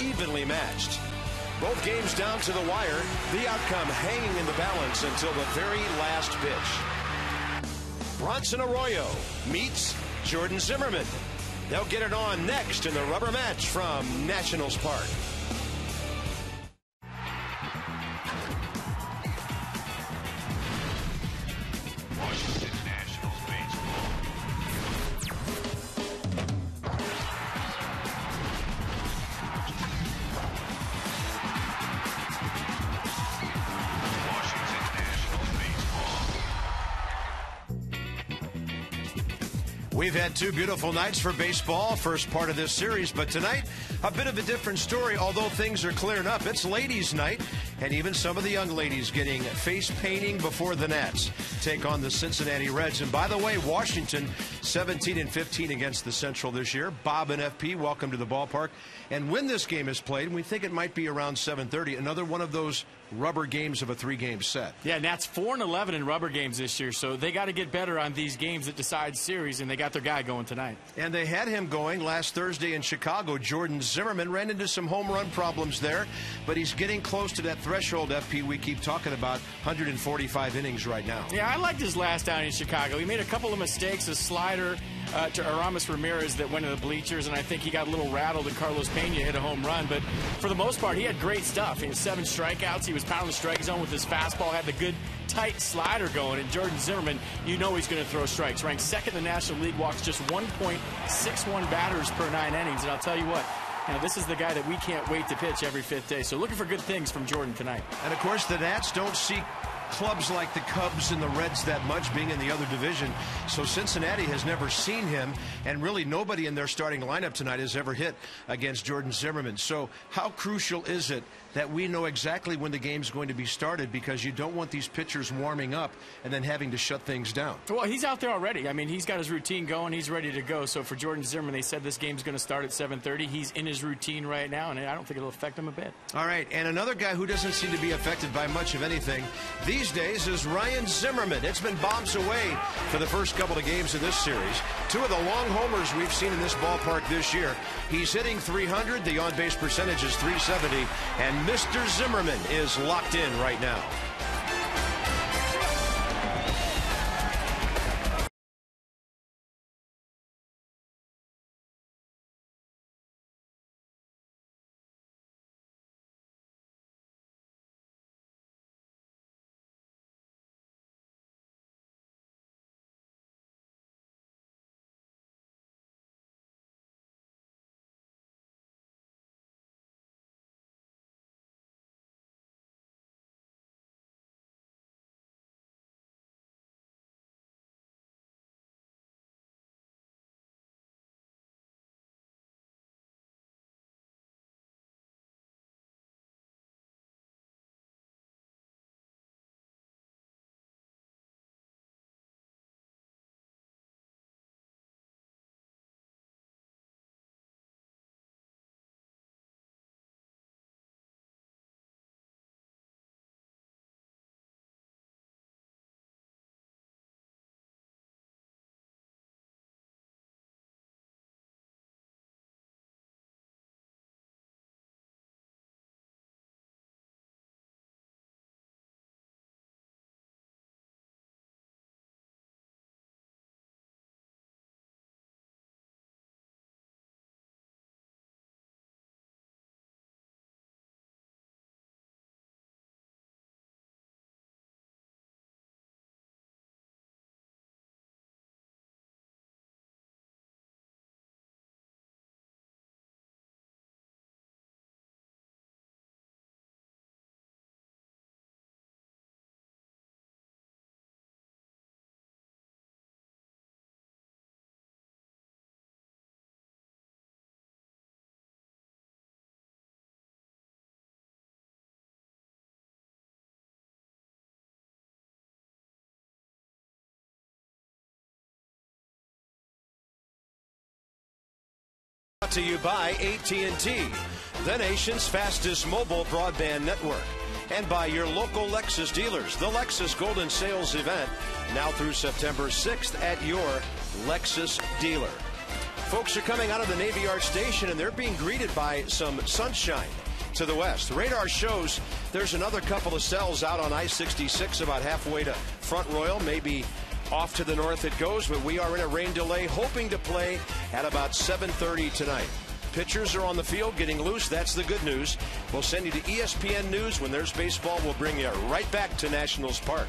evenly matched. Both games down to the wire, the outcome hanging in the balance until the very last pitch. Bronson Arroyo meets Jordan Zimmermann. They'll get it on next in the rubber match from Nationals Park. Washington Nationals baseball. Washington Nationals baseball. We've had two beautiful nights for baseball, first part of this series, but tonight, a bit of a different story. Although things are clearing up, it's ladies' night, and even some of the young ladies getting face painting before the Nats take on the Cincinnati Reds. And by the way, Washington 17-15 against the Central this year. Bob and FP, welcome to the ballpark. And when this game is played, we think it might be around 7:30, another one of those rubber games of a three-game set. Yeah, Nats 4-11 in rubber games this year, so they got to get better on these games that decide series, and they got their guy going tonight. And they had him going last Thursday in Chicago. Jordan Zimmermann ran into some home run problems there, but he's getting close to that threshold, FP, we keep talking about, 145 innings right now. Yeah, I liked his last outing in Chicago. He made a couple of mistakes, a slider to Aramis Ramirez that went to the bleachers, and I think he got a little rattled and Carlos Pena hit a home run. But for the most part, he had great stuff. He had 7 strikeouts. He was pounding the strike zone with his fastball, had the good tight slider going. And Jordan Zimmermann, you know he's going to throw strikes. Ranked second in the National League, walks just 1.61 batters per 9 innings. And I'll tell you what, now, this is the guy that we can't wait to pitch every 5th day. So looking for good things from Jordan tonight. And, of course, the Nats don't see clubs like the Cubs and the Reds that much, being in the other division. So Cincinnati has never seen him, and really nobody in their starting lineup tonight has ever hit against Jordan Zimmermann. So how crucial is it that we know exactly when the game's going to be started, because you don't want these pitchers warming up and then having to shut things down? Well, he's out there already. I mean, he's got his routine going. He's ready to go. So for Jordan Zimmermann, they said this game's going to start at 7:30. He's in his routine right now, and I don't think it'll affect him a bit. All right, and another guy who doesn't seem to be affected by much of anything these days is Ryan Zimmerman. It's been bombs away for the first couple of games of this series. 2 of the long homers we've seen in this ballpark this year. He's hitting .300. The on-base percentage is .370. And Mr. Zimmerman is locked in right now. Brought to you by AT&T, the nation's fastest mobile broadband network, and by your local Lexus dealers. The Lexus Golden Sales Event now through September 6th at your Lexus dealer. Folks are coming out of the Navy Yard Station, and they're being greeted by some sunshine to the west. The radar shows there's another couple of cells out on I-66 about halfway to Front Royal, maybe off to the north it goes, but we are in a rain delay, hoping to play at about 7:30 tonight. Pitchers are on the field getting loose. That's the good news. We'll send you to ESPN News. When there's baseball, we'll bring you right back to Nationals Park.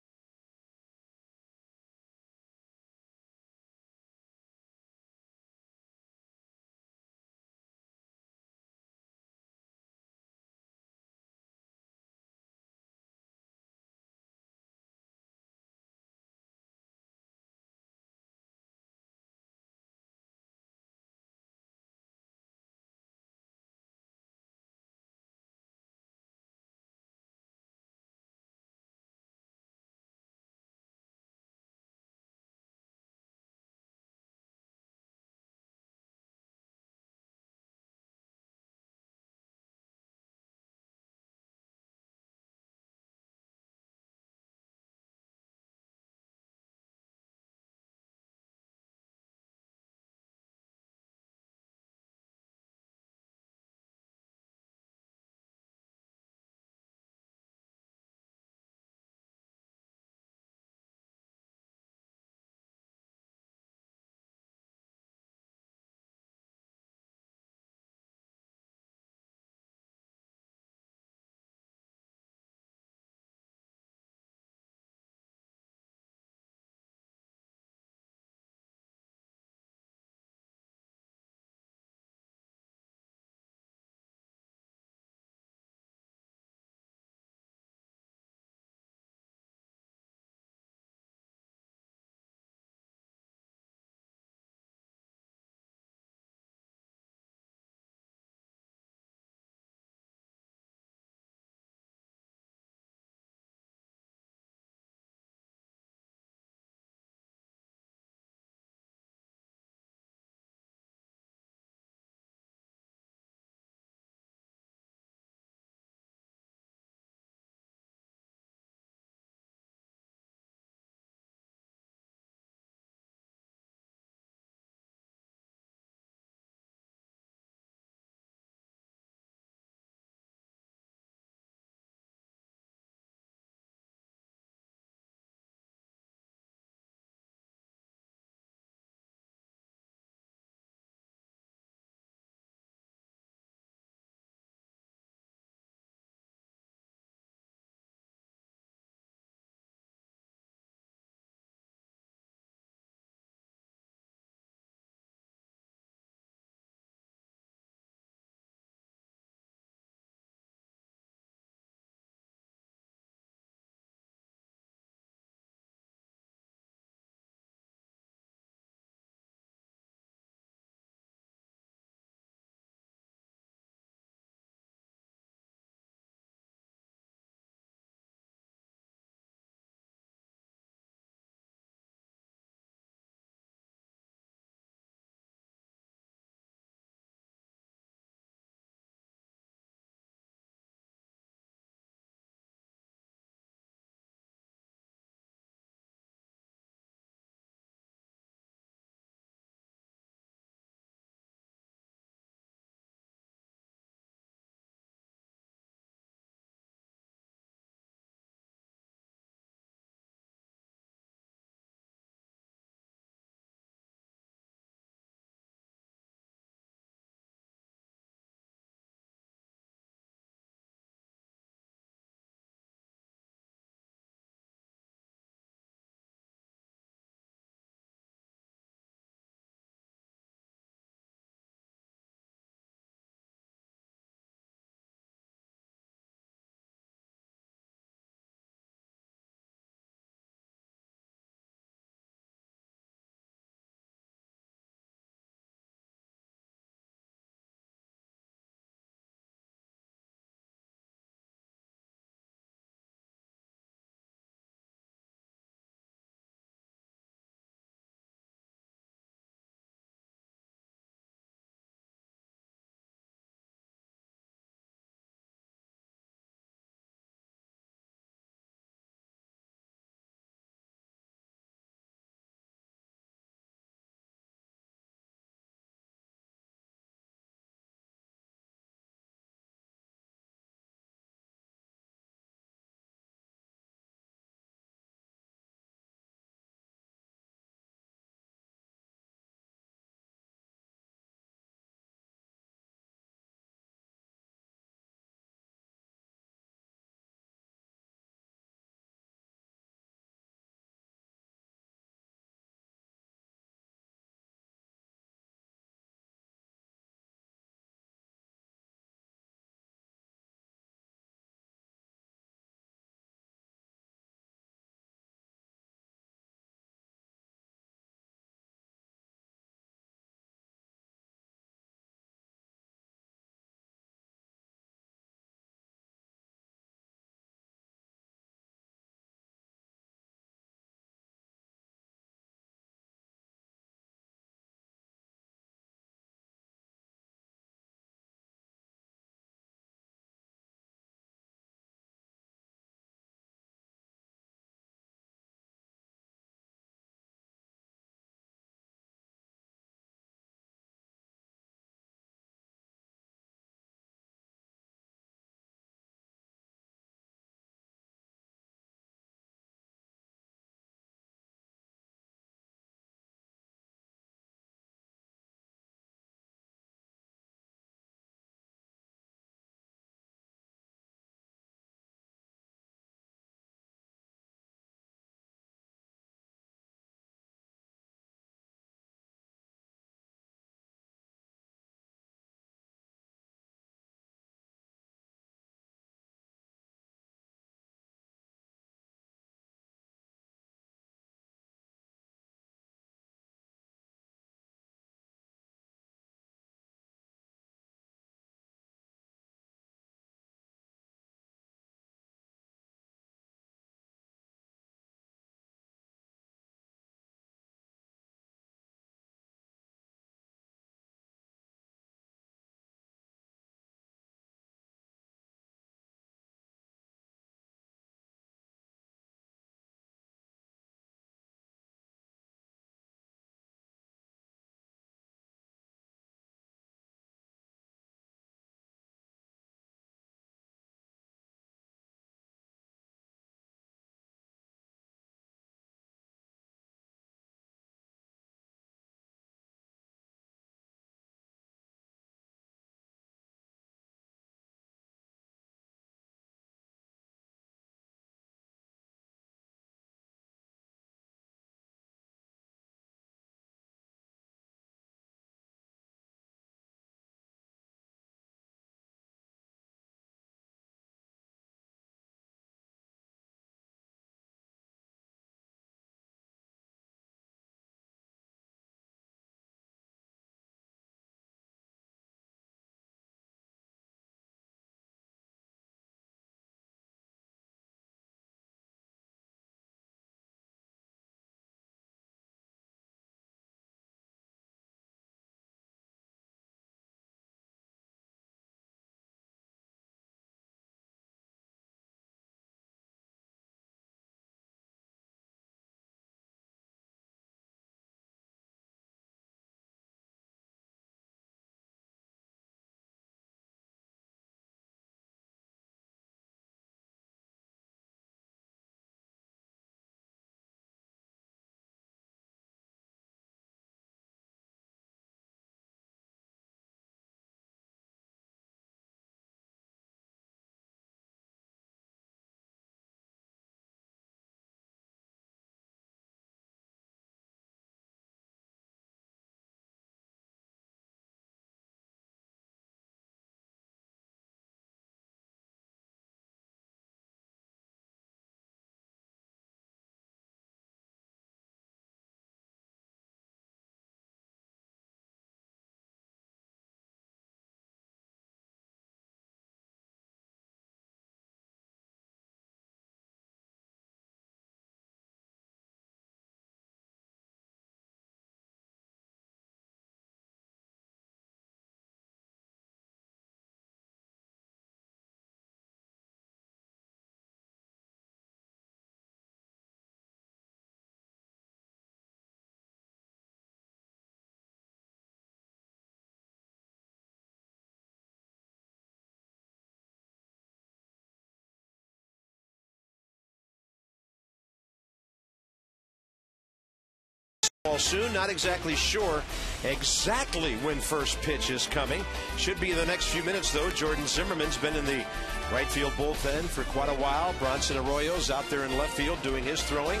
Soon. Not exactly sure exactly when first pitch is coming. Should be in the next few minutes, though. Jordan Zimmerman's been in the right field bullpen for quite a while. Bronson Arroyo's out there in left field doing his throwing.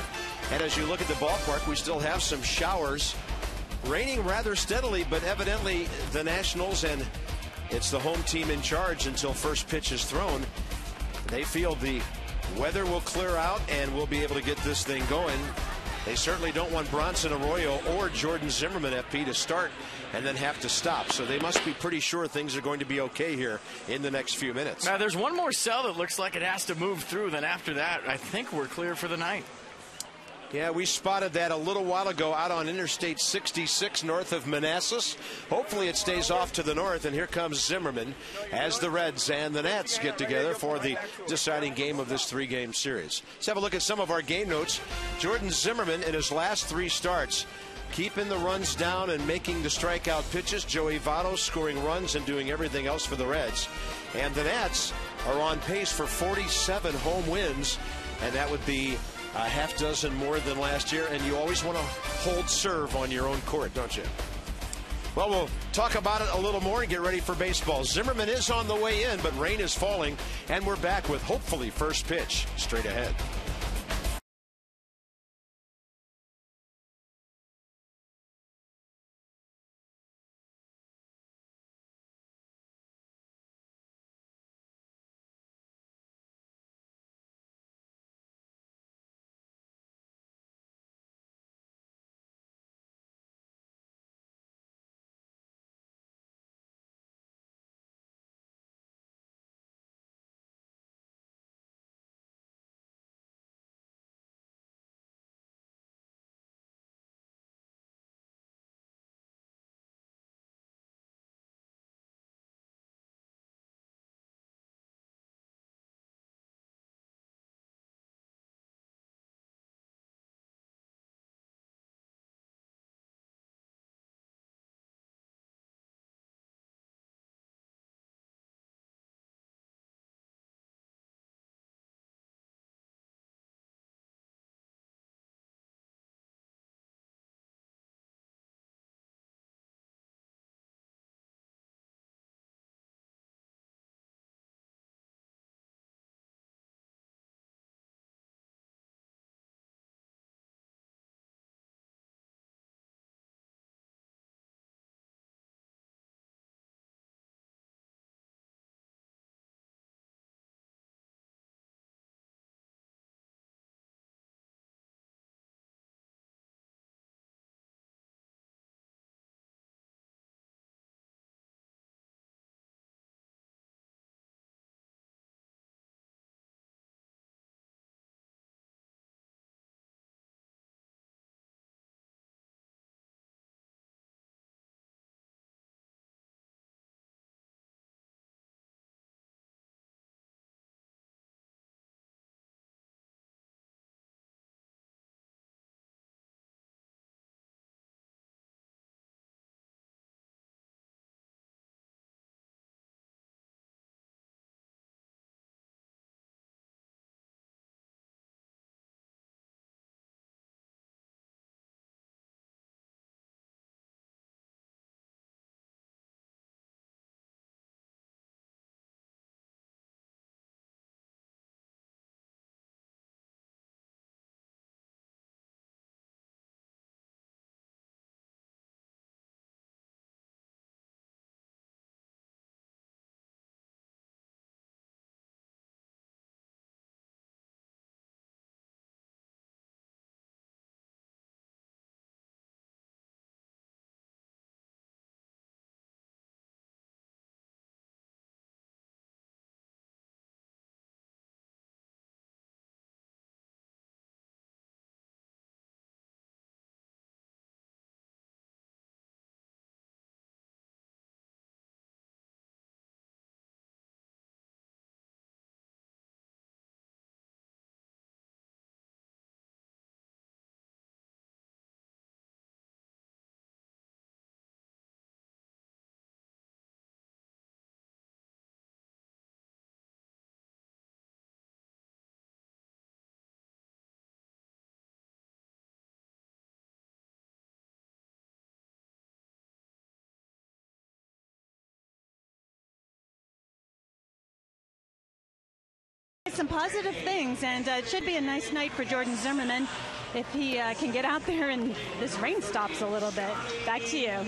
And as you look at the ballpark, we still have some showers. Raining rather steadily, but evidently the Nationals, and it's the home team in charge until first pitch is thrown. They feel the weather will clear out and we'll be able to get this thing going. They certainly don't want Bronson Arroyo or Jordan Zimmerman, FP, to start and then have to stop. So they must be pretty sure things are going to be okay here in the next few minutes. Now, there's one more cell that looks like it has to move through. Then after that, I think we're clear for the night. Yeah, we spotted that a little while ago out on Interstate 66 north of Manassas. Hopefully it stays off to the north, and here comes Zimmerman as the Reds and the Nats get together for the deciding game of this three-game series. Let's have a look at some of our game notes. Jordan Zimmerman in his last three starts, keeping the runs down and making the strikeout pitches. Joey Votto scoring runs and doing everything else for the Reds. And the Nats are on pace for 47 home wins, and that would be a half dozen more than last year, and you always want to hold serve on your own court, don't you? Well, we'll talk about it a little more and get ready for baseball. Zimmerman is on the way in, but rain is falling, and we're back with hopefully first pitch straight ahead. Some positive things, and it should be a nice night for Jordan Zimmerman if he can get out there and this rain stops a little bit. Back to you.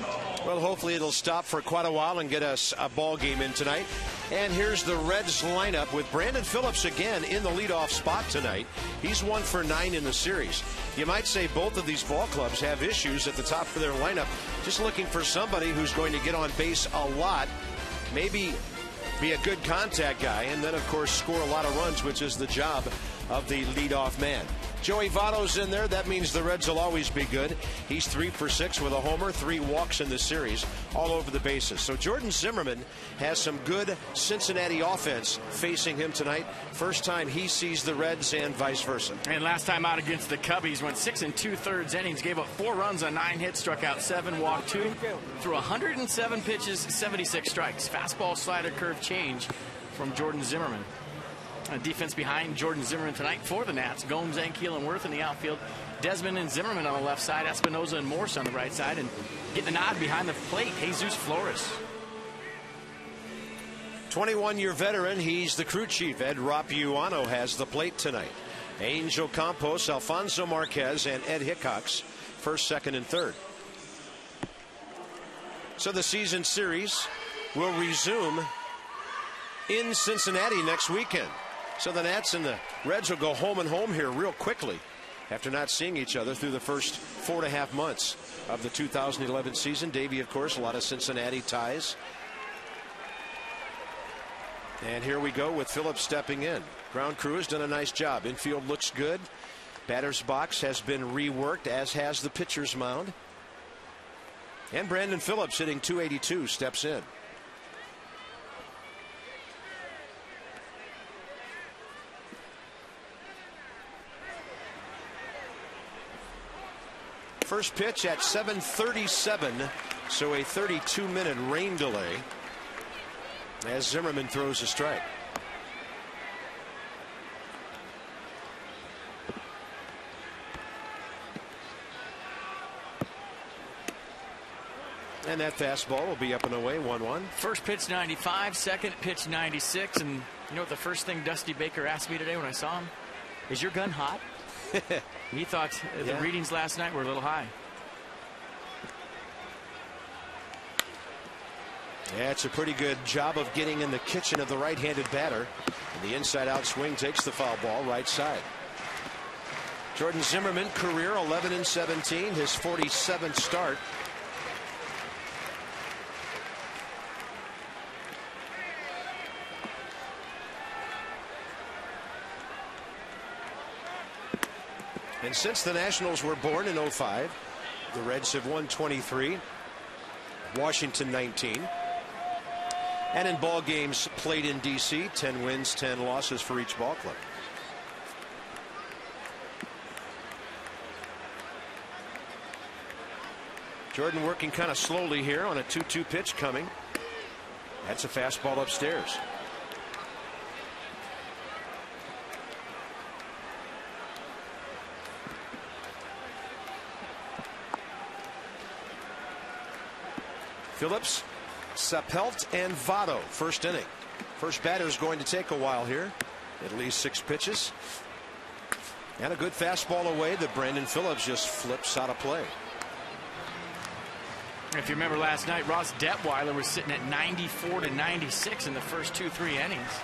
Well, hopefully it'll stop for quite a while and get us a ball game in tonight. And here's the Reds lineup with Brandon Phillips again in the leadoff spot tonight. He's 1 for 9 in the series. You might say both of these ball clubs have issues at the top of their lineup, just looking for somebody who's going to get on base a lot, maybe be a good contact guy, and then, of course, score a lot of runs, which is the job of the leadoff man. Joey Votto's in there. That means the Reds will always be good. He's 3 for 6 with a homer, 3 walks in the series, all over the bases. So Jordan Zimmerman has some good Cincinnati offense facing him tonight. First time he sees the Reds and vice versa. And last time out against the Cubbies, went 6 2/3 innings, gave up 4 runs on 9 hits, struck out 7, walked 2, threw 107 pitches, 76 strikes. Fastball, slider, curve change from Jordan Zimmerman. Defense behind Jordan Zimmerman tonight for the Nats. Gomes, Ankiel, and Worth in the outfield. Desmond and Zimmerman on the left side. Espinosa and Morse on the right side. And getting the nod behind the plate, Jesus Flores. 21-year veteran. He's the crew chief. Ed Rapuano has the plate tonight. Angel Campos, Alfonso Marquez, and Ed Hickox, first, second, and third. So the season series will resume in Cincinnati next weekend. So the Nats and the Reds will go home and home here real quickly after not seeing each other through the first 4.5 months of the 2011 season. Davey, of course, a lot of Cincinnati ties. And here we go with Phillips stepping in. Ground crew has done a nice job. Infield looks good. Batter's box has been reworked, as has the pitcher's mound. And Brandon Phillips, hitting .282, steps in. First pitch at 7:37, so a 32-minute rain delay as Zimmerman throws a strike. And that fastball will be up and away, 1-1. First pitch 95, second pitch 96, and you know what the first thing Dusty Baker asked me today when I saw him? Is your gun hot? He thought the readings last night were a little high. Yeah, it's a pretty good job of getting in the kitchen of the right-handed batter. And the inside-out swing takes the foul ball right side. Jordan Zimmerman, career 11-17, his 47th start. And since the Nationals were born in '05, the Reds have won 23, Washington 19. And in ball games played in D.C., 10 wins, 10 losses for each ball club. Jordan working kind of slowly here on a 2-2 pitch coming. That's a fastball upstairs. Phillips, Sapelt, and Votto, first inning. First batter is going to take a while here. At least 6 pitches. And a good fastball away that Brandon Phillips just flips out of play. If you remember last night, Ross Detweiler was sitting at 94-96 in the first 2-3 innings.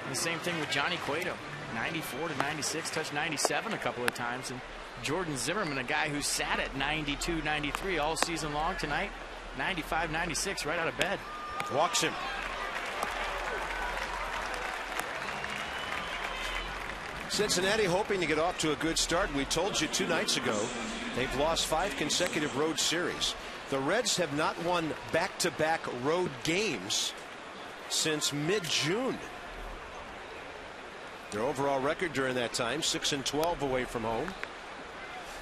And the same thing with Johnny Cueto. 94-96, touched 97 a couple of times. And Jordan Zimmerman, a guy who sat at 92-93 all season long, tonight 95-96 right out of bed. Walks him. Cincinnati hoping to get off to a good start. We told you 2 nights ago they've lost 5 consecutive road series. The Reds have not won back-to-back road games since mid-June. Their overall record during that time, 6-12 away from home.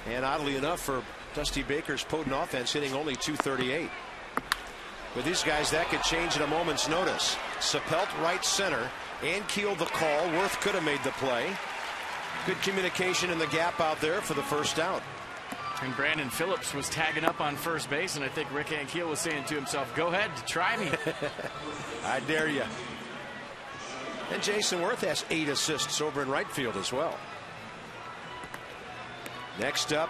And oddly enough, for Dusty Baker's potent offense, hitting only .238. With these guys, that could change at a moment's notice. Sapelt right center. Ankiel the call. Worth could have made the play. Good communication in the gap out there for the first out. And Brandon Phillips was tagging up on first base, and I think Rick Ankiel was saying to himself, go ahead, try me. I dare you. And Jason Worth has 8 assists over in right field as well. Next up,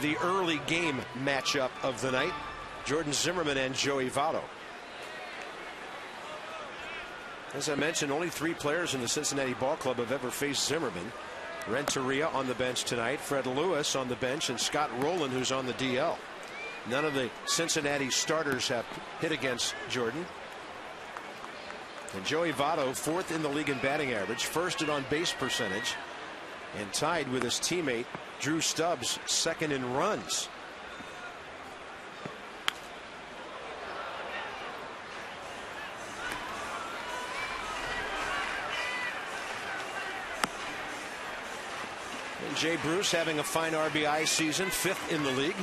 the early game matchup of the night, Jordan Zimmerman and Joey Votto. As I mentioned, only 3 players in the Cincinnati Ball Club have ever faced Zimmerman. Renteria on the bench tonight, Fred Lewis on the bench, and Scott Rowland, who's on the DL. None of the Cincinnati starters have hit against Jordan. And Joey Votto, 4th in the league in batting average, 1st in on-base percentage, and tied with his teammate Drew Stubbs, 2nd in runs. And Jay Bruce having a fine RBI season, 5th in the league.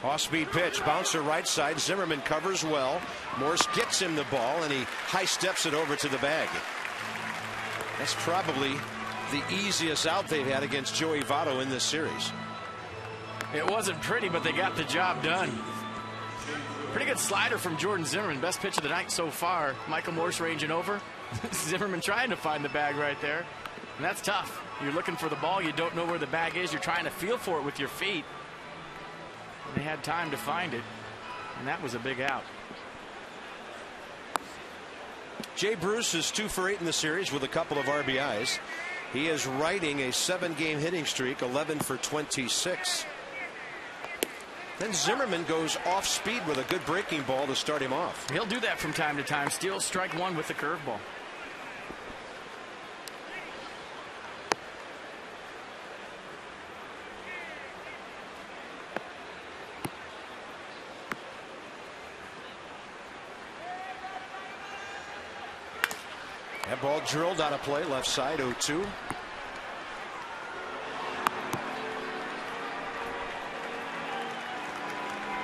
Off-speed pitch, bouncer right side. Zimmerman covers well. Morse gets him the ball, and he high steps it over to the bag. That's probably the easiest out they've had against Joey Votto in this series. It wasn't pretty, but they got the job done. Pretty good slider from Jordan Zimmerman. Best pitch of the night so far. Michael Morse ranging over. Zimmerman trying to find the bag right there. And that's tough. You're looking for the ball. You don't know where the bag is. You're trying to feel for it with your feet. They had time to find it, and that was a big out. Jay Bruce is 2 for 8 in the series with a couple of RBIs. He is riding a 7-game hitting streak, 11 for 26. Then Zimmerman goes off speed with a good breaking ball to start him off. He'll do that from time to time. Steals strike 1 with the curveball. That ball drilled out of play, left side, 0-2.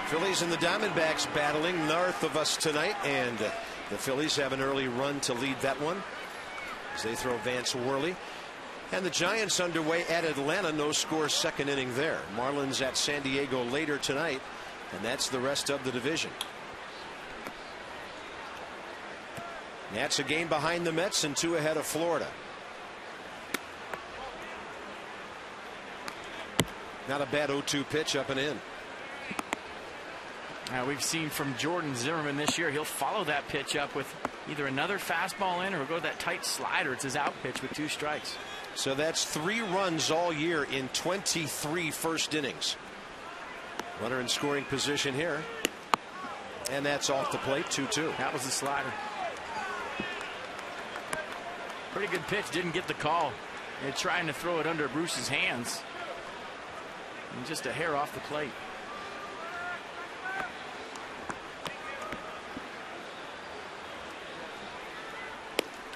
Phillies and the Diamondbacks battling north of us tonight, and the Phillies have an early run to lead that one as they throw Vance Worley. And the Giants underway at Atlanta, no score, 2nd inning there. Marlins at San Diego later tonight, and that's the rest of the division. That's a game behind the Mets and 2 ahead of Florida. Not a bad 0-2 pitch, up and in. Now we've seen from Jordan Zimmerman this year, he'll follow that pitch up with either another fastball in or go to that tight slider. It's his out pitch with 2 strikes. So that's 3 runs all year in 23 first innings. Runner in scoring position here. And that's off the plate, 2-2. That was the slider. Pretty good pitch, didn't get the call. They're trying to throw it under Bruce's hands. And just a hair off the plate.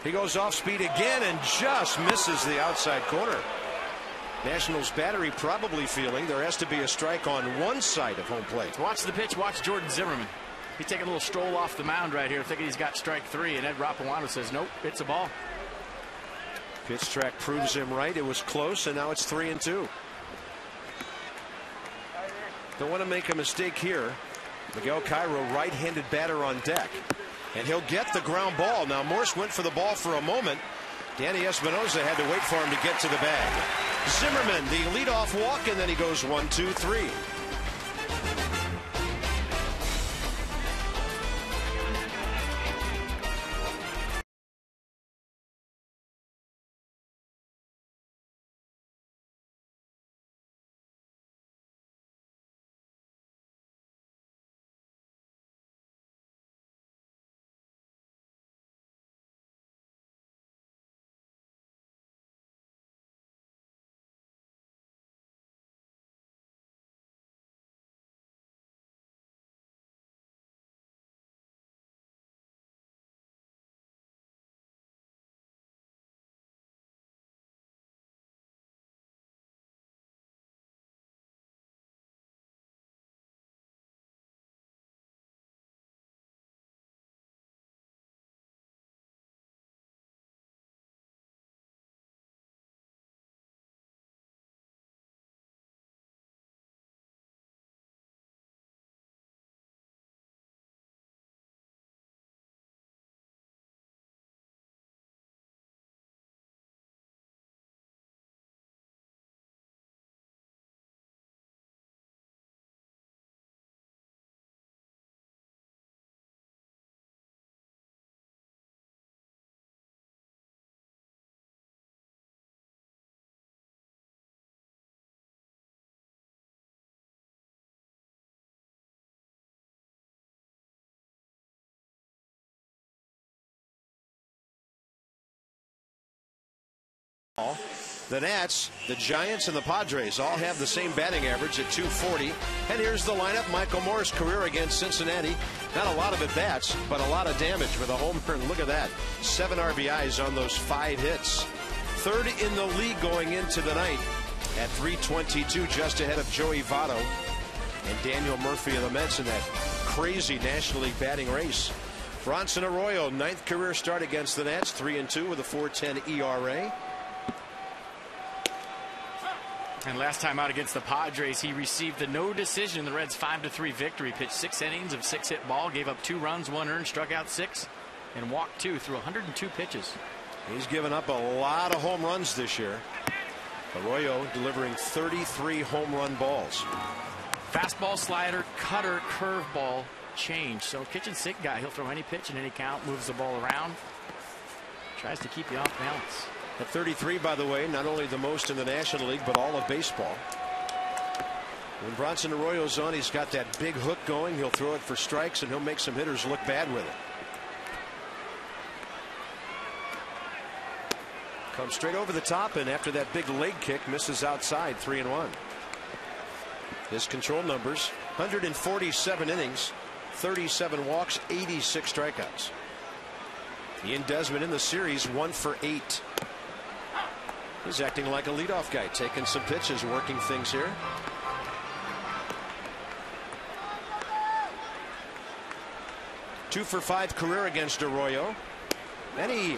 He goes off speed again and just misses the outside corner. Nationals battery probably feeling there has to be a strike on one side of home plate. Watch the pitch, watch Jordan Zimmerman. He's taking a little stroll off the mound right here, thinking he's got strike 3, and Ed Rapawano says, nope, it's a ball. Pitch track proves him right. It was close, and now it's 3-2. Don't want to make a mistake here. Miguel Cairo, right-handed batter on deck, and he'll get the ground ball. Now Morse went for the ball for a moment. Danny Espinosa had to wait for him to get to the bag. Zimmerman, the leadoff walk, and then he goes 1-2-3. The Nats, the Giants, and the Padres all have the same batting average at 240. And here's the lineup. Michael Moore's career against Cincinnati. Not a lot of at-bats, but a lot of damage with a homer. And look at that. 7 RBIs on those 5 hits. Third in the league going into the night at 322, just ahead of Joey Votto and Daniel Murphy of the Mets in that crazy National League batting race. Bronson Arroyo, 9th career start against the Nats, 3-2 with a 4.10 ERA. And last time out against the Padres, he received the no decision in the Reds' 5-3 victory. Pitched 6 innings of 6 hit ball, gave up 2 runs, 1 earned, struck out 6, and walked 2 through 102 pitches. He's given up a lot of home runs this year. Arroyo delivering 33 home run balls. Fastball, slider, cutter, curveball, change. So kitchen sink guy. He'll throw any pitch in any count, moves the ball around, tries to keep you off balance. At 33, by the way, not only the most in the National League, but all of baseball. When Bronson Arroyo's on, he's got that big hook going. He'll throw it for strikes, and he'll make some hitters look bad with it. Comes straight over the top, and after that big leg kick, misses outside, 3-1. His control numbers: 147 innings, 37 walks, 86 strikeouts. Ian Desmond in the series, 1 for 8. He's acting like a leadoff guy, taking some pitches, working things here. Two for 5 career against Arroyo. And he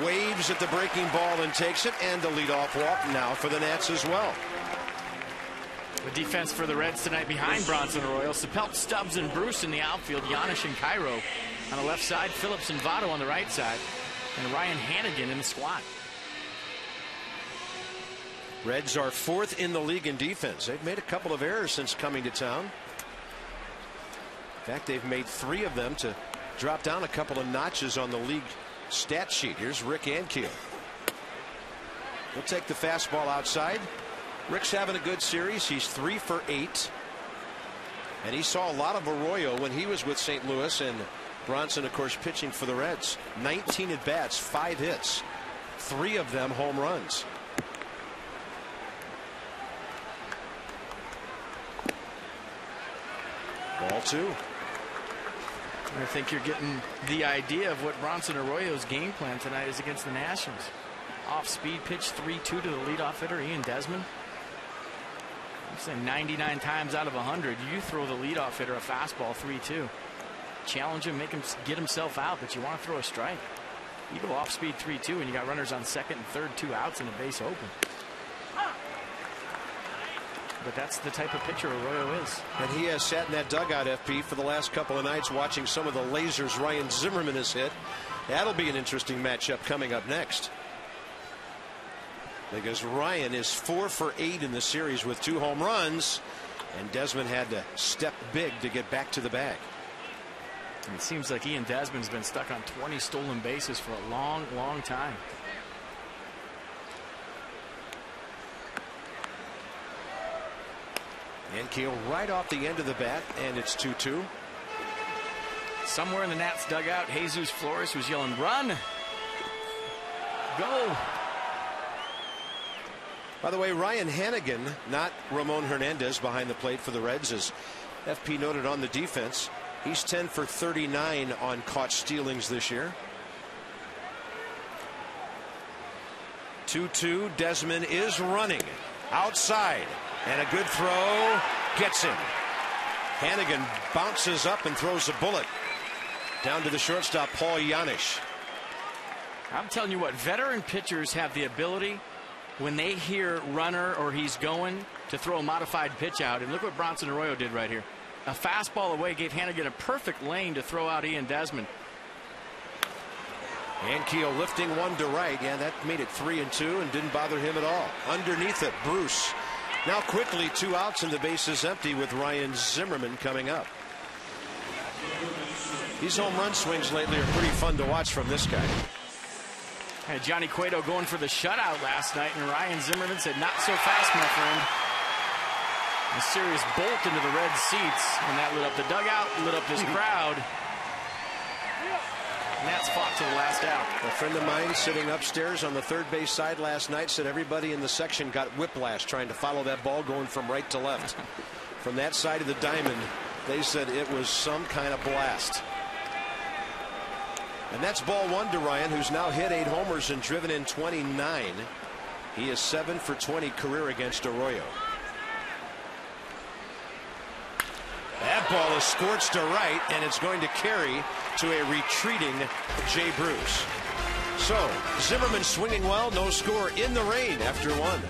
waves at the breaking ball and takes it, and a leadoff walk now for the Nats as well. The defense for the Reds tonight behind Bronson Arroyo: Sapelt, Stubbs, and Bruce in the outfield. Janish and Cairo on the left side. Phillips and Votto on the right side. And Ryan Hannigan in the squad. Reds are 4th in the league in defense. They've made a couple of errors since coming to town. In fact, they've made 3 of them to drop down a couple of notches on the league stat sheet. Here's Rick Ankiel. He'll take the fastball outside. Rick's having a good series. He's 3 for 8. And he saw a lot of Arroyo when he was with St. Louis, and Bronson, of course, pitching for the Reds. 19 at bats, 5 hits, 3 of them home runs. Ball 2. I think you're getting the idea of what Bronson Arroyo's game plan tonight is against the Nationals. Off speed pitch, 3-2 to the leadoff hitter, Ian Desmond. I'm saying 99 times out of 100, you throw the leadoff hitter a fastball 3-2. Challenge him, make him get himself out, but you want to throw a strike. You go off speed 3-2, and you got runners on second and third, 2 outs, and a base open. But that's the type of pitcher Arroyo is. And he has sat in that dugout, FP, for the last couple of nights, watching some of the lasers Ryan Zimmerman has hit. That'll be an interesting matchup coming up next, because Ryan is 4 for 8 in the series with 2 home runs, and Desmond had to step big to get back to the bag. And it seems like Ian Desmond's been stuck on 20 stolen bases for a long, long time. Ankiel right off the end of the bat, and it's 2-2. Somewhere in the Nats dugout, Jesus Flores was yelling, "Run! Go!" By the way, Ryan Hannigan, not Ramon Hernandez, behind the plate for the Reds, as FP noted on the defense. He's 10 for 39 on caught stealings this year. 2-2. Desmond is running outside, and a good throw gets him. Hannigan bounces up and throws a bullet down to the shortstop, Paul Janish. I'm telling you what, veteran pitchers have the ability, when they hear runner or he's going, to throw a modified pitch out. And look what Bronson Arroyo did right here. A fastball away gave Hannigan a perfect lane to throw out Ian Desmond. Ankiel lifting one to right. Yeah, that made it 3-2 and didn't bother him at all. Underneath it, Bruce. Now quickly 2 outs and the bases empty with Ryan Zimmerman coming up. These home run swings lately are pretty fun to watch from this guy. Had Johnny Cueto going for the shutout last night, and Ryan Zimmerman said, "Not so fast, my friend." A serious bolt into the red seats, and that lit up the dugout, lit up this crowd. Nats fought to the last out. A friend of mine sitting upstairs on the third base side last night said everybody in the section got whiplash trying to follow that ball going from right to left. From that side of the diamond, they said it was some kind of blast. And that's ball one to Ryan, who's now hit 8 homers and driven in 29. He is 7 for 20 career against Arroyo. That ball is scorched to right, and it's going to carry to a retreating Jay Bruce. So Zimmerman swinging well, no score in the rain after 1.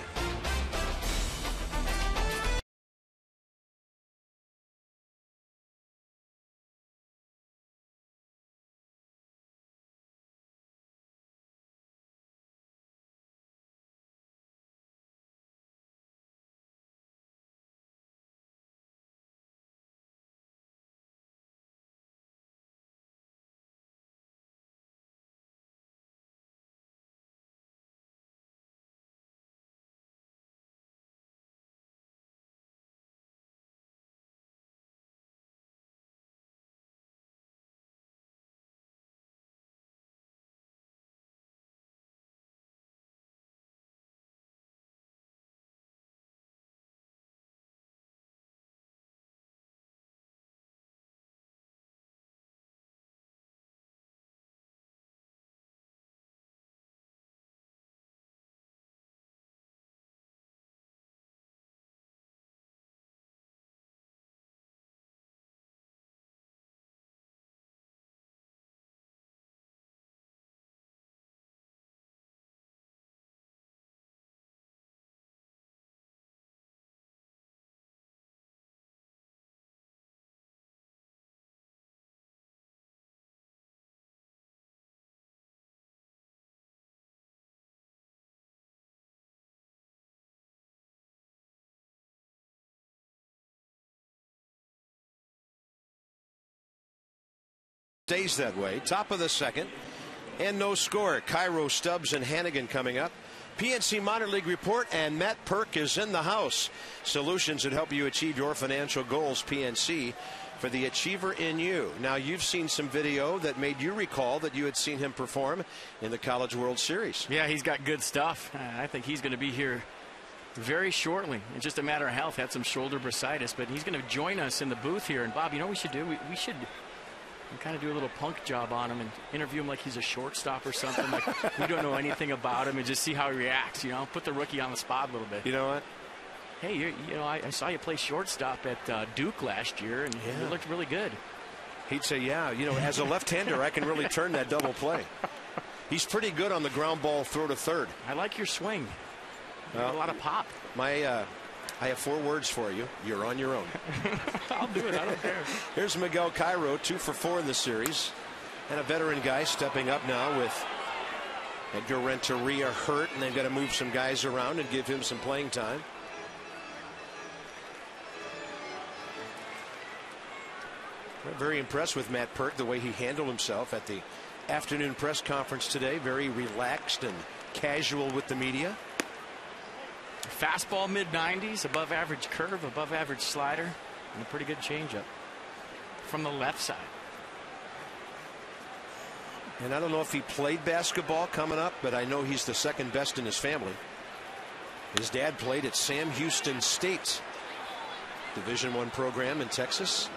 Stays that way. Top of the second and no score. Cairo, Stubbs, and Hannigan coming up. PNC Minor League Report, and Matt Perk is in the house. Solutions that help you achieve your financial goals. PNC, for the achiever in you. Now, you've seen some video that made you recall that you had seen him perform in the College World Series. Yeah, he's got good stuff. I think he's going to be here very shortly. It's just a matter of health. Had some shoulder bursitis, but he's going to join us in the booth here. And Bob, you know what we should do? We should kind of do a little punk job on him and interview him like he's a shortstop or something. Like we don't know anything about him, and just see how he reacts. You know, put the rookie on the spot a little bit. You know what? Hey, you know, I saw you play shortstop at Duke last year, and you looked really good. He'd say, yeah, you know, as a left-hander, I can really turn that double play. He's pretty good on the ground ball throw to third. I like your swing. You got a lot of pop. I have 4 words for you. You're on your own. I'll do it. I don't care. Here's Miguel Cairo, 2 for 4 in the series. And a veteran guy stepping up now with Edgar Renteria hurt, and they've got to move some guys around and give him some playing time. I'm very impressed with Matt Perk, the way he handled himself at the afternoon press conference today. Very relaxed and casual with the media. Fastball mid-90s, above average curve, above average slider, and a pretty good changeup from the left side. And I don't know if he played basketball coming up, but I know he's the second best in his family. His dad played at Sam Houston State, Division I program in Texas.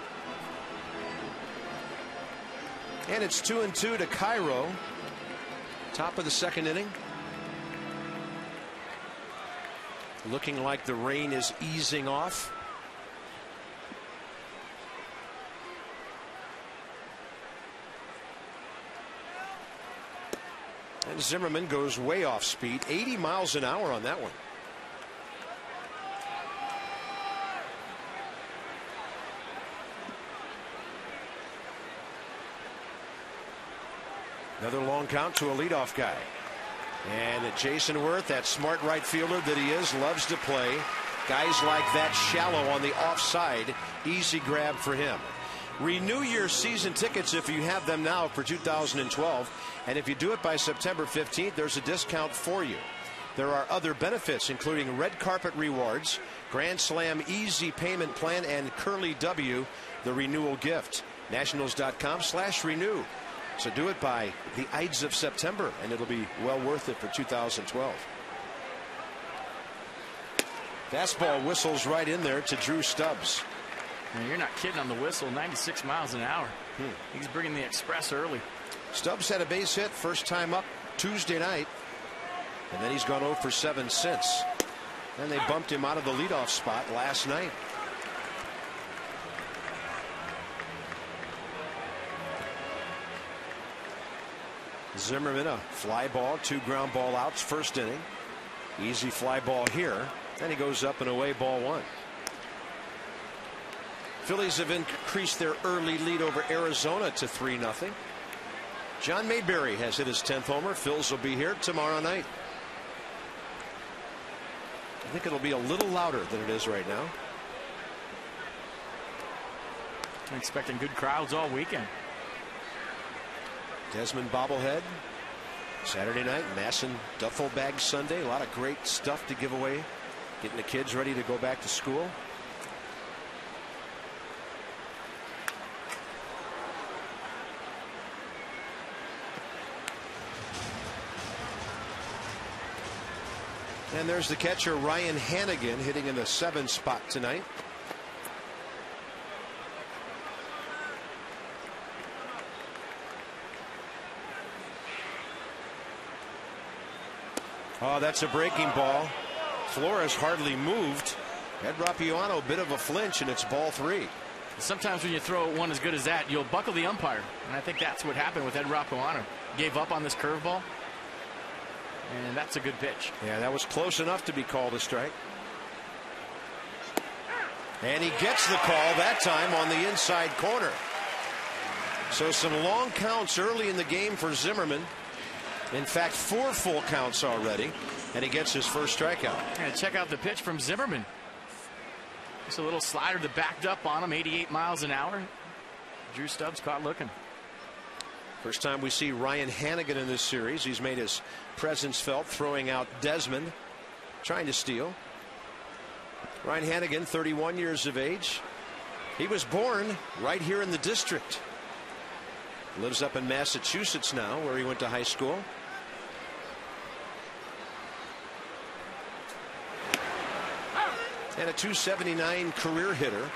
And it's 2-2 to Cairo. Top of the second inning. Looking like the rain is easing off. And Zimmerman goes way off speed, 80 miles an hour on that one. Another long count to a leadoff guy. And Jason Worth, that smart right fielder that he is, loves to play guys like that shallow on the offside. Easy grab for him. Renew your season tickets if you have them now for 2012. And if you do it by September 15th, there's a discount for you. There are other benefits, including red carpet rewards, Grand Slam easy payment plan, and Curly W, the renewal gift. Nationals.com/renew. So do it by the Ides of September, and it'll be well worth it for 2012. Fastball whistles right in there to Drew Stubbs. Now, you're not kidding on the whistle. 96 miles an hour. He's bringing the express early. Stubbs had a base hit first time up Tuesday night, and then he's gone 0 for 7 since. And they bumped him out of the leadoff spot last night. Zimmerman, a fly ball, 2 ground ball outs, first inning. Easy fly ball here. Then he goes up and away, ball 1. Phillies have increased their early lead over Arizona to 3-0. John Mayberry has hit his 10th homer. Phils will be here tomorrow night. I think it'll be a little louder than it is right now. I'm expecting good crowds all weekend. Desmond bobblehead Saturday night. Masson duffel bag Sunday. A lot of great stuff to give away, getting the kids ready to go back to school. And there's the catcher Ryan Hannigan hitting in the 7th spot tonight. Oh, that's a breaking ball. Flores hardly moved. Ed Rapiano, a bit of a flinch, and it's ball 3. Sometimes when you throw one as good as that, you'll buckle the umpire. And I think that's what happened with Ed Rapiano. Gave up on this curveball. And that's a good pitch. Yeah, that was close enough to be called a strike. And he gets the call that time on the inside corner. So some long counts early in the game for Zimmerman. In fact, 4 full counts already. And he gets his first strikeout. And check out the pitch from Zimmerman. Just a little slider that backed up on him, 88 miles an hour. Drew Stubbs caught looking. First time we see Ryan Hannigan in this series. He's made his presence felt, throwing out Desmond, trying to steal. Ryan Hannigan, 31 years of age. He was born right here in the district. Lives up in Massachusetts now, where he went to high school. And a .279 career hitter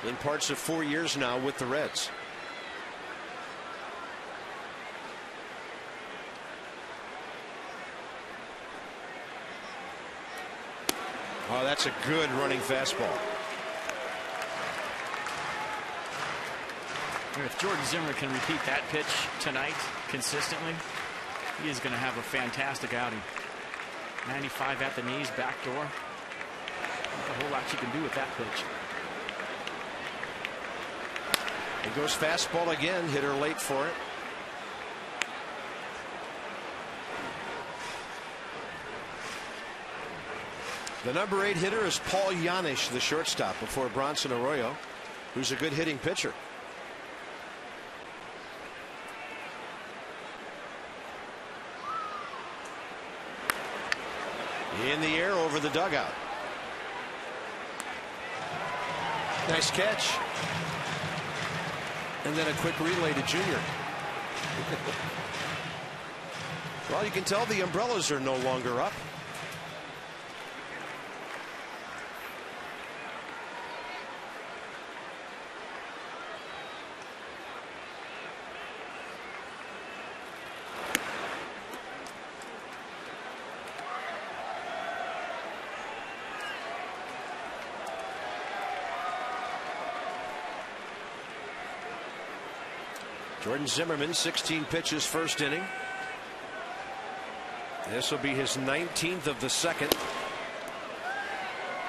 in parts of 4 years now with the Reds. Oh, that's a good running fastball. If Jordan Zimmerman can repeat that pitch tonight consistently, he is going to have a fantastic outing. 95 at the knees, back door. Not a whole lot you can do with that pitch. It goes fastball again, hitter late for it. The number 8 hitter is Paul Janisch, the shortstop, before Bronson Arroyo, who's a good hitting pitcher. In the air over the dugout. Nice catch. And then a quick relay to Junior. Well, you can tell the umbrellas are no longer up. Jordan Zimmerman, 16 pitches first inning. This will be his 19th of the second.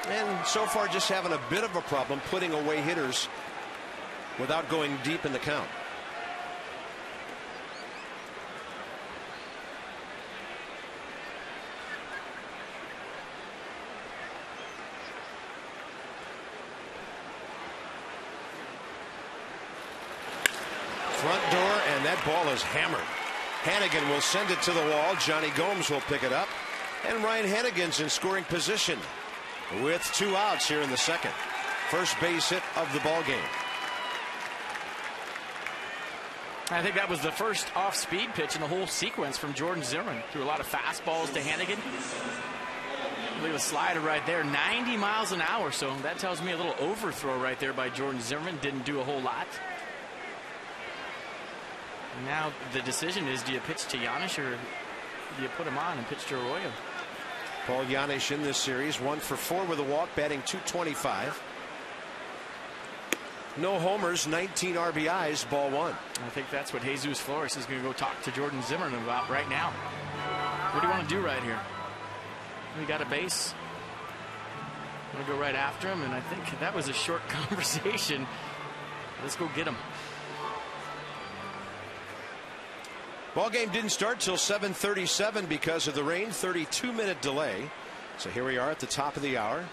And so far just having a bit of a problem putting away hitters without going deep in the count. Front door, and that ball is hammered. Hannigan will send it to the wall. Johnny Gomes will pick it up. And Ryan Hannigan's in scoring position with 2 outs here in the second. First base hit of the ball game. I think that was the first off-speed pitch in the whole sequence from Jordan Zimmerman. Threw a lot of fastballs to Hannigan. Look at the slider right there, 90 miles an hour. So that tells me a little overthrow right there by Jordan Zimmerman. Didn't do a whole lot. And now the decision is, do you pitch to Giannis or do you put him on and pitch to Arroyo? Paul Giannis in this series, 1 for 4 with a walk, batting .225. No homers, 19 RBIs, ball 1. I think that's what Jesus Flores is going to go talk to Jordan Zimmerman about right now. What do you want to do right here? We got a base. I'm going to go right after him, and I think that was a short conversation. Let's go get him. Ball game didn't start till 7:37 because of the rain. 32-minute delay. So here we are at the top of the hour.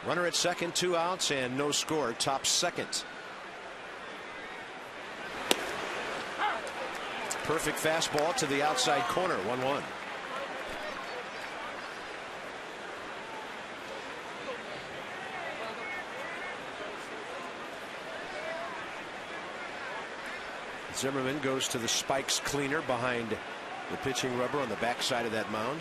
Runner at second, 2 outs, and no score. Top second. Perfect fastball to the outside corner. 1-1. Zimmerman goes to the spikes cleaner behind the pitching rubber on the backside of that mound.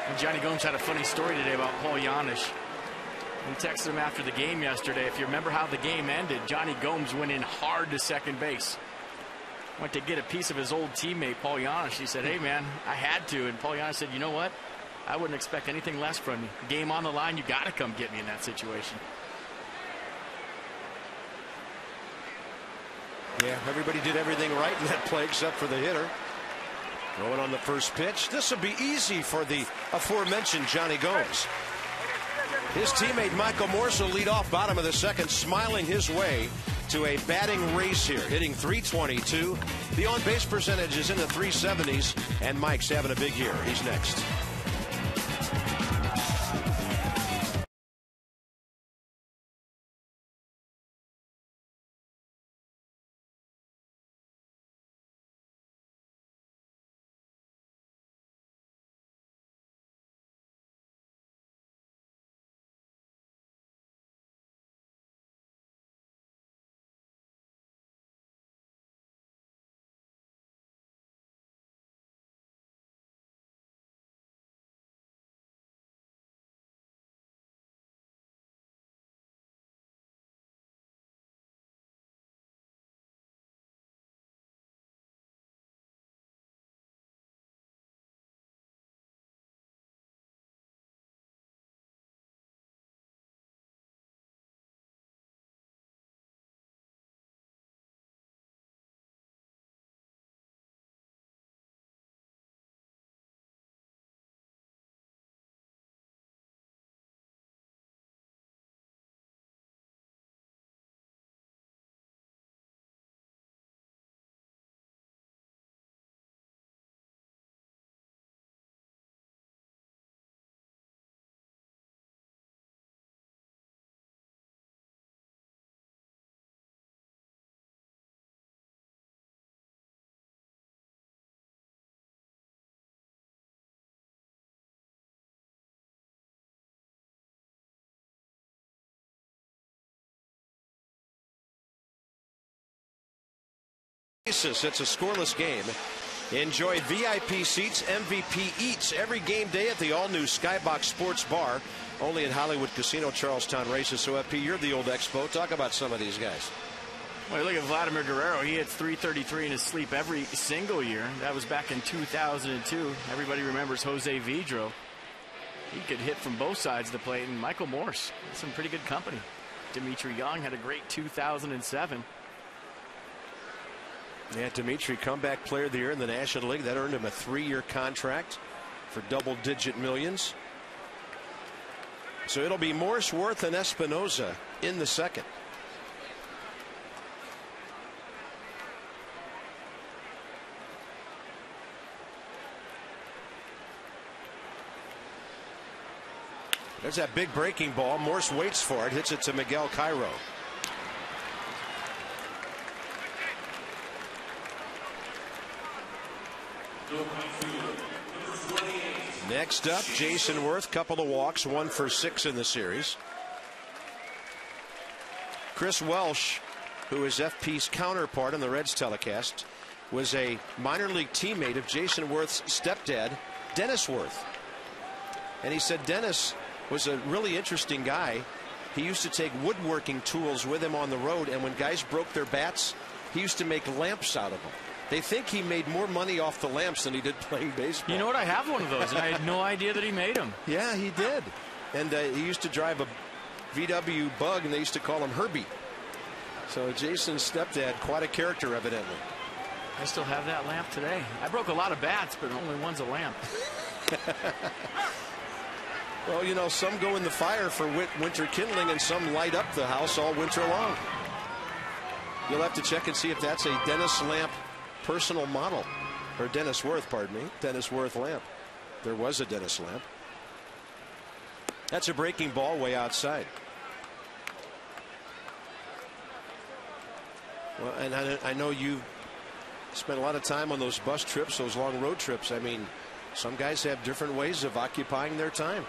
And Johnny Gomes had a funny story today about Paul Giannis. He texted him after the game yesterday. If you remember how the game ended, Johnny Gomes went in hard to second base. Went to get a piece of his old teammate, Paul Giannis. He said, hey, man, I had to. And Paul Giannis said, you know what? I wouldn't expect anything less from you. Game on the line, you got to come get me in that situation. Yeah, everybody did everything right in that play except for the hitter. Going on the first pitch. This will be easy for the aforementioned Johnny Gomes. His teammate Michael Morse will lead off bottom of the second, smiling his way to a batting race here, hitting .322. The on-base percentage is in the 370s, and Mike's having a big year. He's next. It's a scoreless game. Enjoy VIP seats, MVP eats every game day at the all-new Skybox Sports Bar, only at Hollywood Casino, Charlestown Races. So, FP, you're the old expo. Talk about some of these guys. Well, look at Vladimir Guerrero. He hits .333 in his sleep every single year. That was back in 2002. Everybody remembers Jose Vidro. He could hit from both sides of the plate. And Michael Morse, some pretty good company. Dimitri Young had a great 2007. Yeah, Dimitri, comeback player of the year in the National League. That earned him a 3-year contract for double-digit millions. So it'll be Morse, Worth, and Espinoza in the second. There's that big breaking ball. Morse waits for it, hits it to Miguel Cairo. Next up, Jason Worth, couple of walks, 1 for 6 in the series. Chris Welsh, who is FP's counterpart on the Reds telecast, was a minor league teammate of Jason Worth's stepdad, Dennis Worth. And he said Dennis was a really interesting guy. He used to take woodworking tools with him on the road, and when guys broke their bats, he used to make lamps out of them. They think he made more money off the lamps than he did playing baseball. You know what? I have one of those, and I had no idea that he made them. Yeah, he did. And he used to drive a VW Bug, and they used to call him Herbie. So Jason's stepdad, quite a character, evidently. I still have that lamp today. I broke a lot of bats, but only one's a lamp. Well, you know, some go in the fire for winter kindling, and some light up the house all winter long. You'll have to check and see if that's a Dennis Lamp personal model. Or Dennis Worth, pardon me. Dennis Worth lamp. There was a Dennis Lamp. That's a breaking ball way outside. Well, and I know you spent a lot of time on those bus trips, those long road trips. I mean, some guys have different ways of occupying their time.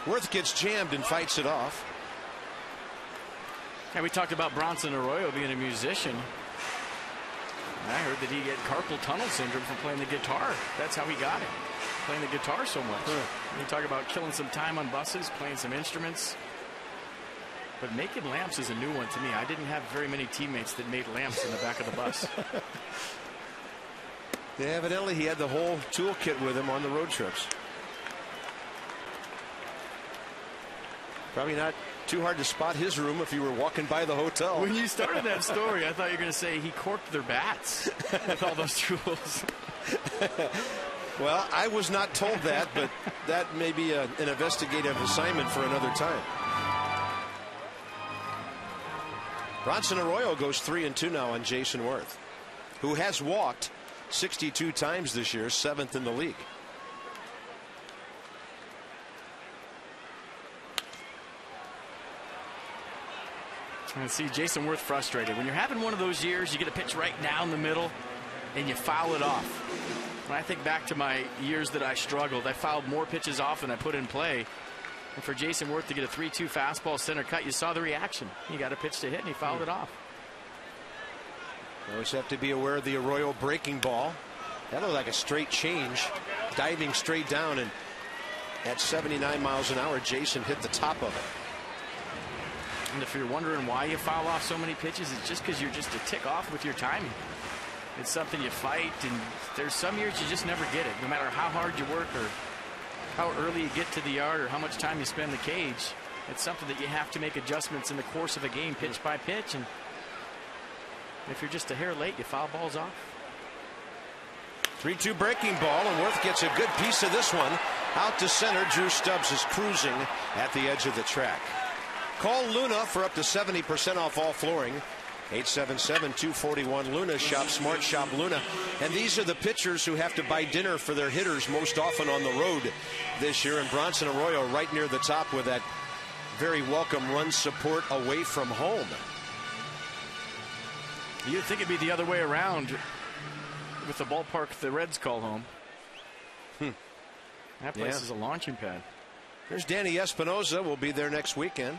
Worth gets jammed and fights it off. Yeah, we talked about Bronson Arroyo being a musician. And I heard that he had carpal tunnel syndrome from playing the guitar. That's how he got it, playing the guitar so much. And you talk about killing some time on buses, playing some instruments. But making lamps is a new one to me. I didn't have very many teammates that made lamps in the back of the bus. Yeah, evidently he had the whole toolkit with him on the road trips. Probably not too hard to spot his room if you were walking by the hotel. When you started that story, I thought you were going to say he corked their bats with all those tools. Well, I was not told that, but that may be an investigative assignment for another time. Bronson Arroyo goes 3-2 now on Jason Worth, who has walked 62 times this year, 7th in the league. And see Jason Worth frustrated. When you're having one of those years, you get a pitch right down the middle and you foul it off. When I think back to my years that I struggled, I fouled more pitches off than I put in play. And for Jason Worth to get a 3-2 fastball center cut, you saw the reaction. He got a pitch to hit and he fouled it off. You always have to be aware of the Arroyo breaking ball. That looked like a straight change, diving straight down, and at 79 miles an hour, Jason hit the top of it. And if you're wondering why you foul off so many pitches, it's just because you're just a tick off with your timing. It's something you fight, and there's some years you just never get it. No matter how hard you work or how early you get to the yard or how much time you spend in the cage, it's something that you have to make adjustments in the course of a game, pitch by pitch. And if you're just a hair late, you foul balls off. 3-2 breaking ball, and Worth gets a good piece of this one. Out to center, Drew Stubbs is cruising at the edge of the track. Call Luna for up to 70% off all flooring. 877-241 Luna. Shop smart, shop Luna. And these are the pitchers who have to buy dinner for their hitters most often on the road this year. And Bronson Arroyo right near the top with that very welcome run support away from home. You'd think it'd be the other way around with the ballpark the Reds call home. That place is a launching pad. There's Danny Espinosa. Will be there next weekend.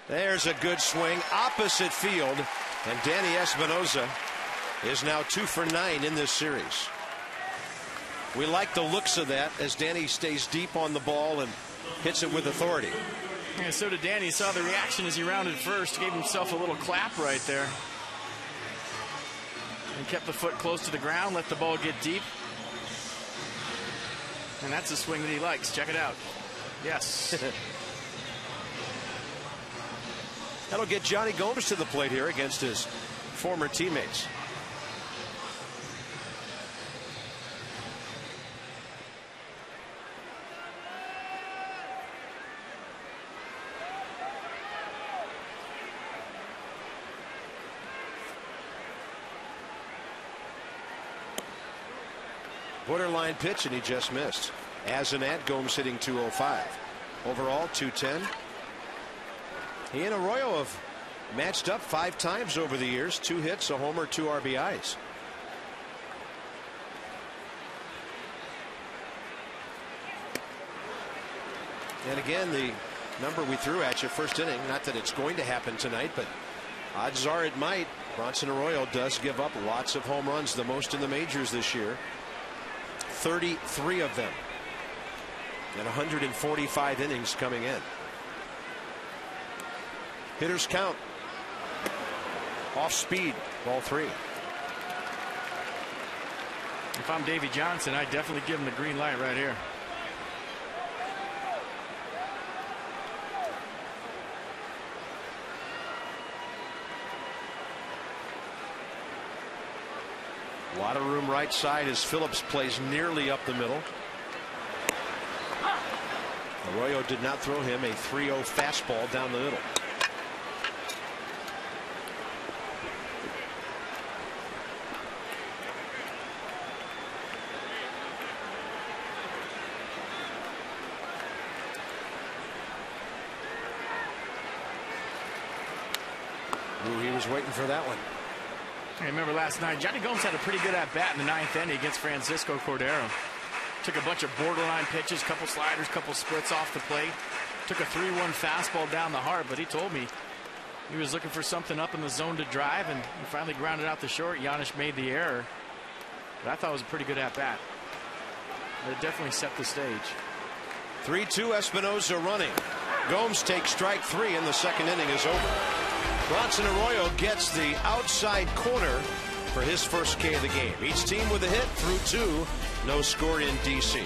There's a good swing opposite field, and Danny Espinosa is now 2 for 9 in this series. We like the looks of that as Danny stays deep on the ball and hits it with authority. Yeah, so did Danny. Saw the reaction as he rounded first, gave himself a little clap right there, and kept the foot close to the ground, let the ball get deep. And that's a swing that he likes. Check it out. Yes. That'll get Johnny Gomes to the plate here against his former teammates. Borderline pitch, and he just missed. As an at, Gomes hitting 205. Overall, 210. He and Arroyo have matched up 5 times over the years. 2 hits, a homer, 2 RBIs. And again, the number we threw at you first inning, not that it's going to happen tonight, but odds are it might. Bronson Arroyo does give up lots of home runs, the most in the majors this year. 33 of them. And 145 innings coming in. Hitters count. Off speed, ball 3. If I'm Davey Johnson, I'd definitely give him the green light right here. A lot of room right side as Phillips plays nearly up the middle. Arroyo did not throw him a 3-0 fastball down the middle. Ooh, he was waiting for that one. I remember last night, Johnny Gomes had a pretty good at-bat in the 9th inning against Francisco Cordero. Took a bunch of borderline pitches, couple sliders, couple splits off the plate. Took a 3-1 fastball down the heart, but he told me he was looking for something up in the zone to drive, and he finally grounded out the short. Giannis made the error, but I thought it was a pretty good at-bat. It definitely set the stage. 3-2 Espinosa running. Gomes takes strike 3 and the second inning is over. Bronson Arroyo gets the outside corner for his first K of the game. Each team with a hit through 2. No score in D.C.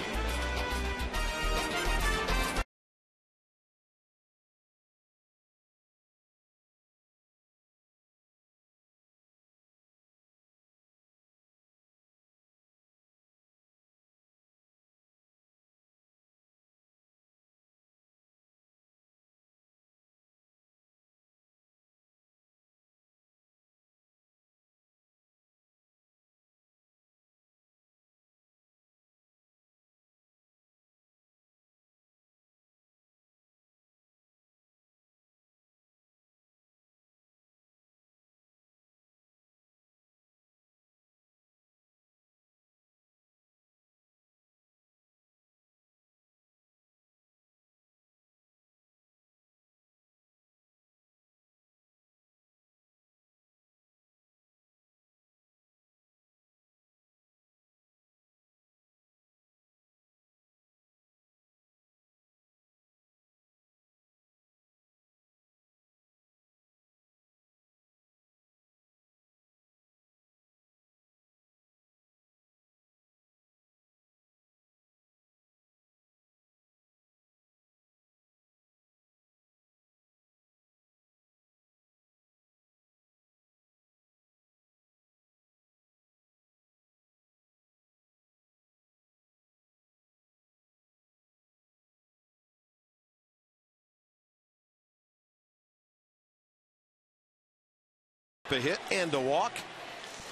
A hit and a walk.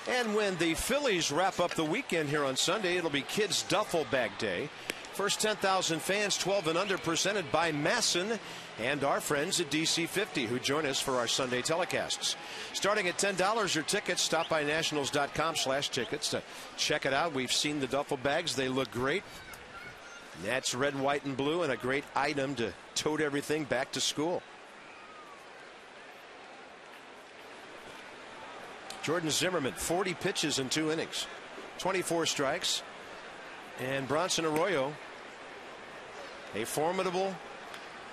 And when the Phillies wrap up the weekend here on Sunday, it'll be Kids Duffel Bag Day. First 10,000 fans, 12 and under, presented by Masson and our friends at DC 50 who join us for our Sunday telecasts. Starting at $10 your tickets, stop by nationals.com/tickets to check it out. We've seen the duffel bags. They look great. That's red, white, and blue, and a great item to tote everything back to school. Jordan Zimmerman, 40 pitches in 2 innings, 24 strikes. And Bronson Arroyo, a formidable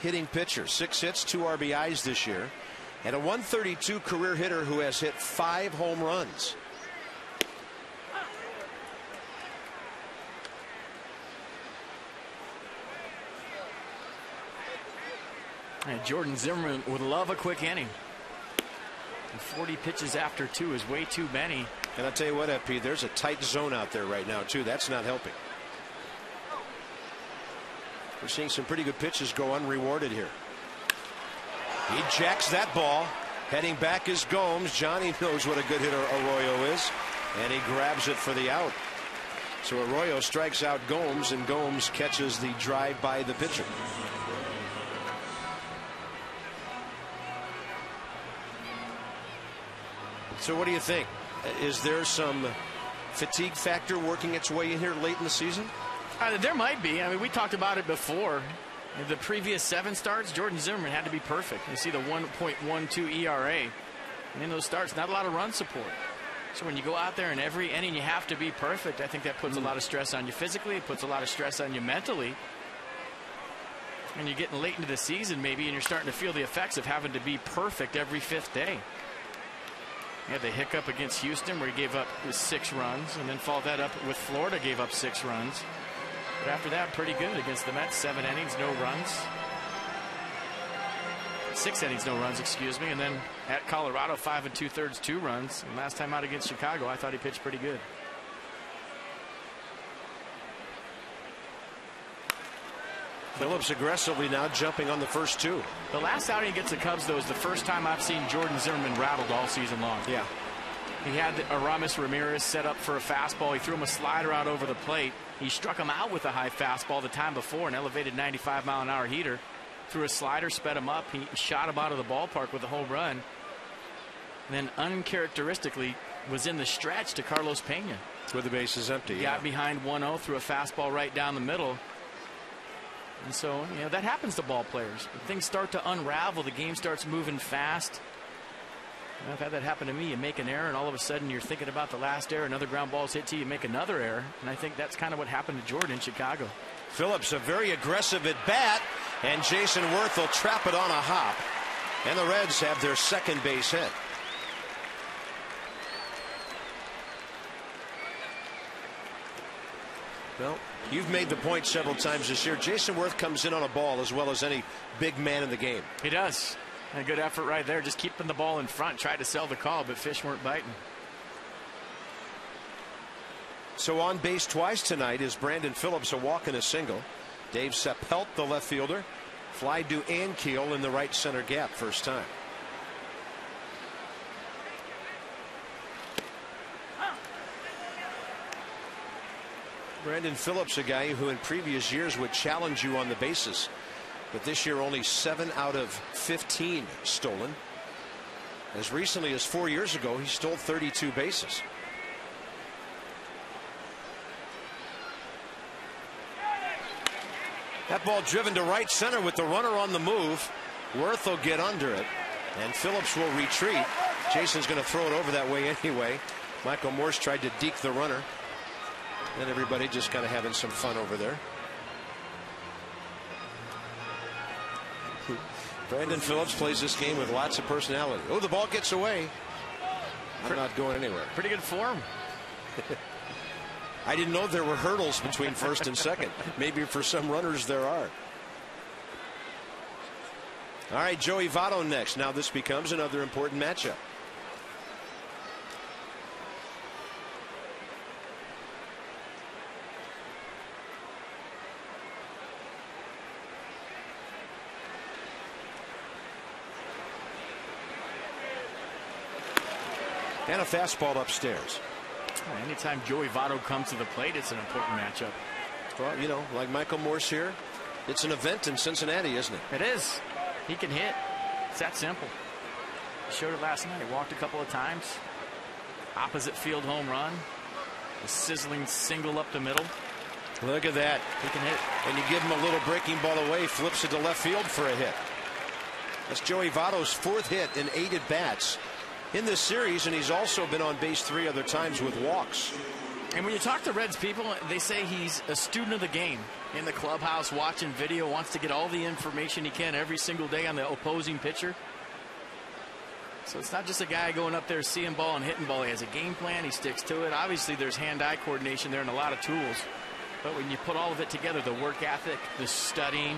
hitting pitcher, 6 hits, 2 RBIs this year, and a 132 career hitter who has hit 5 home runs. And Jordan Zimmerman would love a quick inning. And 40 pitches after 2 is way too many. And I'll tell you what, FP, there's a tight zone out there right now, too. That's not helping. We're seeing some pretty good pitches go unrewarded here. He jacks that ball. Heading back is Gomes. Johnny knows what a good hitter Arroyo is, and he grabs it for the out. So Arroyo strikes out Gomes, and Gomes catches the drive by the pitcher. So what do you think? Is there some fatigue factor working its way in here late in the season? There might be. I mean, we talked about it before. The previous 7 starts, Jordan Zimmerman had to be perfect. You see the 1.12 ERA. And in those starts, not a lot of run support. So when you go out there in every inning, you have to be perfect. I think that puts a lot of stress on you physically. It puts a lot of stress on you mentally. And you're getting late into the season maybe, and you're starting to feel the effects of having to be perfect every 5th day. He had the hiccup against Houston where he gave up 6 runs, and then followed that up with Florida, gave up 6 runs. But after that, pretty good against the Mets. 7 innings, no runs. 6 innings, no runs, excuse me. And then at Colorado, 5 2/3, 2 runs. And last time out against Chicago, I thought he pitched pretty good. Phillips aggressively now jumping on the first 2. The last outing against the Cubs, though, is the first time I've seen Jordan Zimmerman rattled all season long. Yeah. He had Aramis Ramirez set up for a fastball. He threw him a slider out over the plate. He struck him out with a high fastball the time before, an elevated 95-mile-an-hour heater. Threw a slider, sped him up. He shot him out of the ballpark with a home run. And then uncharacteristically was in the stretch to Carlos Pena. With the bases empty. He got behind 1-0, threw a fastball right down the middle. And so, you know, that happens to ball players. When things start to unravel, the game starts moving fast. I've had that happen to me. You make an error, and all of a sudden you're thinking about the last error. Another ground ball's hit to you, you make another error. And I think that's kind of what happened to Jordan in Chicago. Phillips, a very aggressive at bat, and Jason Worth will trap it on a hop. And the Reds have their second base hit. Well, you've made the point several times this year. Jason Worth comes in on a ball as well as any big man in the game. He does. A good effort right there, just keeping the ball in front. Tried to sell the call, but fish weren't biting. So on base twice tonight is Brandon Phillips, a walk and a single. Dave Seppelt, the left fielder, fly to Ankiel in the right center gap first time. Brandon Phillips, a guy who in previous years would challenge you on the bases, but this year only 7 out of 15 stolen. As recently as 4 years ago, he stole 32 bases. That ball driven to right center with the runner on the move. Worth will get under it, and Phillips will retreat. Jason's going to throw it over that way anyway. Michael Morse tried to deke the runner. And everybody just kind of having some fun over there. Brandon Phillips plays this game with lots of personality. Oh, the ball gets away. I'm not going anywhere. Pretty good form. I didn't know there were hurdles between first and second. Maybe for some runners there are. All right, Joey Votto next. Now this becomes another important matchup. And a fastball upstairs. Anytime Joey Votto comes to the plate, it's an important matchup. Well, you know, like Michael Morse here, it's an event in Cincinnati, isn't it? It is. He can hit. It's that simple. He showed it last night. He walked a couple of times. Opposite field home run. A sizzling single up the middle. Look at that. He can hit. And you give him a little breaking ball away, flips it to left field for a hit. That's Joey Votto's 4th hit in 8 at bats in this series, and he's also been on base 3 other times with walks. And when you talk to Reds people, they say he's a student of the game. In the clubhouse, watching video, wants to get all the information he can every single day on the opposing pitcher. So it's not just a guy going up there seeing ball and hitting ball. He has a game plan. He sticks to it. Obviously, there's hand-eye coordination there and a lot of tools. But when you put all of it together, the work ethic, the studying,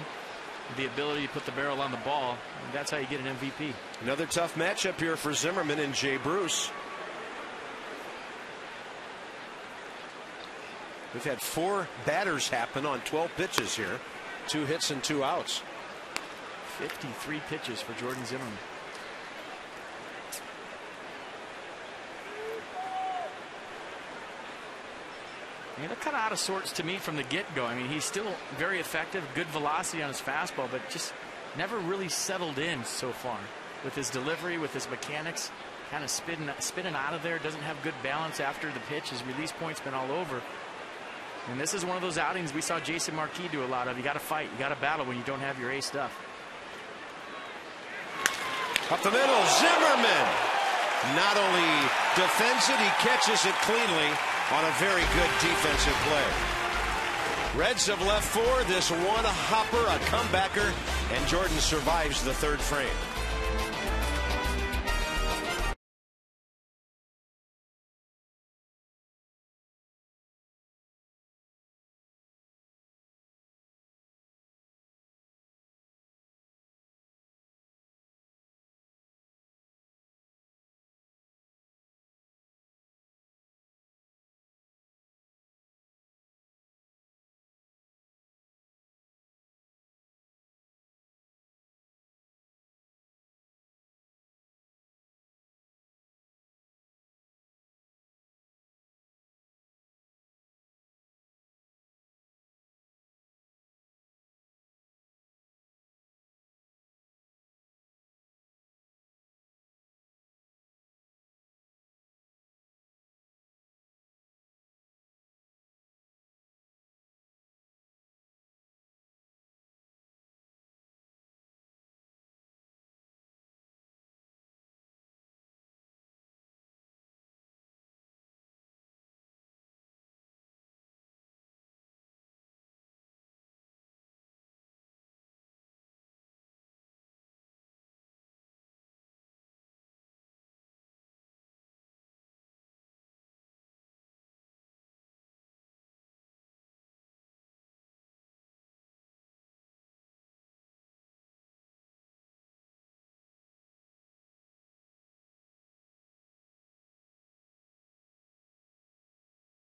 the ability to put the barrel on the ball, that's how you get an MVP. Another tough matchup here for Zimmerman and Jay Bruce. We've had 4 batters happen on 12 pitches here. 2 hits and 2 outs. 53 pitches for Jordan Zimmerman. He looked kind of out of sorts to me from the get-go. I mean, he's still very effective, good velocity on his fastball, but just never really settled in so far with his delivery, with his mechanics, kind of spinning out of there. Doesn't have good balance after the pitch. His release point's been all over. And this is one of those outings we saw Jason Marquis do a lot of. You got to fight. You got to battle when you don't have your A stuff. Up the middle, Zimmerman not only defends it, he catches it cleanly on a very good defensive play. Reds have left 4. This one hopper, a comebacker, and Jordan survives the third frame.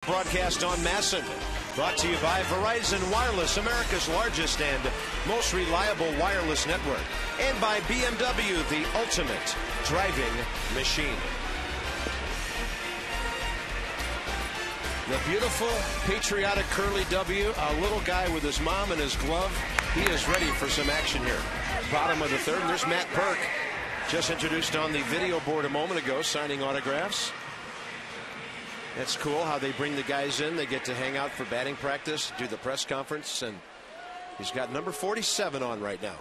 Broadcast on Masson, brought to you by Verizon Wireless, America's largest and most reliable wireless network, and by BMW, the ultimate driving machine. The beautiful, patriotic Curly W, a little guy with his mom and his glove. He is ready for some action here. Bottom of the third, and there's Matt Burke, just introduced on the video board a moment ago, signing autographs. That's cool how they bring the guys in. They get to hang out for batting practice, do the press conference, and he's got number 47 on right now.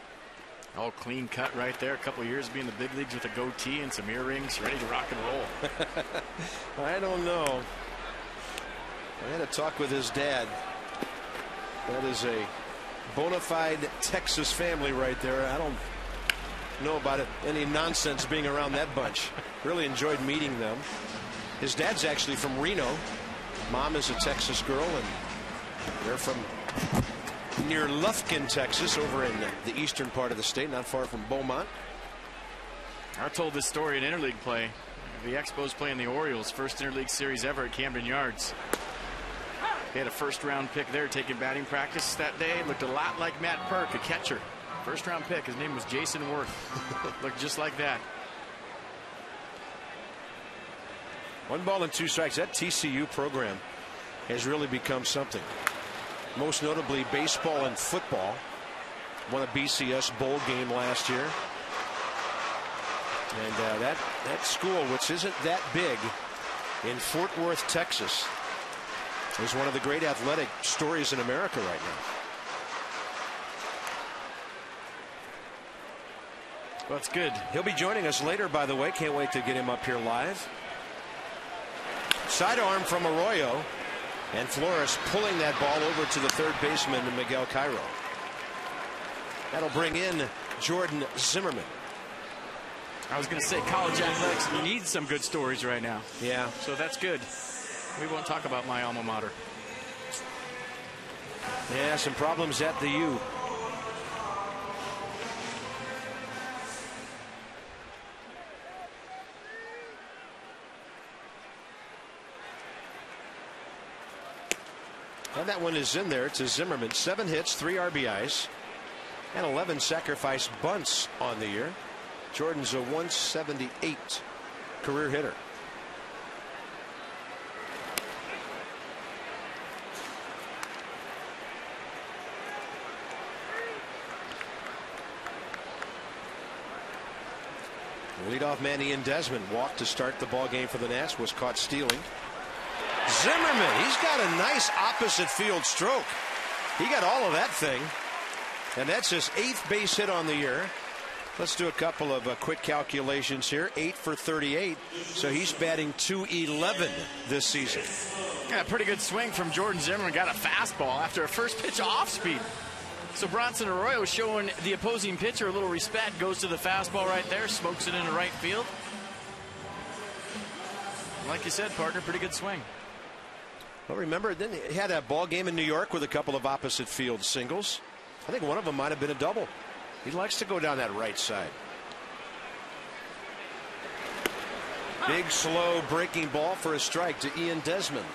All clean cut right there. A couple of years being in the big leagues with a goatee and some earrings, ready to rock and roll. I don't know. I had a talk with his dad. That is a bona fide Texas family right there. I don't know about it. Any nonsense being around that bunch. Really enjoyed meeting them. His dad's actually from Reno. Mom is a Texas girl, and they're from near Lufkin, Texas, over in the eastern part of the state, not far from Beaumont. I told this story in interleague play. The Expos playing the Orioles, first interleague series ever at Camden Yards. They had a first-round pick there taking batting practice that day. Looked a lot like Matt Burke, a catcher. First-round pick. His name was Jason Worth. Looked just like that. 1 ball and 2 strikes. That TCU program has really become something. Most notably baseball and football. Won a BCS bowl game last year. And that school, which isn't that big, in Fort Worth, Texas, is one of the great athletic stories in America right now. Well, it's good. He'll be joining us later, by the way. Can't wait to get him up here live. Sidearm from Arroyo, and Flores pulling that ball over to the third baseman, Miguel Cairo. That'll bring in Jordan Zimmerman. I was going to say college athletics needs some good stories right now. Yeah. So that's good. We won't talk about my alma mater. Yeah, some problems at the U. And that one is in there to Zimmerman. 7 hits, 3 RBIs, and 11 sacrifice bunts on the year. Jordan's a 178 career hitter. Leadoff man Ian Desmond walked to start the ball game for the Nats, was caught stealing. Zimmerman, he's got a nice opposite field stroke. He got all of that thing. And that's his 8th base hit on the year. Let's do a couple of quick calculations here. 8 for 38. So he's batting .211 this season. Yeah, pretty good swing from Jordan Zimmerman. Got a fastball after a first pitch off speed. So Bronson Arroyo showing the opposing pitcher a little respect. Goes to the fastball right there. Smokes it into right field. Like you said, partner, pretty good swing. Well, remember, then he had a ball game in New York with a couple of opposite field singles. I think one of them might have been a double. He likes to go down that right side. Big, slow breaking ball for a strike to Ian Desmond.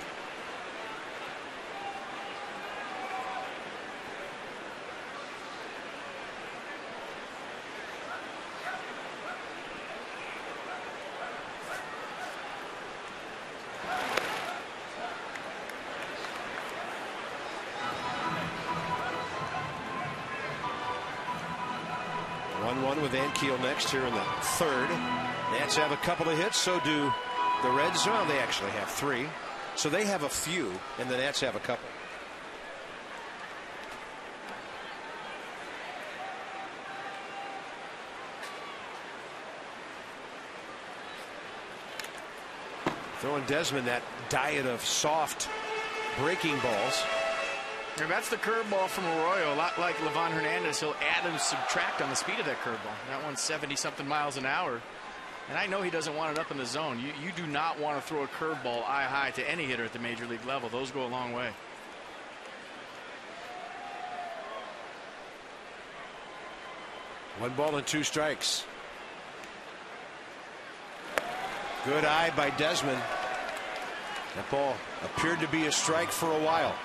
With Ankiel next here in the 3rd. Nats have a couple of hits, so do the Reds. Well, they actually have 3. So they have a few, and the Nats have a couple. Throwing Desmond that diet of soft breaking balls. And that's the curveball from Arroyo. A lot like Livan Hernandez. He'll add and subtract on the speed of that curveball. That one's 70-something miles an hour. And I know he doesn't want it up in the zone. You do not want to throw a curveball eye high to any hitter at the major league level. Those go a long way. One ball and 2 strikes. Good eye by Desmond. That ball appeared to be a strike for a while.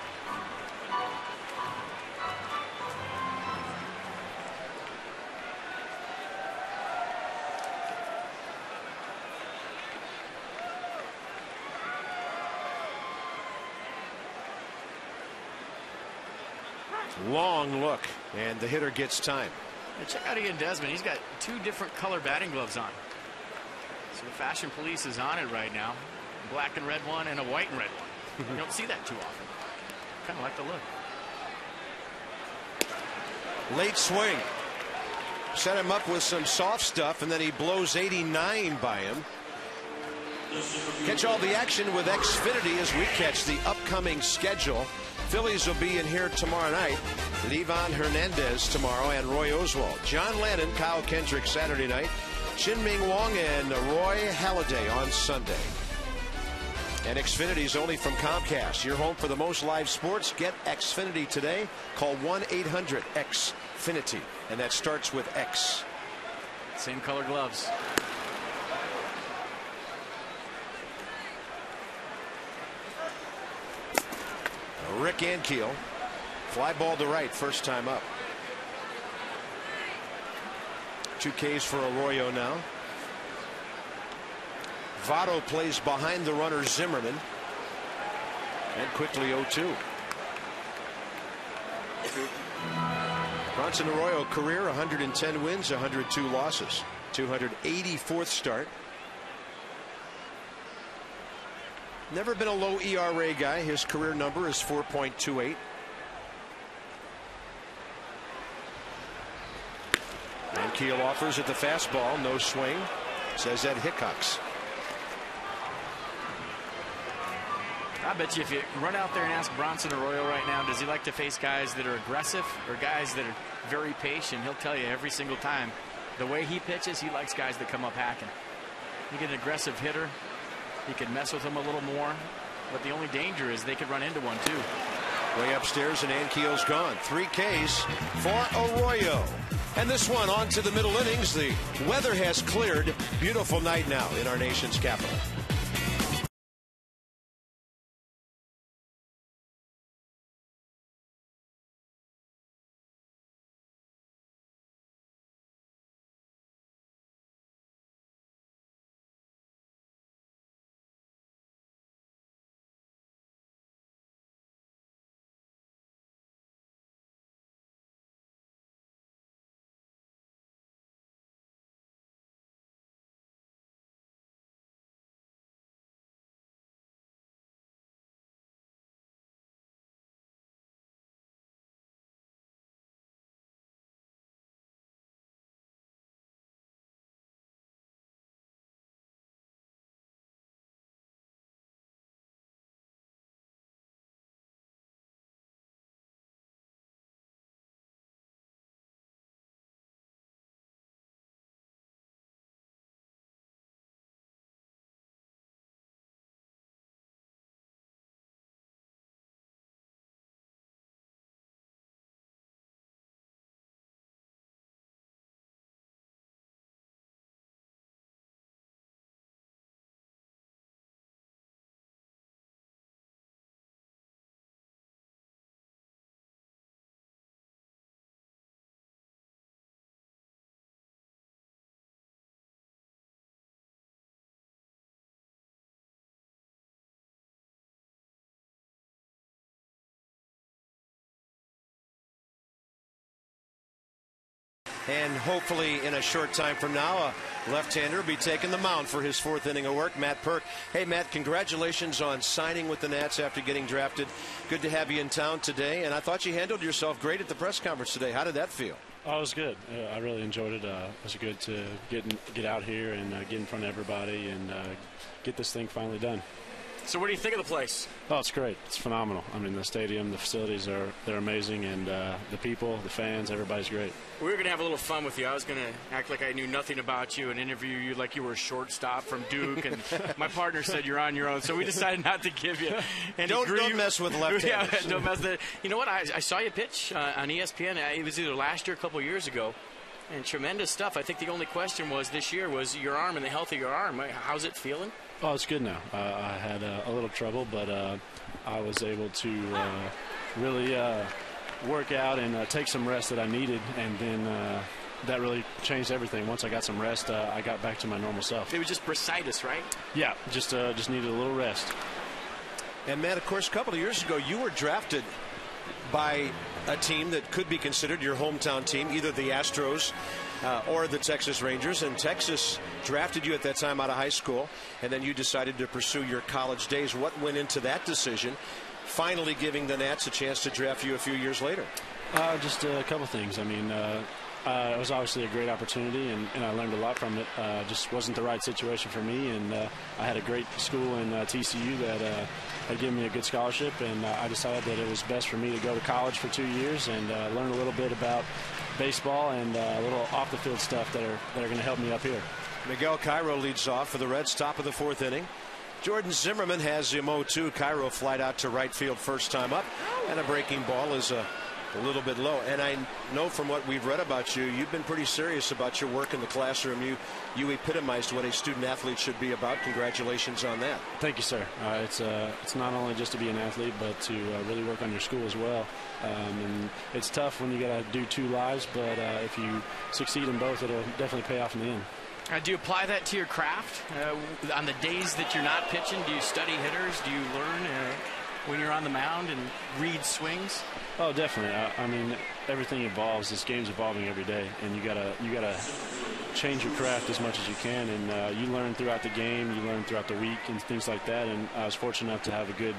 Long look, and the hitter gets time. And check out Ian Desmond. He's got 2 different color batting gloves on. So the fashion police is on it right now. A black and red one and a white and red one. You don't see that too often. Kind of like the look. Late swing. Set him up with some soft stuff, and then he blows 89 by him. Catch all the action with Xfinity as we catch the upcoming schedule. Phillies will be in here tomorrow night. Livan Hernandez tomorrow and Roy Oswalt. John Lannon, Kyle Kendrick Saturday night. Chien-Ming Wang and Roy Halladay on Sunday. And Xfinity's only from Comcast. Your home for the most live sports. Get Xfinity today. Call 1-800-XFINITY. And that starts with X. Same color gloves. Rick Ankiel. Fly ball to right, first time up. 2 Ks for Arroyo now. Votto plays behind the runner Zimmerman. And quickly 0-2. Bronson Arroyo career 110 wins, 102 losses. 284th start. Never been a low ERA guy. His career number is 4.28. Ankiel offers at the fastball. No swing. Says Ed Hickox. I bet you if you run out there and ask Bronson Arroyo right now, does he like to face guys that are aggressive or guys that are very patient? He'll tell you every single time. The way he pitches, he likes guys that come up hacking. You get an aggressive hitter, he could mess with him a little more, but the only danger is they could run into one too. Way upstairs and Ankiel's gone. 3 Ks for Arroyo. And this one on to the middle innings. The weather has cleared. Beautiful night now in our nation's capital. And hopefully in a short time from now, a left-hander will be taking the mound for his 4th inning of work, Matt Perk. Hey, Matt, congratulations on signing with the Nats after getting drafted. Good to have you in town today, and I thought you handled yourself great at the press conference today. How did that feel? Oh, it was good. I really enjoyed it. It was good to get out here and get in front of everybody and get this thing finally done. So what do you think of the place? Oh, it's great. It's phenomenal. I mean, the stadium, the facilities they're amazing, and the people, the fans, everybody's great. We were going to have a little fun with you. I was going to act like I knew nothing about you and interview you like you were a shortstop from Duke, and my partner said you're on your own, so we decided not to give you any Don't mess with left-handers. Yeah, don't mess with it. You know what? I saw you pitch on ESPN. It was either last year or a couple of years ago, and tremendous stuff. I think the only question was this year was your arm and the health of your arm. How's it feeling? Oh, it's good now. I had a little trouble, but I was able to really work out and take some rest that I needed, and then that really changed everything. Once I got some rest, I got back to my normal self. It was just bursitis, right? Yeah, just needed a little rest. And, Matt, of course, a couple of years ago, you were drafted by a team that could be considered your hometown team, either the Astros or the Texas Rangers, and Texas drafted you at that time out of high school, and then you decided to pursue your college days. What went into that decision, finally giving the Nats a chance to draft you a few years later? Just a couple things. I mean, it was obviously a great opportunity, and I learned a lot from it. Just wasn't the right situation for me, and I had a great school in TCU that had given me a good scholarship, and I decided that it was best for me to go to college for 2 years and learn a little bit about baseball and a little off-the-field stuff that are going to help me up here. Miguel Cairo leads off for the Reds, top of the 4th inning. Jordan Zimmerman has him 0-2. Cairo flied out to right field first time up, and a breaking ball is a little bit low. And I know from what we've read about you, you've been pretty serious about your work in the classroom. You epitomized what a student athlete should be about. Congratulations on that. Thank you, sir. It's not only just to be an athlete, but to really work on your school as well. And it's tough when you got to do 2 lives, but if you succeed in both, it'll definitely pay off in the end. Do you apply that to your craft? On the days that you're not pitching, do you study hitters? Do you learn when you're on the mound and read swings? Oh, definitely. I mean, everything evolves. This game's evolving every day, and you gotta change your craft as much as you can. And you learn throughout the game, you learn throughout the week, and things like that. And I was fortunate enough to have a good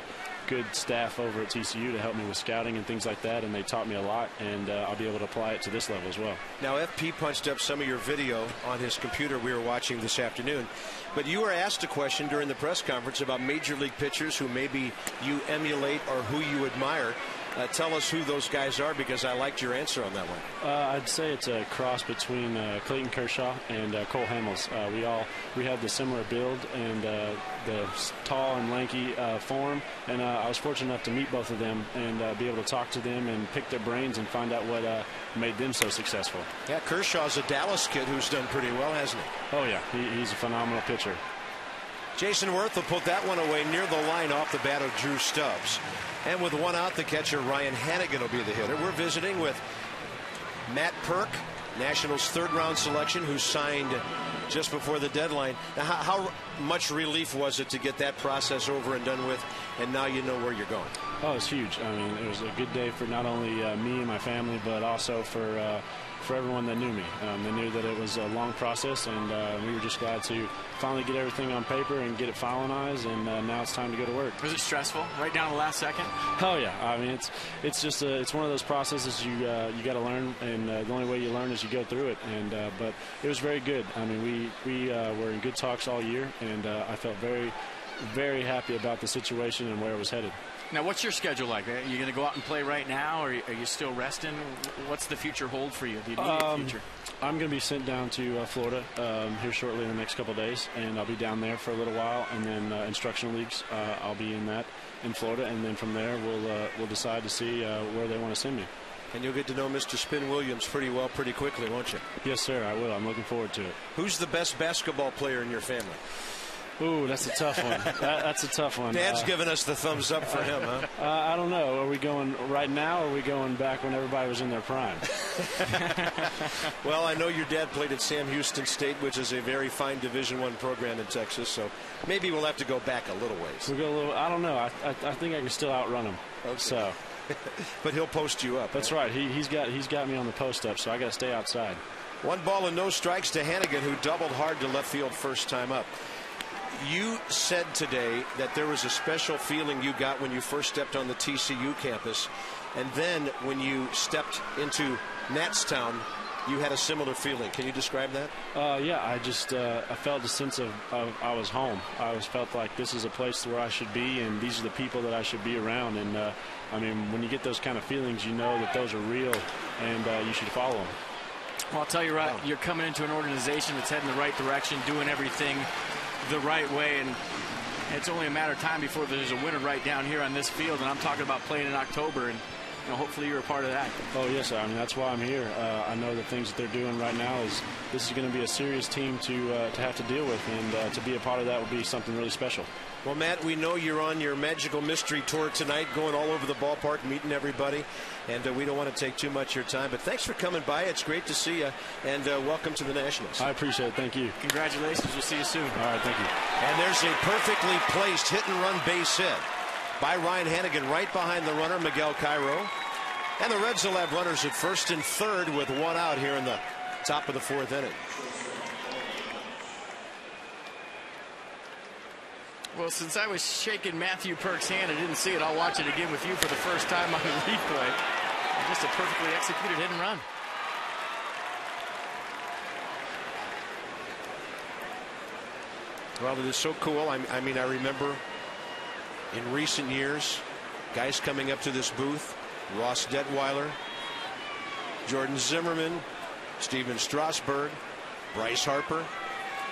staff over at TCU to help me with scouting and things like that, and they taught me a lot, and I'll be able to apply it to this level as well. Now, FP punched up some of your video on his computer we were watching this afternoon, but you were asked a question during the press conference about major league pitchers who maybe you emulate or who you admire. Tell us who those guys are, because I liked your answer on that one. I'd say it's a cross between Clayton Kershaw and Cole Hamels. We have the similar build and the tall and lanky form, and I was fortunate enough to meet both of them and be able to talk to them and pick their brains and find out what made them so successful. Yeah, Kershaw's a Dallas kid who's done pretty well, hasn't he? Oh, yeah. He's a phenomenal pitcher. Jason Worth will put that one away near the line off the bat of Drew Stubbs. And with 1 out, the catcher Ryan Hannigan will be the hitter. We're visiting with Matt Perk, Nationals 3rd-round selection, who signed just before the deadline. Now, how much relief was it to get that process over and done with, and now you know where you're going? Oh, it's huge. I mean, it was a good day for not only me and my family, but also for everyone that knew me. They knew that it was a long process, and we were just glad to finally get everything on paper and get it finalized, and now it's time to go to work. Was it stressful right down to the last second? Oh, yeah. I mean, it's just it's one of those processes you got to learn, and the only way you learn is you go through it. And but it was very good. I mean, we were in good talks all year, and I felt very, very happy about the situation and where it was headed. Now, what's your schedule like? Are you going to go out and play right now, or are you still resting? What's the future hold for you, the immediate future? I'm going to be sent down to Florida here shortly in the next couple of days, and I'll be down there for a little while, and then instructional leagues, I'll be in that in Florida, and then from there we'll decide to see where they want to send me. And you'll get to know Mr. Spin Williams pretty well pretty quickly, won't you? Yes, sir, I will. I'm looking forward to it. Who's the best basketball player in your family? Ooh, that's a tough one. That's a tough one. Dad's giving us the thumbs up for him, huh? I don't know. Are we going right now, or are we going back when everybody was in their prime? Well, I know your dad played at Sam Houston State, which is a very fine Division I program in Texas, so maybe we'll have to go back a little ways. We'll go a little. I don't know. I think I can still outrun him. Okay. So But he'll post you up. That's right. He's got me on the post up, so I got to stay outside. 1 ball and no strikes to Hannigan, who doubled hard to left field first time up. You said today that there was a special feeling you got when you first stepped on the TCU campus, and then when you stepped into Natstown, you had a similar feeling. Can you describe that? Yeah, I felt a sense of I was home. I always felt like this is a place where I should be, and these are the people that I should be around. And I mean, when you get those kind of feelings, you know that those are real, and you should follow them. Well, I'll tell you right, you're coming into an organization that's heading the right direction, doing everything the right way, and it's only a matter of time before there's a winner right down here on this field. And I'm talking about playing in October, and hopefully you're a part of that. Oh yes, I mean that's why I'm here. I know the things that they're doing right now is this is going to be a serious team to have to deal with, and to be a part of that would be something really special. Well, Matt, we know you're on your magical mystery tour tonight, going all over the ballpark, meeting everybody, and we don't want to take too much of your time. But thanks for coming by. It's great to see you, and welcome to the Nationals. I appreciate it. Thank you. Congratulations. We'll see you soon. All right, thank you. And there's a perfectly placed hit-and-run base hit by Ryan Hannigan right behind the runner, Miguel Cairo. And the Reds will have runners at first and third with 1 out here in the top of the 4th inning. Well, since I was shaking Matthew Perk's hand, I didn't see it. I'll watch it again with you for the first time on the replay. Just a perfectly executed hit and run. Well, it is so cool. I mean, I remember in recent years, guys coming up to this booth, Ross Detweiler, Jordan Zimmerman, Steven Strasburg, Bryce Harper.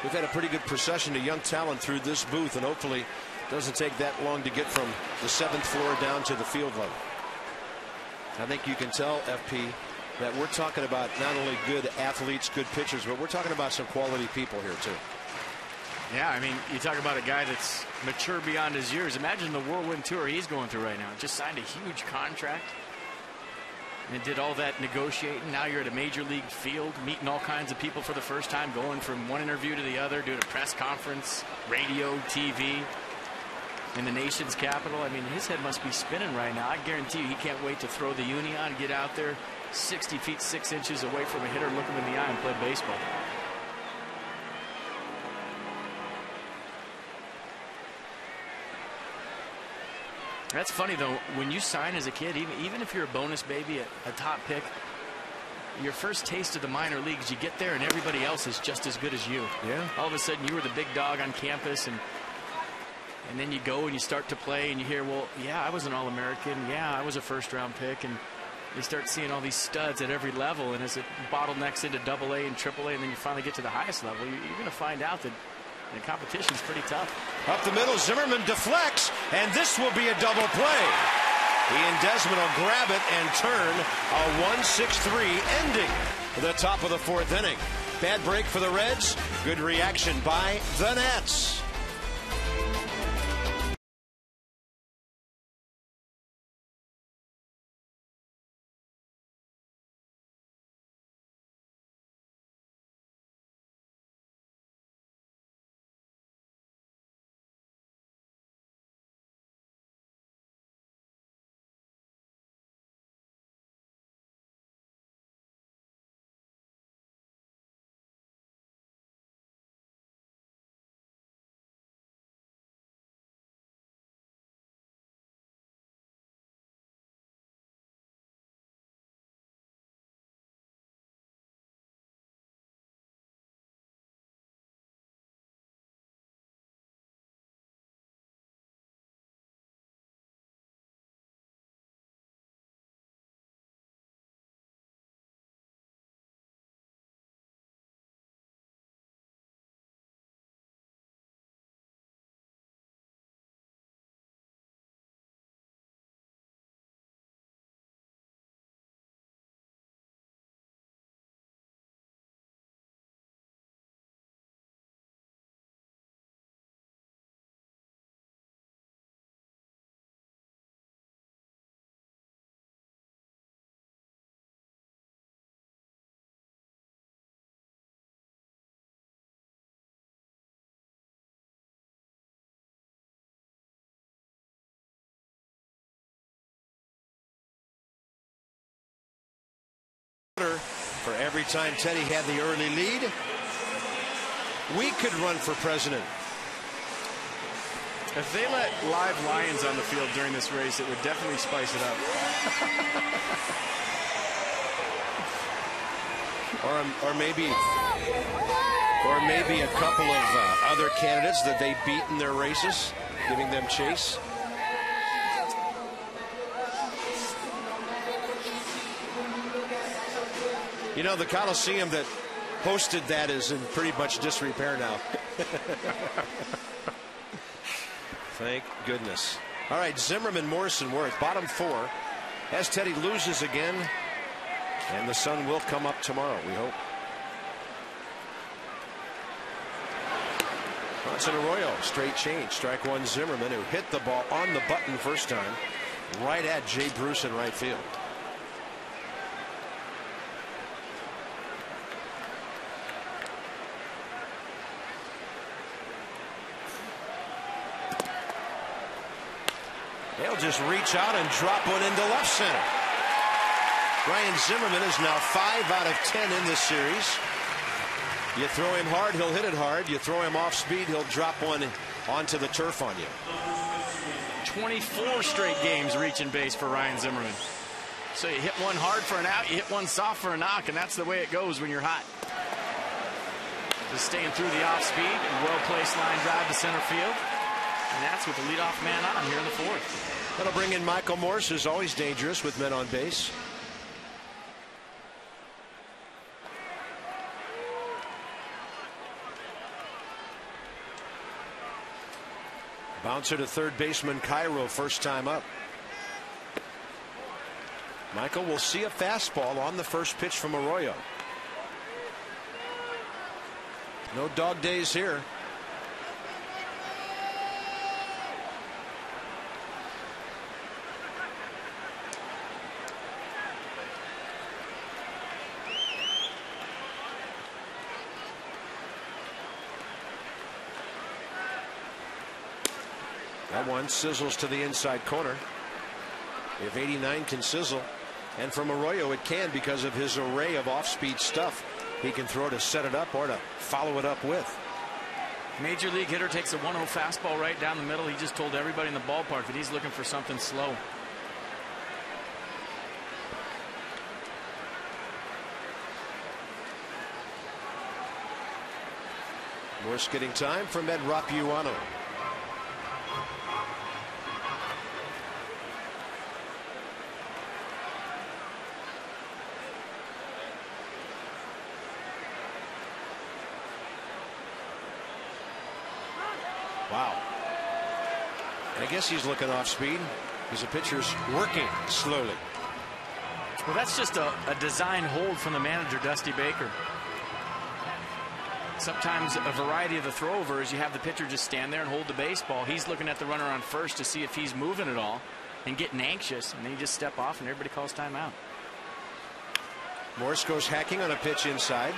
We've had a pretty good procession of young talent through this booth, and hopefully it doesn't take that long to get from the 7th floor down to the field level. I think you can tell, FP, that we're talking about not only good athletes, good pitchers, but we're talking about some quality people here too. Yeah, I mean, you talk about a guy that's mature beyond his years. Imagine the whirlwind tour he's going through right now. Just signed a huge contract and did all that negotiating. Now you're at a major league field, meeting all kinds of people for the first time, going from one interview to the other, doing a press conference, radio, TV, in the nation's capital. I mean, his head must be spinning right now. I guarantee you he can't wait to throw the uni on, get out there 60 feet 6 inches away from a hitter, look him in the eye, and play baseball. That's funny, though. When you sign as a kid, even if you're a bonus baby, a top pick, your first taste of the minor leagues, you get there and everybody else is just as good as you. Yeah. All of a sudden, you were the big dog on campus, and then you go and you start to play, and you hear, well, yeah, I was an All-American. Yeah, I was a first-round pick. And you start seeing all these studs at every level, and as it bottlenecks into AA and AAA, and then you finally get to the highest level, you're going to find out that the competition's pretty tough. Up the middle, Zimmerman deflects, and this will be a double play. Ian Desmond will grab it and turn a 1-6-3 ending the top of the 4th inning. Bad break for the Reds. Good reaction by the Nats. every time Teddy had the early lead. We could run for president. If they let live lions on the field during this race, it would definitely spice it up. Or maybe a couple of other candidates that they beat in their races, giving them chase. You know, the Coliseum that hosted that is in pretty much disrepair now. Thank goodness. All right, Zimmerman, Morrison, Worth, bottom 4. As Teddy loses again, and the sun will come up tomorrow, we hope. Johnson Arroyo, straight change. Strike one, Zimmerman, who hit the ball on the button first time, right at Jay Bruce in right field. They'll just reach out and drop one into left center. Ryan Zimmerman is now 5 out of 10 in this series. You throw him hard, he'll hit it hard. You throw him off speed, he'll drop one onto the turf on you. 24 straight games reaching base for Ryan Zimmerman. So you hit one hard for an out, you hit one soft for a knock, and that's the way it goes when you're hot. Just staying through the off speed, well-placed line drive to center field. And that's with the leadoff man on here in the 4th. That'll bring in Michael Morse, who's always dangerous with men on base. Bouncer to third baseman Cairo, first time up. Michael will see a fastball on the first pitch from Arroyo. No dog days here. That one sizzles to the inside corner. If 89 can sizzle, and from Arroyo it can because of his array of off-speed stuff. He can throw to set it up or to follow it up with. Major league hitter takes a 1-0 fastball right down the middle. He just told everybody in the ballpark that he's looking for something slow. Morse getting time from Ed Rapuano. Wow. And I guess he's looking off speed because the pitcher's working slowly. Well, that's just a design hold from the manager, Dusty Baker. Sometimes a variety of the throwovers, you have the pitcher just stand there and hold the baseball. He's looking at the runner on first to see if he's moving at all and getting anxious, and then you just step off and everybody calls timeout. Morse goes hacking on a pitch inside.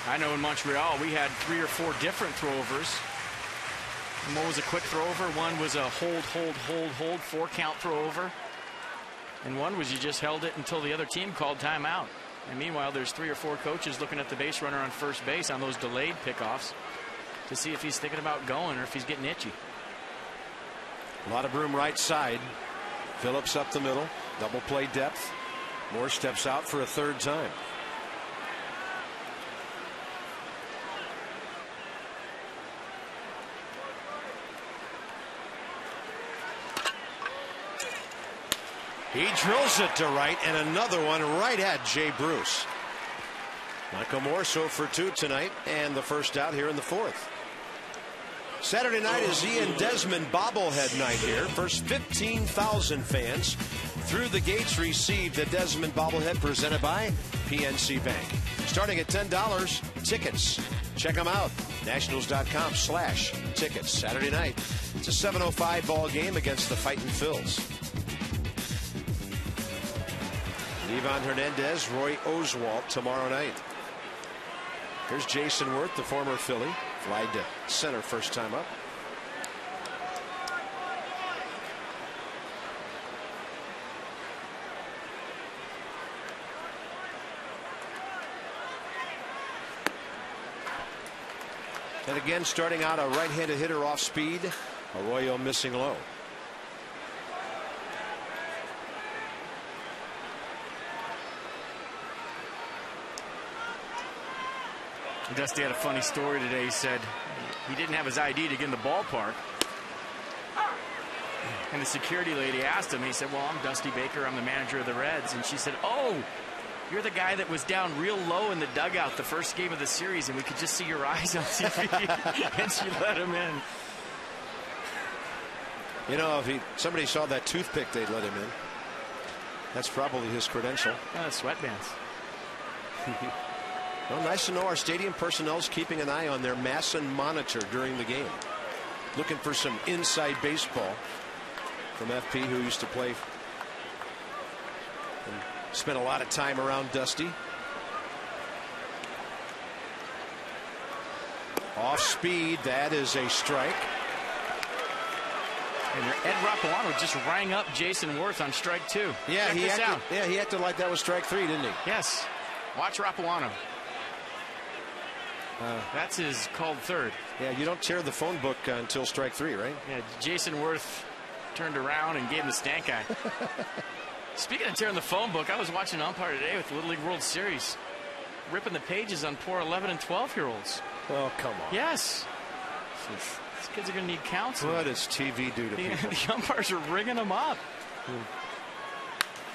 I know in Montreal we had 3 or 4 different throwovers. One was a quick throwover, one was a hold, 4-count throwover, and one was you just held it until the other team called timeout. And meanwhile, there's 3 or 4 coaches looking at the base runner on first base on those delayed pickoffs to see if he's thinking about going or if he's getting itchy. A lot of room right side. Phillips up the middle, double play depth. Moore steps out for a third time. He drills it to right, and another one right at Jay Bruce. Michael Morse 0 for 2 tonight, and the first out here in the 4th. Saturday night is Ian Desmond bobblehead night here. First 15,000 fans through the gates receive the Desmond bobblehead presented by PNC Bank. Starting at $10, tickets. Check them out. Nationals.com/tickets. Saturday night. It's a 7:05 ball game against the Fightin' Phils. Ivan Hernandez, Roy Oswalt tomorrow night. Here's Jason Worth, the former Philly. Fly to center first time up. And again, starting out a right-handed hitter off speed. Arroyo missing low. Dusty had a funny story today. He said he didn't have his ID to get in the ballpark. And the security lady asked him, he said, well, I'm Dusty Baker, I'm the manager of the Reds. And she said, oh, you're the guy that was down real low in the dugout the first game of the series, and we could just see your eyes on TV. And she let him in. You know, if somebody saw that toothpick, they'd let him in. That's probably his credential. Sweatbands. Well, nice to know our stadium personnel's keeping an eye on their Masson monitor during the game. Looking for some inside baseball from FP, who used to play and spent a lot of time around Dusty. Off speed, that is a strike. And Ed Rapalano just rang up Jason Worth on strike 2. Yeah, Check he this acted, out. yeah, he acted like that was strike 3, didn't he? Yes. Watch Rapalano. That's his called third. Yeah, you don't tear the phone book until strike 3, right? Yeah, Jason Worth turned around and gave him the stank eye. Speaking of tearing the phone book, I was watching an umpire today with the Little League World Series, ripping the pages on poor 11 and 12-year-olds. Oh, come on. Yes. These kids are going to need counseling. What does TV do to people? The umpires are ringing them up.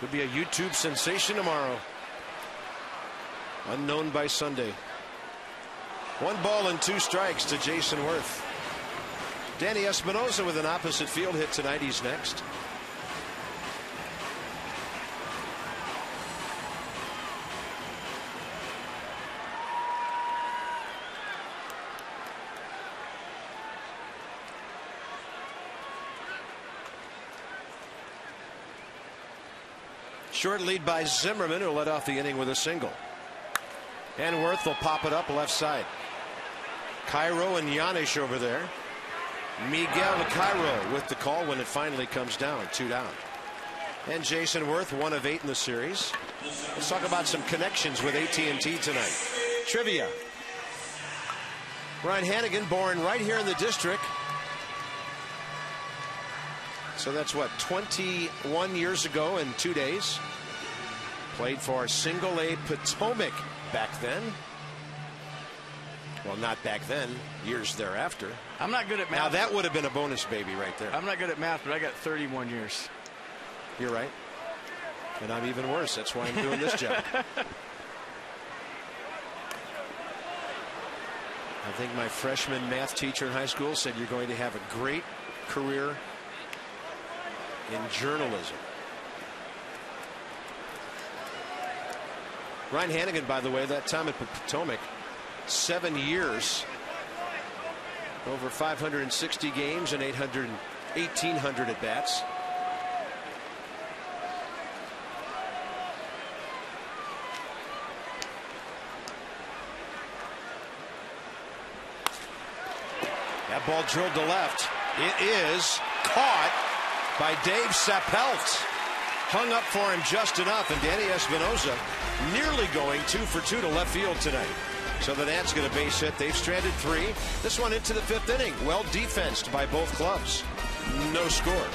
Could be a YouTube sensation tomorrow. Unknown by Sunday. 1 ball and 2 strikes to Jason Worth. Danny Espinosa with an opposite field hit tonight. He's next. Short lead by Zimmerman, who led off the inning with a single. And Worth will pop it up left side. Cairo and Yanish over there. Miguel Cairo with the call when it finally comes down. 2 down. And Jason Worth, 1 of 8 in the series. Let's talk about some connections with AT&T tonight. Trivia. Ryan Hannigan, born right here in the district. So that's what, 21 years ago in 2 days. Played for Single A Potomac back then. Well, not back then, years thereafter. I'm not good at math. Now that would have been a bonus baby right there. I'm not good at math, but I got 31 years. You're right. And I'm even worse. That's why I'm doing this job. I think my freshman math teacher in high school said you're going to have a great career in journalism. Ryan Hannigan, by the way, that time at Potomac, 7 years, over 560 games and 1,800 at bats. That ball drilled to left. It is caught by Dave Sappelt. Hung up for him just enough, and Danny Espinosa nearly going 2 for 2 to left field tonight. So the Nats get a base hit. They've stranded 3. This one into the 5th inning. Well defensed by both clubs. No score.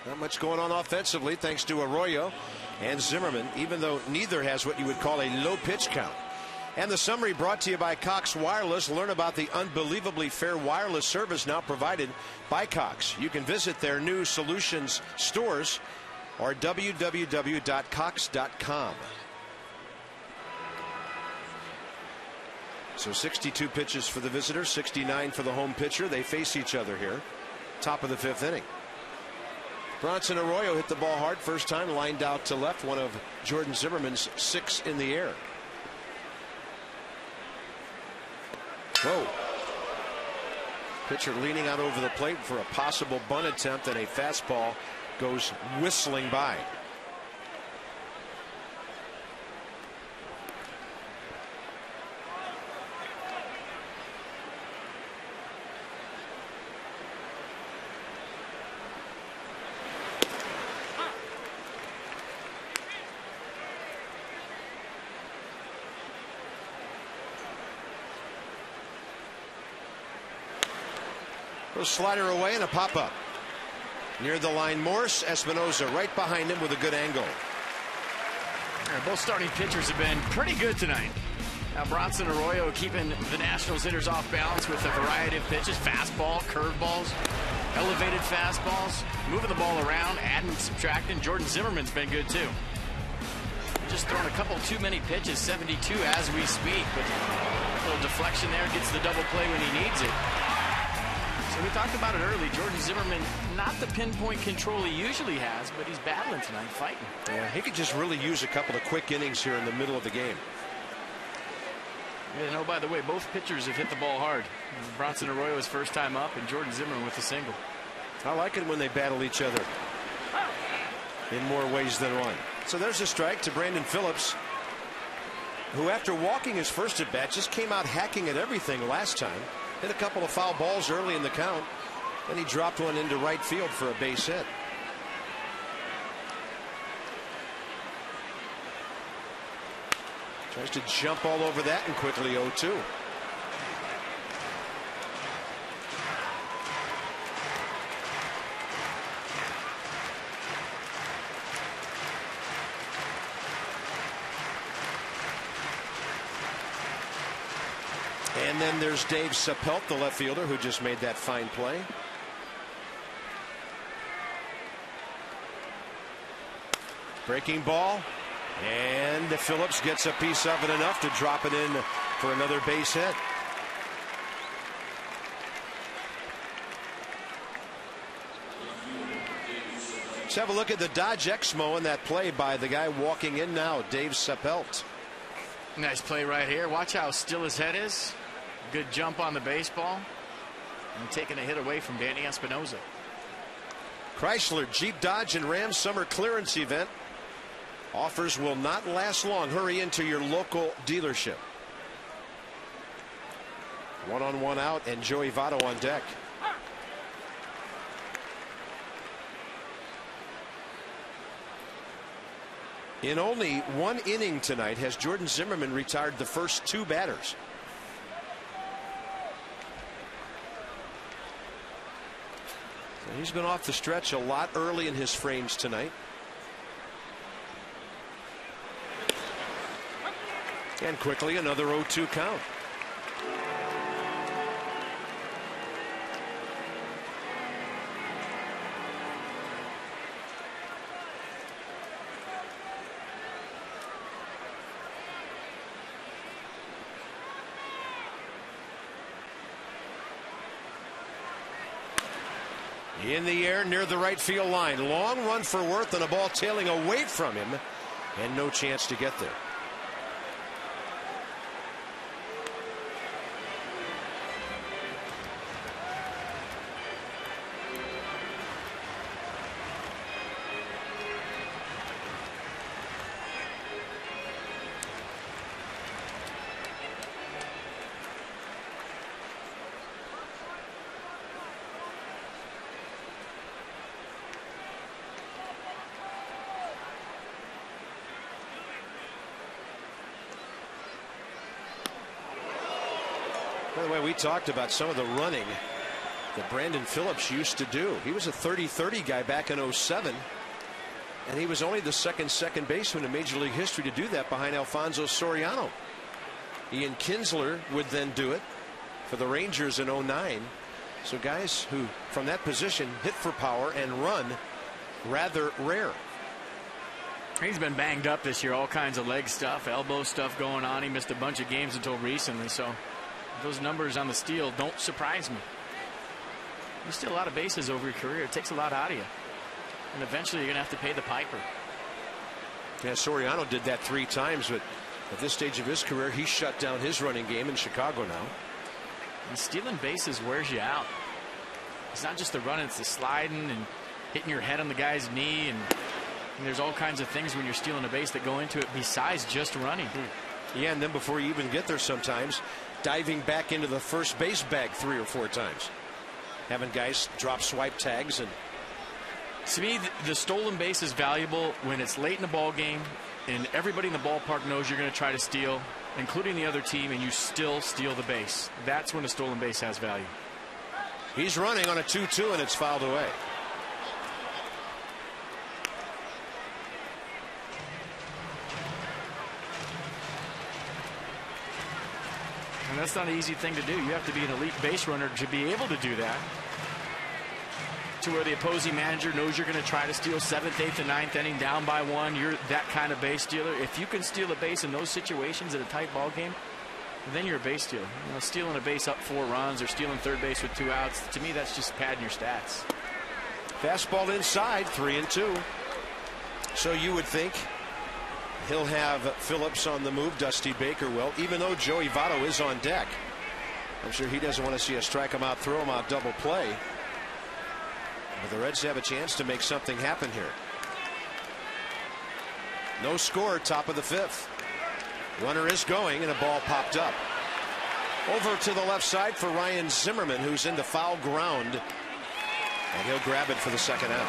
Not much going on offensively thanks to Arroyo and Zimmerman, even though neither has what you would call a low pitch count. And the summary brought to you by Cox Wireless. Learn about the unbelievably fair wireless service now provided by Cox. You can visit their new solutions stores or www.cox.com. So 62 pitches for the visitor, 69 for the home pitcher. They face each other here. Top of the 5th inning. Bronson Arroyo hit the ball hard first time, lined out to left, one of Jordan Zimmerman's 6 in the air. Whoa. Pitcher leaning out over the plate for a possible bunt attempt, and a fastball goes whistling by. Slider away and a pop-up. Near the line, Morse. Espinosa right behind him with a good angle. Both starting pitchers have been pretty good tonight. Now Bronson Arroyo keeping the Nationals hitters off balance with a variety of pitches. Fastball, curveballs, elevated fastballs, moving the ball around, adding, subtracting. Jordan Zimmerman's been good too. Just throwing a couple too many pitches, 72 as we speak, but a little deflection there, gets the double play when he needs it. So we talked about it early. Jordan Zimmerman, not the pinpoint control he usually has, but he's battling tonight, fighting. Yeah, he could just really use a couple of quick innings here in the middle of the game. Yeah, no, by the way, both pitchers have hit the ball hard. Bronson Arroyo his first time up, and Jordan Zimmerman with a single. I like it when they battle each other in more ways than one. So there's a strike to Brandon Phillips, who after walking his first at bat just came out hacking at everything last time. Hit a couple of foul balls early in the count. Then he dropped one into right field for a base hit. Tries to jump all over that and quickly 0-2. And then there's Dave Sapelt, the left fielder, who just made that fine play. Breaking ball. And Phillips gets a piece of it enough to drop it in for another base hit. Let's have a look at the Dodge Exmo in that play by the guy walking in now, Dave Sapelt. Nice play right here. Watch how still his head is. Good jump on the baseball. And taking a hit away from Danny Espinosa. Chrysler, Jeep, Dodge, and Ram Summer Clearance Event. Offers will not last long. Hurry into your local dealership. 1-on-1 out, and Joey Votto on deck. In only one inning tonight has Jordan Zimmerman retired the first 2 batters. So he's been off the stretch a lot early in his frames tonight. And quickly another 0-2 count. In the air near the right field line. Long run for Worth and a ball tailing away from him, and no chance to get there. By the way, we talked about some of the running that Brandon Phillips used to do. He was a 30-30 guy back in '07. And he was only the second baseman in Major League history to do that behind Alfonso Soriano. Ian Kinsler would then do it for the Rangers in '09. So guys who from that position hit for power and run, rather rare. He's been banged up this year, all kinds of leg stuff, elbow stuff going on. He missed a bunch of games until recently, so those numbers on the steal don't surprise me. You steal a lot of bases over your career. It takes a lot out of you. And eventually you're going to have to pay the piper. Yeah, Soriano did that 3 times, but at this stage of his career, he shut down his running game in Chicago now. And stealing bases wears you out. It's not just the running, it's the sliding and hitting your head on the guy's knee. And there's all kinds of things when you're stealing a base that go into it besides just running. Yeah, and then before you even get there sometimes, diving back into the first base bag 3 or 4 times. Having guys drop swipe tags. And to me, the stolen base is valuable when it's late in the ball game and everybody in the ballpark knows you're going to try to steal, including the other team, and you still steal the base. That's when a stolen base has value. He's running on a 2-2 and it's fouled away. And that's not an easy thing to do. You have to be an elite base runner to be able to do that. To where the opposing manager knows you're going to try to steal 7th, 8th, and 9th inning down by 1. You're that kind of base stealer. If you can steal a base in those situations in a tight ball game, then you're a base stealer. You know, stealing a base up 4 runs or stealing third base with 2 outs, to me, that's just padding your stats. Fastball inside, 3-2. So you would think he'll have Phillips on the move. Dusty Baker will, even though Joey Votto is on deck. I'm sure he doesn't want to see a strike him out, throw him out double play. But the Reds have a chance to make something happen here. No score, top of the 5th. Runner is going, and a ball popped up. Over to the left side for Ryan Zimmerman, who's into foul ground. And he'll grab it for the second out.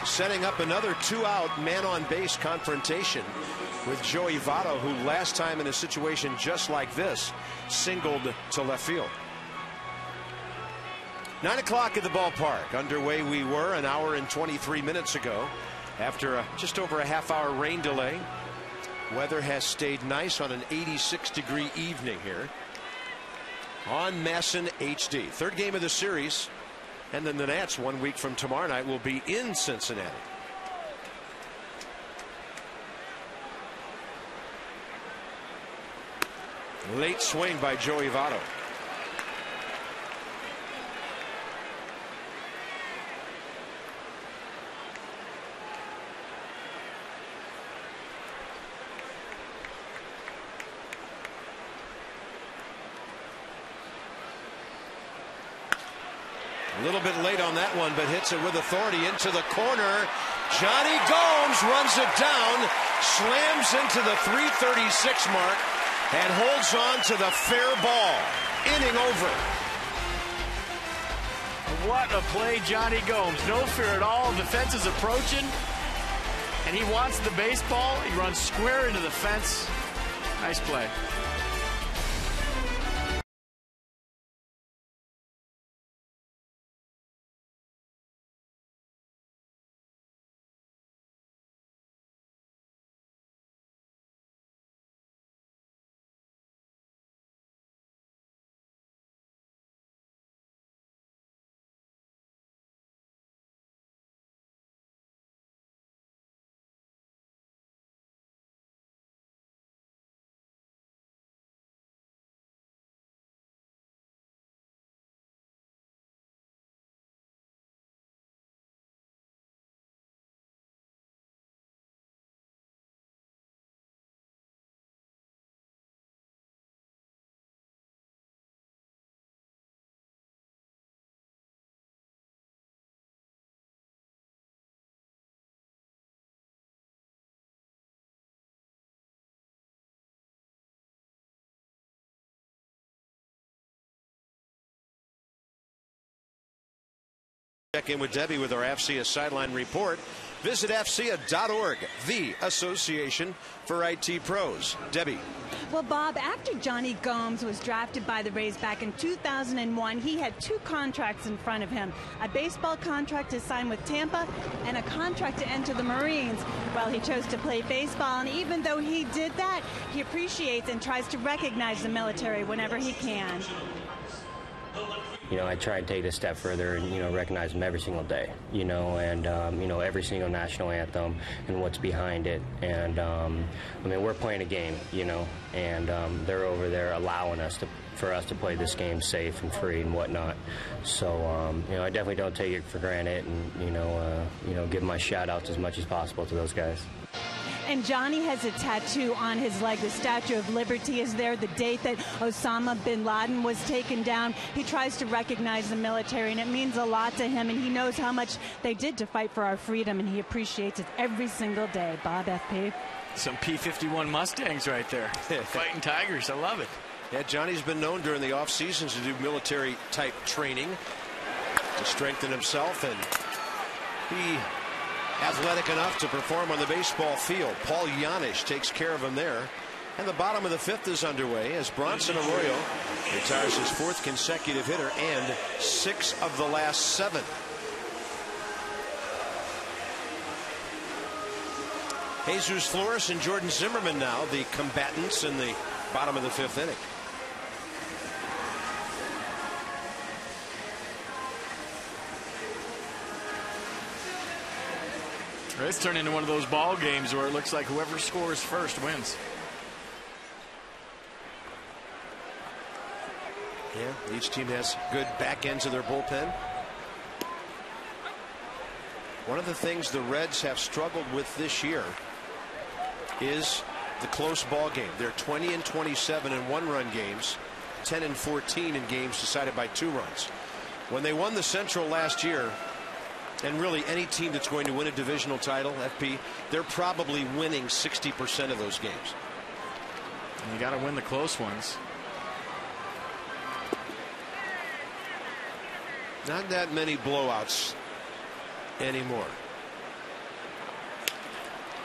Setting up another 2-out man-on-base confrontation with Joey Votto, who last time in a situation just like this singled to left field. 9 o'clock at the ballpark. Underway we were an hour and 23 minutes ago after just over a half-hour rain delay. Weather has stayed nice on an 86-degree evening here on Masson HD. 3rd game of the series. And then the Nats 1 week from tomorrow night will be in Cincinnati. Late swing by Joey Votto. A little bit late on that one, but hits it with authority into the corner. Johnny Gomes runs it down, slams into the 336 mark, and holds on to the fair ball. Inning over. What a play, Johnny Gomes. No fear at all. The fence is approaching, and he wants the baseball. He runs square into the fence. Nice play. Check in with Debbie with our FCS sideline report. Visit FCA.org, the Association for IT Pros. Debbie. Well, Bob, after Johnny Gomes was drafted by the Rays back in 2001, he had 2 contracts in front of him. A baseball contract to sign with Tampa and a contract to enter the Marines. Well, he chose to play baseball, and even though he did that, he appreciates and tries to recognize the military whenever he can. You know, I try and take it a step further and, recognize them every single day, and, every single national anthem and what's behind it. And, we're playing a game, and they're over there allowing us for us to play this game safe and free and whatnot. So, I definitely don't take it for granted and, give my shout-outs as much as possible to those guys. And Johnny has a tattoo on his leg. The Statue of Liberty is there, the date that Osama bin Laden was taken down. He tries to recognize the military, and it means a lot to him, and he knows how much they did to fight for our freedom, and he appreciates it every single day. Bob, FP. Some P-51 Mustangs right there. Fighting Tigers. I love it. Yeah, Johnny's been known during the off seasons to do military-type training to strengthen himself, and he athletic enough to perform on the baseball field. Paul Yanish takes care of him there. And the bottom of the 5th is underway as Bronson Arroyo retires his 4th consecutive hitter and 6 of the last 7. Jesus Flores and Jordan Zimmerman now the combatants in the bottom of the 5th inning. It's turned into one of those ball games where it looks like whoever scores first wins. Yeah, each team has good back ends of their bullpen. One of the things the Reds have struggled with this year is the close ball game. They're 20-27 in 1-run games, 10-14 in games decided by 2 runs. When they won the Central last year, and really any team that's going to win a divisional title, FP, they're probably winning 60% of those games. And you got to win the close ones. Not that many blowouts anymore.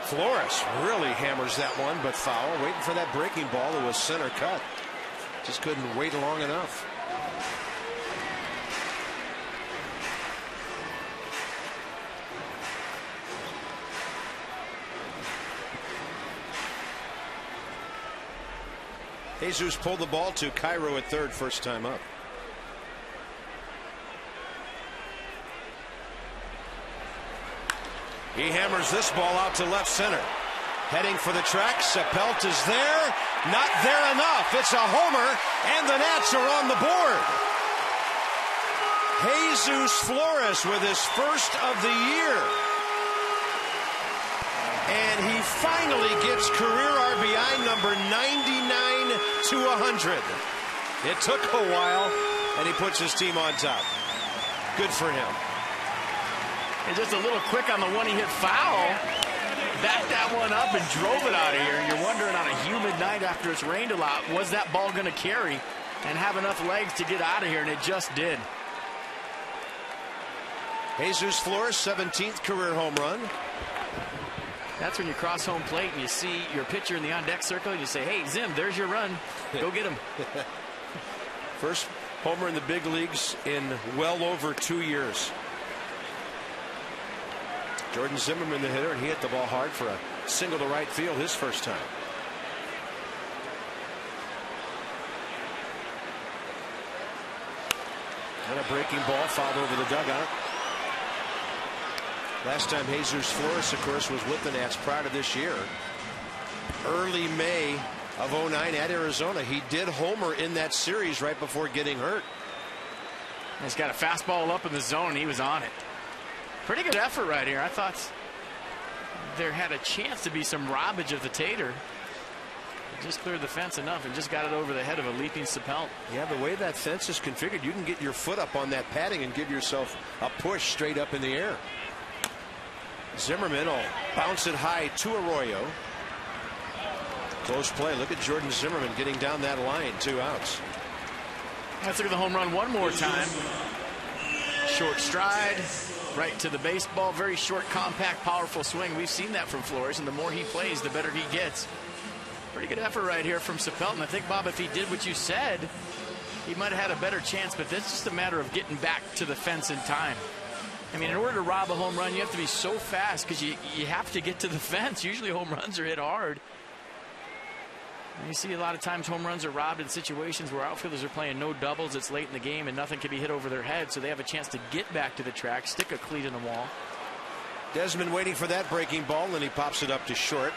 Flores really hammers that one, but foul. Waiting for that breaking ball. It was center cut. Just couldn't wait long enough. Jesus pulled the ball to Cairo at 3rd, first time up. He hammers this ball out to left center. Heading for the track. Sepelt is there. Not there enough. It's a homer, and the Nats are on the board. Jesus Flores with his first of the year. And he finally gets career RBI number 99 to 100. It took a while, and he puts his team on top. Good for him. And just a little quick on the one he hit foul. Backed that one up and drove it out of here. And you're wondering on a humid night after it's rained a lot, was that ball going to carry and have enough legs to get out of here? And it just did. Jesus Flores, 17th career home run. That's when you cross home plate and you see your pitcher in the on-deck circle and you say, hey, Zim, there's your run. Go get him. First homer in the big leagues in well over 2 years. Jordan Zimmerman, the hitter, and he hit the ball hard for a single to right field his first time. And a breaking ball fouled over the dugout. Last time Jesus Flores, of course, was with the Nats prior to this year. Early May of 09 at Arizona. He did homer in that series right before getting hurt. He's got a fastball up in the zone. He was on it. Pretty good effort right here. I thought there had a chance to be some robbage of the tater. Just cleared the fence enough and just got it over the head of a leaping Sepelt. Yeah, the way that fence is configured, you can get your foot up on that padding and give yourself a push straight up in the air. Zimmerman will bounce it high to Arroyo. Close play. Look at Jordan Zimmerman getting down that line. 2 outs. Let's look at the home run one more time. short stride, right to the baseball. Very short, compact, powerful swing. We've seen that from Flores, and the more he plays, the better he gets. Pretty good effort right here from Sapelton. I think, Bob, if he did what you said, he might have had a better chance, but that's just a matter of getting back to the fence in time. I mean, in order to rob a home run, you have to be so fast because you have to get to the fence. Usually home runs are hit hard. And you see a lot of times home runs are robbed in situations where outfielders are playing no doubles. It's late in the game and nothing can be hit over their head, so they have a chance to get back to the track, stick a cleat in the wall. Desmond waiting for that breaking ball, and he pops it up to short.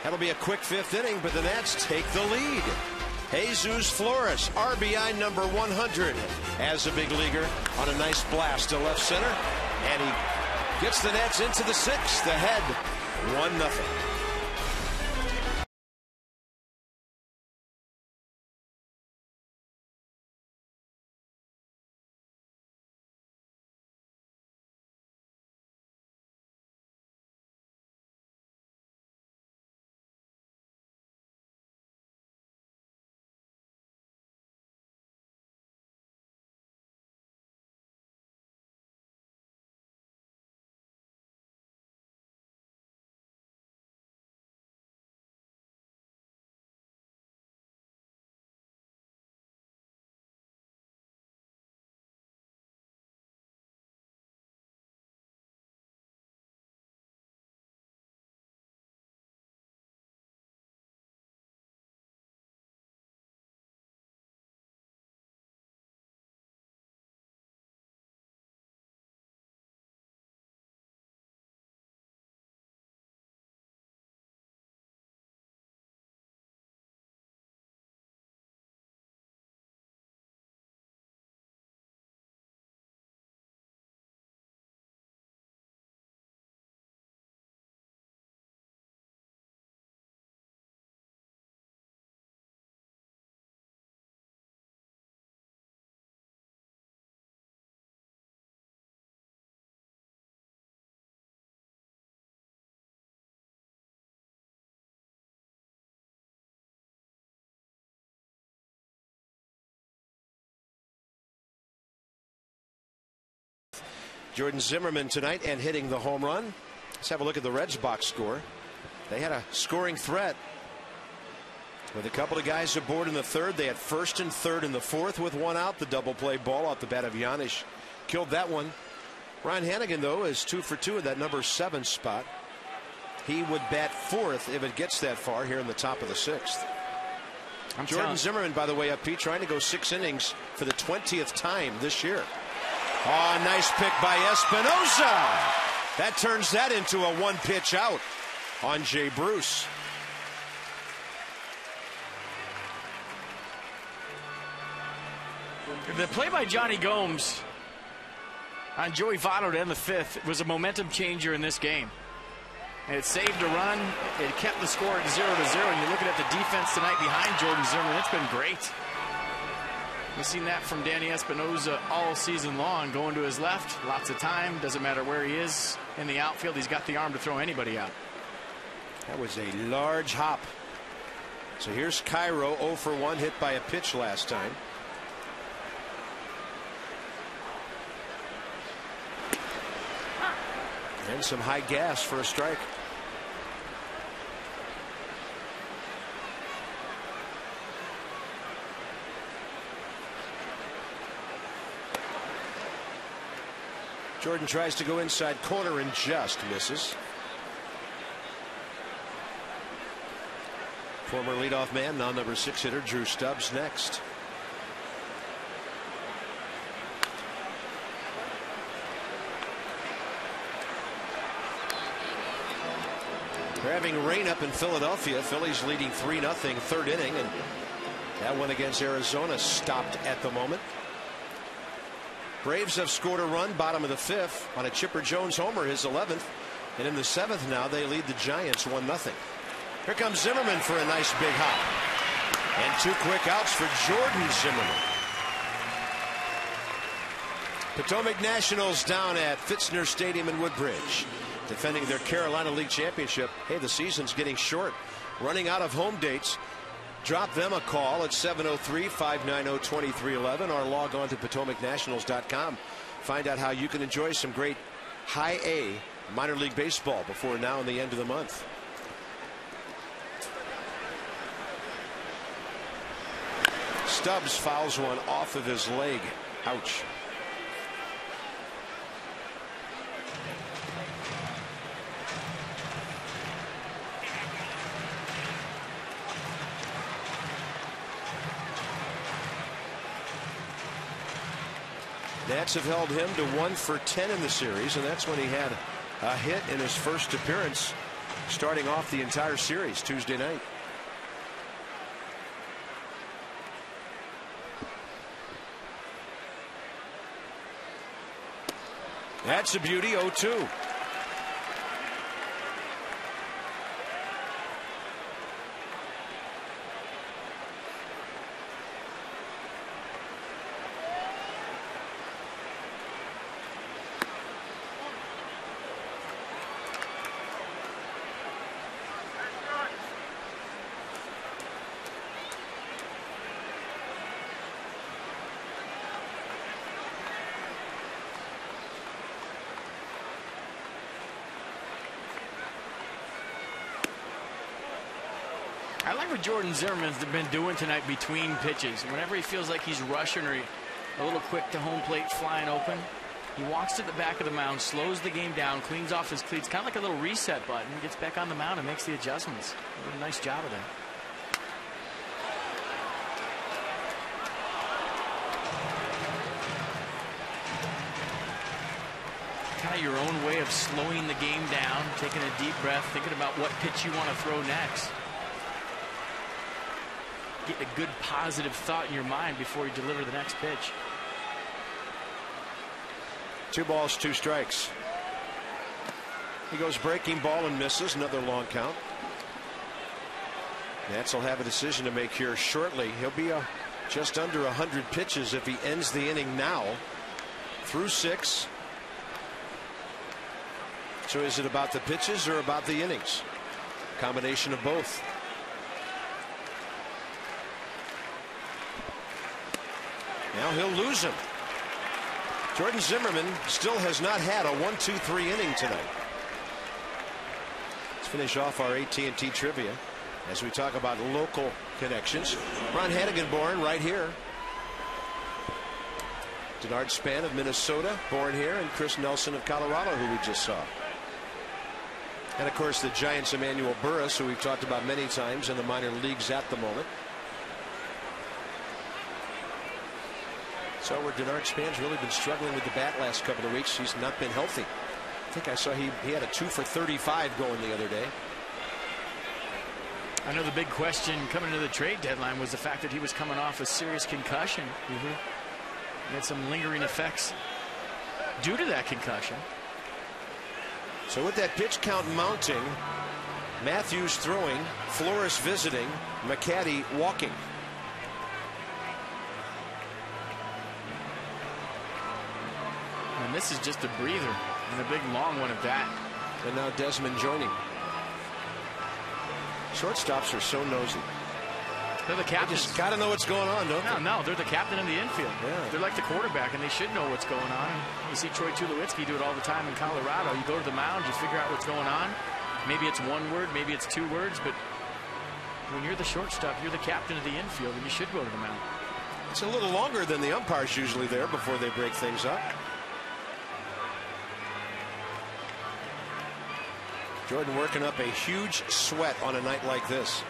That'll be a quick fifth inning, but the Nats take the lead. Jesus Flores, RBI number 100 as a big leaguer on a nice blast to left center. And he gets the Nats into the sixth, ahead 1-0. Jordan Zimmerman tonight and hitting the home run. Let's have a look at the Reds box score. They had a scoring threat with a couple of guys aboard in the third. They had first and third in the fourth with one out. The double play ball off the bat of Giannis killed that one. Ryan Hannigan, though, is 2 for 2 at that number 7 spot. He would bat fourth if it gets that far here in the top of the sixth. Jordan Zimmerman, by the way, up Pete, trying to go 6 innings for the 20th time this year. Oh, nice pick by Espinosa. That turns that into a 1-pitch out on Jay Bruce. The play by Johnny Gomes on Joey Votto to end the fifth was a momentum changer in this game. It saved a run. It kept the score at 0-0. And you're looking at the defense tonight behind Jordan Zimmerman. It's been great. We've seen that from Danny Espinosa all season long. Going to his left, lots of time. Doesn't matter where he is in the outfield. He's got the arm to throw anybody out. That was a large hop. So here's Cairo, 0 for 1, hit by a pitch last time. And some high gas for a strike. Jordan tries to go inside corner and just misses. Former leadoff man, now number 6 hitter Drew Stubbs next. They're having rain up in Philadelphia. Phillies leading 3-0, third inning, and that one against Arizona stopped at the moment. Braves have scored a run bottom of the fifth on a Chipper Jones homer, his 11th, and in the 7th now they lead the Giants 1-0. Here comes Zimmerman for a nice big hop, and 2 quick outs for Jordan Zimmerman. Potomac Nationals down at Fitzner Stadium in Woodbridge, defending their Carolina League Championship. Hey, the season's getting short, running out of home dates. Drop them a call at 703-590-2311 or log on to PotomacNationals.com find out how you can enjoy some great high A minor league baseball before now and the end of the month. Stubbs fouls one off of his leg. Ouch. Nats have held him to 1 for 10 in the series, and that's when he had a hit in his first appearance, starting off the entire series Tuesday night. That's a beauty. 0-2. I like what Jordan Zimmerman's been doing tonight between pitches. Whenever he feels like he's rushing or a little quick to home plate, flying open, he walks to the back of the mound, slows the game down, cleans off his cleats, kind of like a little reset button, gets back on the mound and makes the adjustments. Did a nice job of that. Kind of your own way of slowing the game down, taking a deep breath, thinking about what pitch you want to throw next. Get a good positive thought in your mind before you deliver the next pitch. 2 balls, 2 strikes. He goes breaking ball and misses. Another long count. Nats will have a decision to make here shortly. He'll be just under 100 pitches if he ends the inning now. Through 6. So is it about the pitches or about the innings? Combination of both. Now he'll lose him. Jordan Zimmerman still has not had a 1-2-3 inning tonight. Let's finish off our AT&T trivia as we talk about local connections. Ron Hannigan born right here. Denard Span of Minnesota born here, and Chris Nelson of Colorado, who we just saw. And of course the Giants' Emmanuel Burris, who we've talked about many times in the minor leagues at the moment. So where Denard Span's really been struggling with the bat last couple of weeks. He's not been healthy. I think I saw he had a 2 for 35 going the other day. I know the big question coming into the trade deadline was the fact that he was coming off a serious concussion. He had some lingering effects due to that concussion. So with that pitch count mounting, Matthews throwing, Flores visiting, McCaddy walking. And this is just a breather, and a big long one at that. And now Desmond joining. Shortstops are so nosy. They're the captains. Just got to know what's going on, don't they? No, they're the captain of the infield. Yeah. They're like the quarterback, and they should know what's going on. You see Troy Tulowitzki do it all the time in Colorado. You go to the mound, you figure out what's going on. Maybe it's 1 word, maybe it's 2 words, but when you're the shortstop, you're the captain of the infield, and you should go to the mound. It's a little longer than the umpires usually there before they break things up. Jordan working up a huge sweat on a night like this.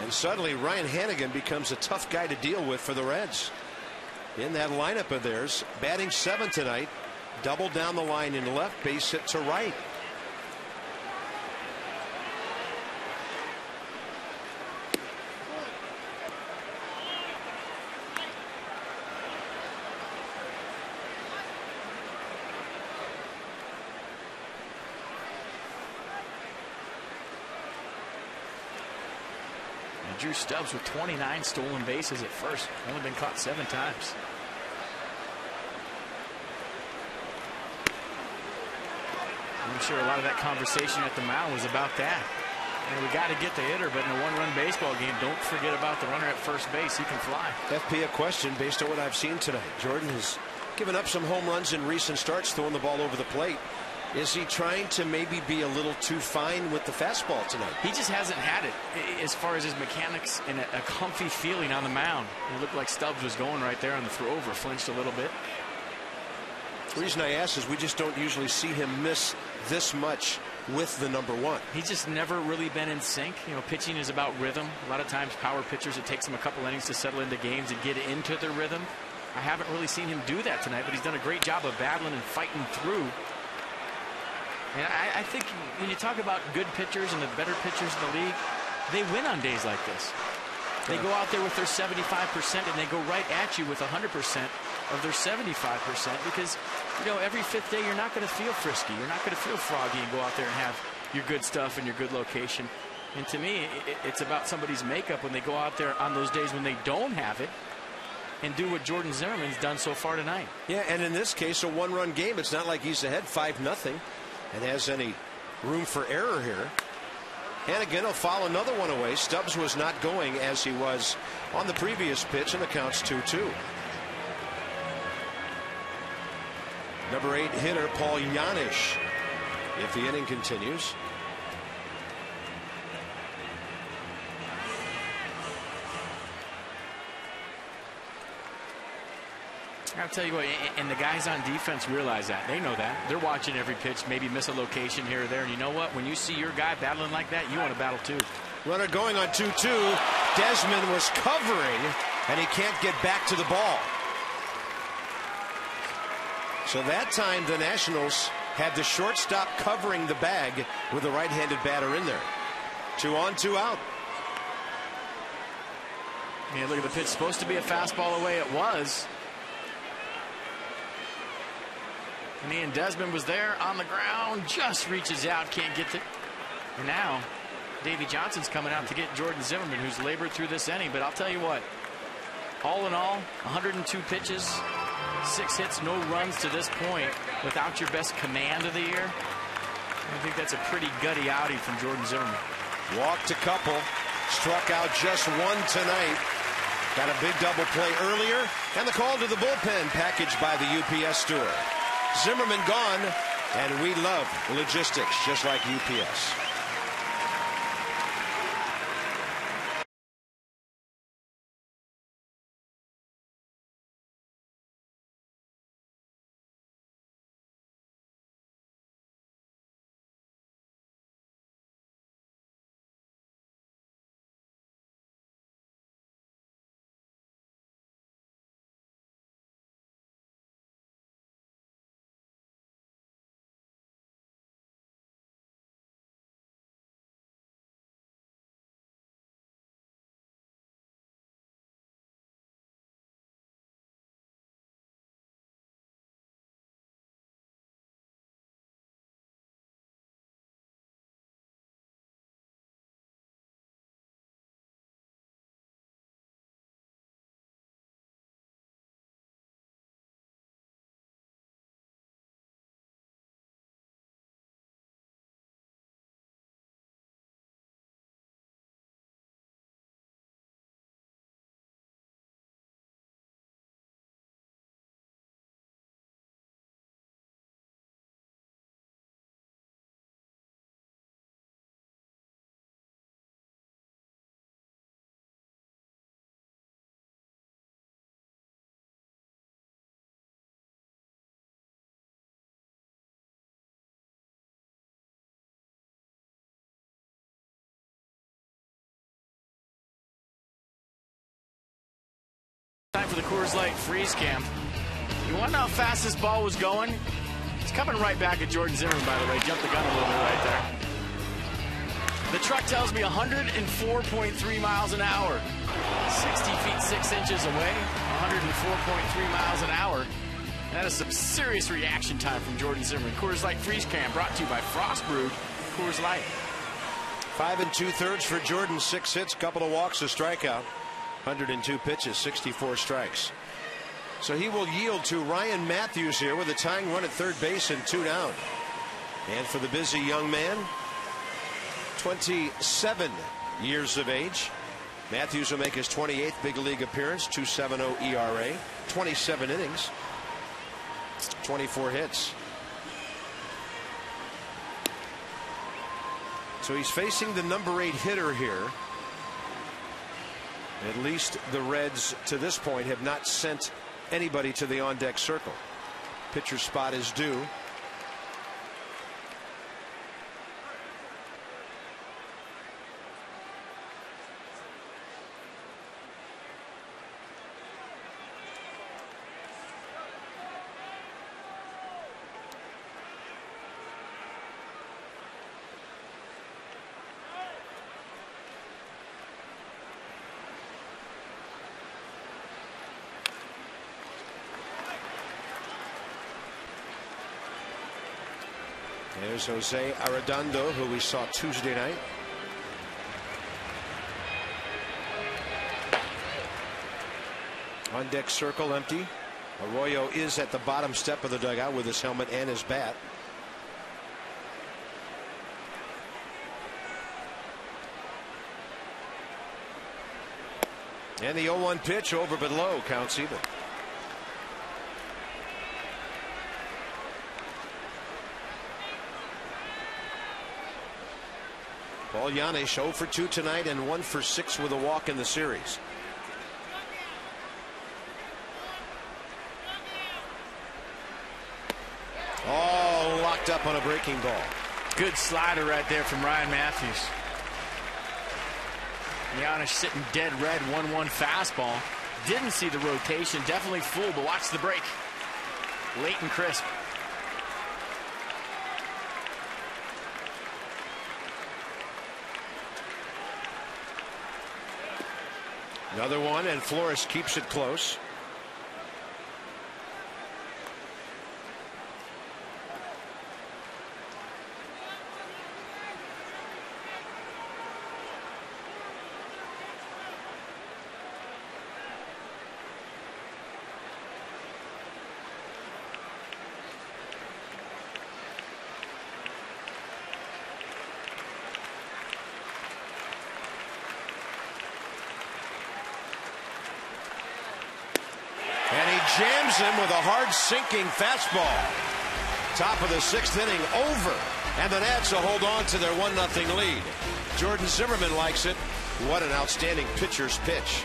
And suddenly Ryan Hannigan becomes a tough guy to deal with for the Reds. In that lineup of theirs, batting 7th tonight, double down the line in left, base hit to right. Drew Stubbs with 29 stolen bases at first. Only been caught 7 times. I'm sure a lot of that conversation at the mound was about that. And we got to get the hitter, but in a one-run baseball game, don't forget about the runner at first base. He can fly. FP, a question based on what I've seen tonight. Jordan has given up some home runs in recent starts, throwing the ball over the plate. Is he trying to maybe be a little too fine with the fastball tonight? He just hasn't had it as far as his mechanics and a comfy feeling on the mound. It looked like Stubbs was going right there on the throw over, flinched a little bit. The reason I ask is we just don't usually see him miss this much with the number one. He's just never really been in sync. You know, pitching is about rhythm. A lot of times power pitchers, it takes them a couple innings to settle into games and get into their rhythm. I haven't really seen him do that tonight, but he's done a great job of battling and fighting through. And I think when you talk about good pitchers and the better pitchers in the league, they win on days like this. They go out there with their 75% and they go right at you with 100% of their 75% because, you know, every fifth day you're not going to feel frisky. You're not going to feel froggy and go out there and have your good stuff and your good location. And to me, it's about somebody's makeup when they go out there on those days when they don't have it and do what Jordan Zimmerman's done so far tonight. Yeah, and in this case, a one-run game. It's not like he's ahead 5-0 and has any room for error here. And again, he'll foul another one away. Stubbs was not going as he was on the previous pitch, and the count's 2-2. Number 8 hitter Paul Janisch, if the inning continues. I'll tell you what, and the guys on defense realize that. They know that. They're watching every pitch, maybe miss a location here or there. And you know what? When you see your guy battling like that, you want to battle too. Runner going on 2-2. Desmond was covering, and he can't get back to the ball. So that time, the Nationals had the shortstop covering the bag with a right-handed batter in there. 2 on, 2 out. Yeah, look at the pitch. Supposed to be a fastball away. It was. And Ian Desmond was there on the ground, just reaches out, can't get it. And now Davey Johnson's coming out to get Jordan Zimmerman, who's labored through this inning. But I'll tell you what, all in all, 102 pitches, 6 hits, no runs to this point without your best command of the year. I think that's a pretty gutty outing from Jordan Zimmerman. Walked a couple, struck out just one tonight. Got a big double play earlier, and the call to the bullpen packaged by the UPS store. Zimmerman gone, and we love logistics just like UPS. Time for the Coors Light Freeze Cam. You want to know how fast this ball was going? It's coming right back at Jordan Zimmerman, by the way. Jumped the gun a little bit right there. The truck tells me 104.3 miles an hour. 60 feet 6 inches away, 104.3 miles an hour. And that is some serious reaction time from Jordan Zimmerman. Coors Light Freeze Cam brought to you by Frost Brewed Coors Light. 5 2/3 for Jordan, 6 hits, couple of walks, a strikeout. 102 pitches, 64 strikes. So he will yield to Ryan Matthews here with a tying run at third base and 2 down. And for the busy young man, 27 years of age. Matthews will make his 28th big league appearance, 2.70 ERA, 27 innings, 24 hits. So he's facing the number 8 hitter here. At least the Reds to this point have not sent anybody to the on-deck circle. Pitcher spot is due. There's Jose Arredondo, who we saw Tuesday night. On deck circle empty. Arroyo is at the bottom step of the dugout with his helmet and his bat. And the 0-1 pitch over but low, counts even. Paul Yanes 0 for 2 tonight and 1 for 6 with a walk in the series. Oh, locked up on a breaking ball. Good slider right there from Ryan Matthews. Yanes sitting dead red, 1-1 fastball. Didn't see the rotation, definitely full, but watch the break. Late and crisp. Another one, and Flores keeps it close. Jams him with a hard sinking fastball. Top of the 6th inning over, and the Nats will hold on to their 1-0 lead. Jordan Zimmerman likes it. What an outstanding pitcher's pitch.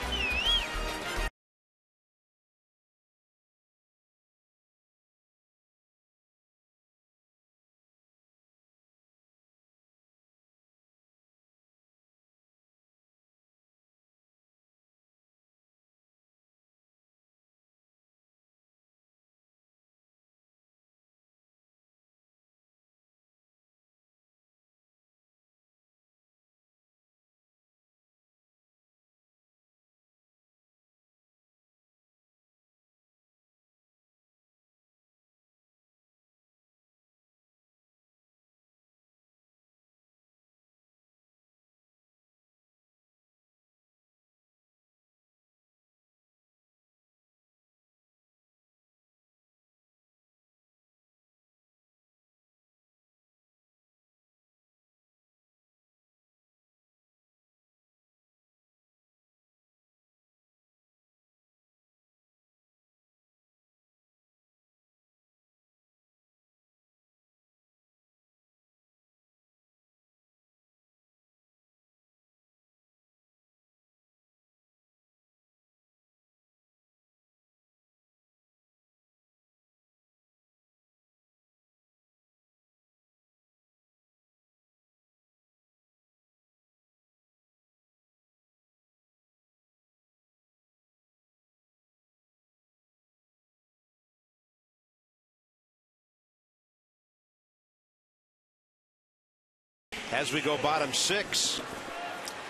As we go bottom 6.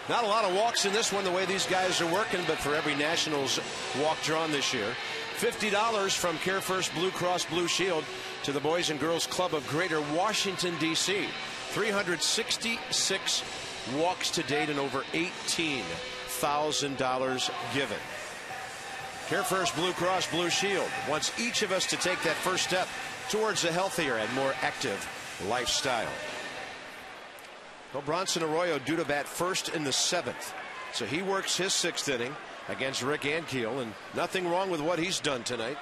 Not a lot of walks in this one the way these guys are working, but for every Nationals walk drawn this year, $50 from Care First Blue Cross Blue Shield to the Boys and Girls Club of Greater Washington, D.C. 366 walks to date and over $18,000 given. Care First Blue Cross Blue Shield wants each of us to take that first step towards a healthier and more active lifestyle. Well, Bronson Arroyo due to bat first in the 7th. So he works his 6th inning against Rick Ankiel, and nothing wrong with what he's done tonight.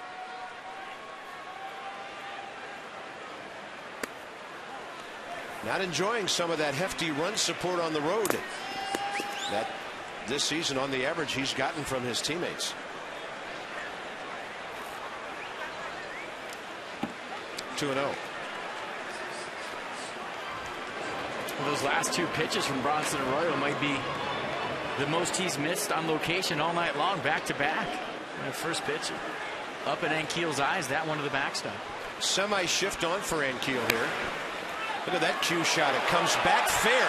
Not enjoying some of that hefty run support on the road that this season on the average he's gotten from his teammates. 2-0. Those last 2 pitches from Bronson Arroyo might be the most he's missed on location all night long, back to back. That first pitch up in Ankiel's eyes, that one to the backstop. Semi shift on for Ankiel here. Look at that cue shot. It comes back fair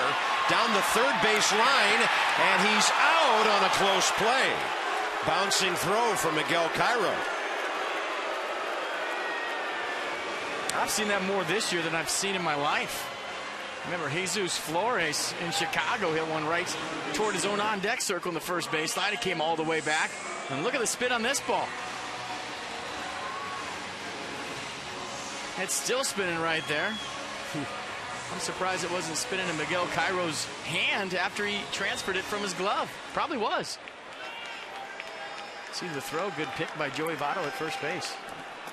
down the third base line, and he's out on a close play. Bouncing throw from Miguel Cairo. I've seen that more this year than I've seen in my life. Remember, Jesus Flores in Chicago hit one right toward his own on-deck circle in the first base line. It came all the way back. And look at the spin on this ball. It's still spinning right there. I'm surprised it wasn't spinning in Miguel Cairo's hand after he transferred it from his glove. Probably was. See the throw. Good pick by Joey Votto at first base.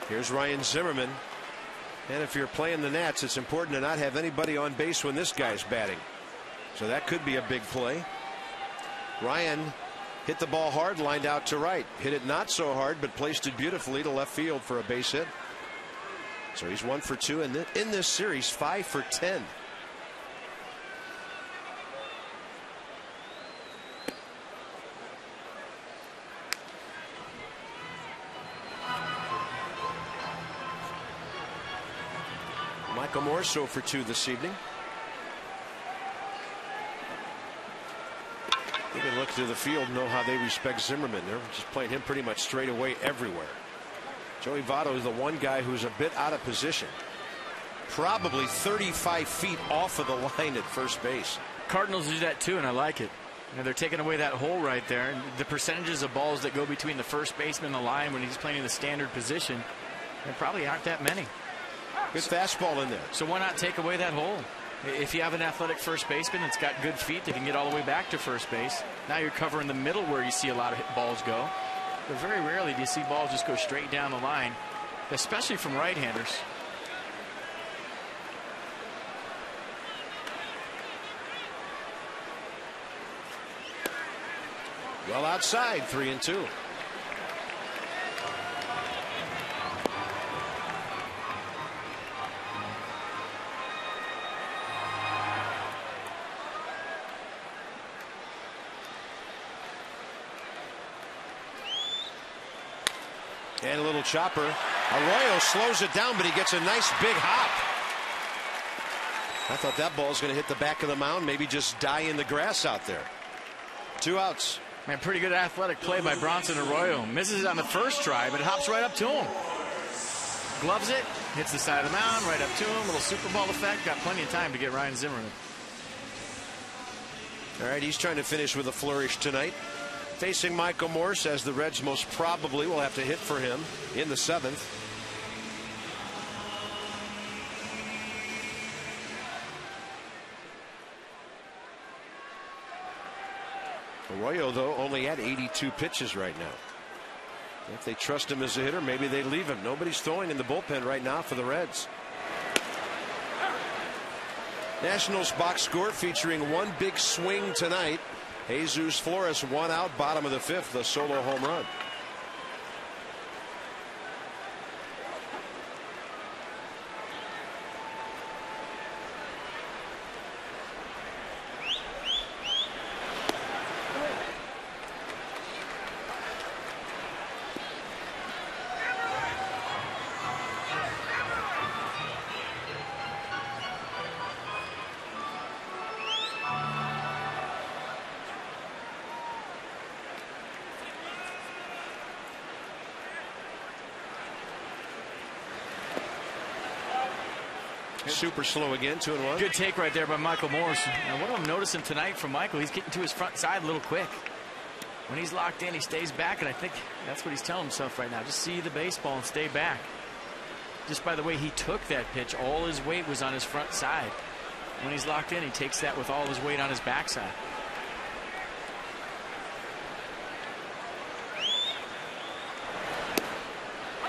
Here's Ryan Zimmerman. And if you're playing the Nats, it's important to not have anybody on base when this guy's batting. So that could be a big play. Ryan hit the ball hard, lined out to right. Hit it not so hard, but placed it beautifully to left field for a base hit. So he's 1 for 2 in this series, 5 for 10. Michael Morse 0 for 2 this evening. You can look to the field, know how they respect Zimmerman. They're just playing him pretty much straight away everywhere. Joey Votto is the one guy who's a bit out of position. Probably 35 feet off of the line at first base. Cardinals do that too, and I like it. You know, they're taking away that hole right there. And the percentages of balls that go between the first baseman and the line when he's playing in the standard position, there probably aren't that many. Good fastball in there. So why not take away that hole? If you have an athletic first baseman that's got good feet that can get all the way back to first base, now you're covering the middle where you see a lot of balls go. But very rarely do you see balls just go straight down the line, especially from right-handers. Well outside, 3-2. And a little chopper. Arroyo slows it down, but he gets a nice big hop. I thought that ball was going to hit the back of the mound, maybe just die in the grass out there. 2 outs. Man, pretty good athletic play by Bronson Arroyo. Misses it on the first try, but it hops right up to him. Gloves it, hits the side of the mound, right up to him. Little Super Bowl effect. Got plenty of time to get Ryan Zimmerman. All right, he's trying to finish with a flourish tonight. Facing Michael Morse, as the Reds most probably will have to hit for him in the 7th. Arroyo, though, only at 82 pitches right now. If they trust him as a hitter, maybe they leave him. Nobody's throwing in the bullpen right now for the Reds. Nationals box score featuring one big swing tonight. Jesus Flores 1 out, bottom of the 5th, a solo home run. Super slow again, 2-1. Good take right there by Michael Morse. Now, what I'm noticing tonight from Michael, he's getting to his front side a little quick. When he's locked in, he stays back, and I think that's what he's telling himself right now. Just see the baseball and stay back. Just by the way he took that pitch, all his weight was on his front side. When he's locked in, he takes that with all of his weight on his backside.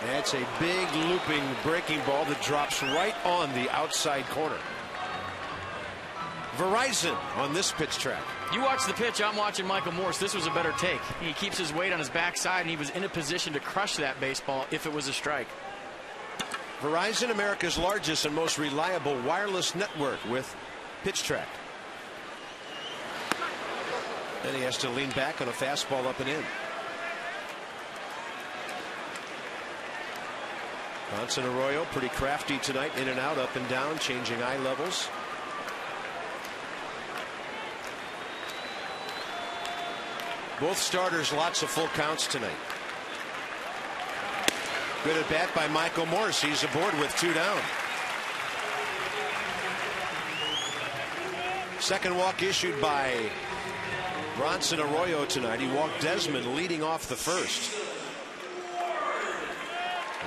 That's a big looping breaking ball that drops right on the outside corner. Verizon on this pitch track. You watch the pitch, I'm watching Michael Morse. This was a better take. He keeps his weight on his backside, and he was in a position to crush that baseball if it was a strike. Verizon, America's largest and most reliable wireless network with pitch track. Then he has to lean back on a fastball up and in. Bronson Arroyo pretty crafty tonight, in and out, up and down, changing eye levels. Both starters lots of full counts tonight. Good at bat by Michael Morse. He's aboard with 2 down. Second walk issued by Bronson Arroyo tonight. He walked Desmond leading off the first.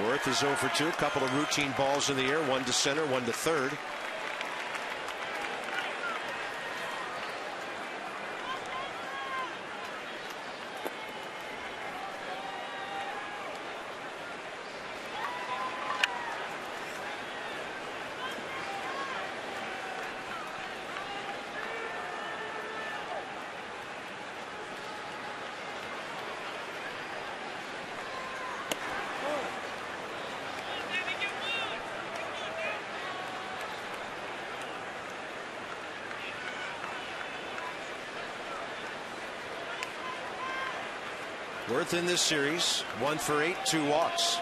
Worth is 0 for 2. A couple of routine balls in the air. One to center, one to third. Worth in this series 1 for 8, 2 walks.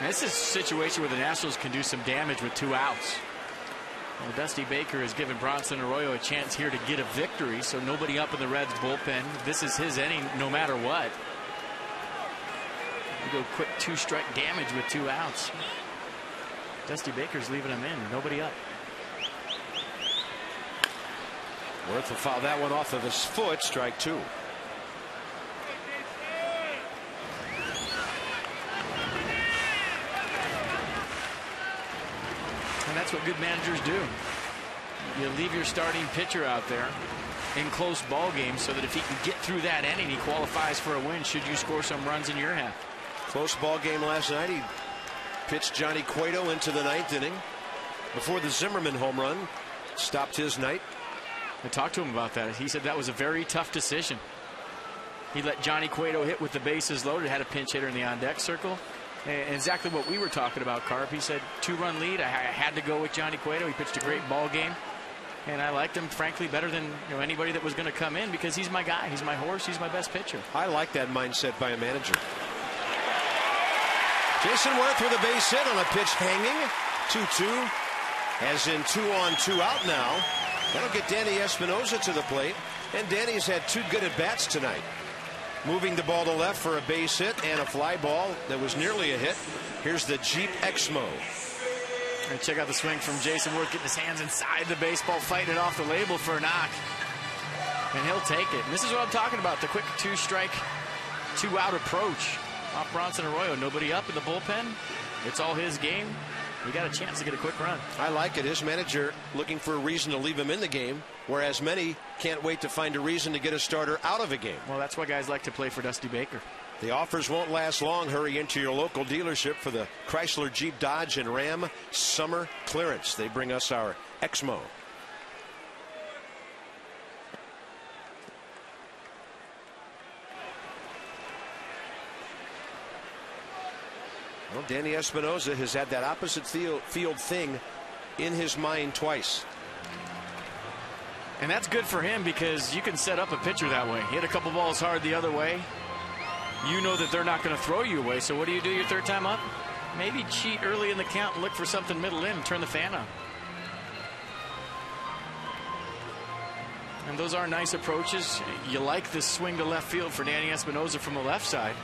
This is a situation where the Nationals can do some damage with 2 outs. Well, Dusty Baker has given Bronson Arroyo a chance here to get a victory, so nobody up in the Reds bullpen. This is his inning no matter what. You go quick 2-strike damage with 2 outs. Dusty Baker's leaving him in. Nobody up. Worth will foul that one off of his foot. Strike 2. And that's what good managers do. You leave your starting pitcher out there in close ball games so that if he can get through that inning, he qualifies for a win should you score some runs in your half. Close ball game last night. He pitched Johnny Cueto into the 9th inning before the Zimmerman home run stopped his night. I talked to him about that. He said that was a very tough decision. He let Johnny Cueto hit with the bases loaded, had a pinch hitter in the on-deck circle. And exactly what we were talking about, Carp. He said 2-run lead. I had to go with Johnny Cueto. He pitched a great ball game. And I liked him, frankly, better than anybody that was going to come in because he's my guy. He's my horse. He's my best pitcher. I like that mindset by a manager. Jason Worth with a base hit on a pitch hanging. 2-2. As in 2 on 2 out now. That'll get Danny Espinosa to the plate. And Danny's had 2 good at-bats tonight. Moving the ball to left for a base hit and a fly ball that was nearly a hit. Here's the Jeep Exmo. And check out the swing from Jason Worth, getting his hands inside the baseball, fighting it off the label for a knock. And he'll take it. And this is what I'm talking about, the quick 2-strike, 2-out approach. Off Bronson Arroyo, nobody up in the bullpen. It's all his game. He got a chance to get a quick run. I like it. His manager looking for a reason to leave him in the game, whereas many can't wait to find a reason to get a starter out of a game. Well, that's why guys like to play for Dusty Baker. The offers won't last long. Hurry into your local dealership for the Chrysler, Jeep, Dodge, and Ram summer clearance. They bring us our Exmo. Well, Danny Espinosa has had that opposite field thing in his mind twice. And that's good for him because you can set up a pitcher that way. Hit a couple balls hard the other way. You know that they're not going to throw you away. So what do you do your 3rd time up? Maybe cheat early in the count and look for something middle in and turn the fan on. And those are nice approaches. You like this swing to left field for Danny Espinosa from the left side.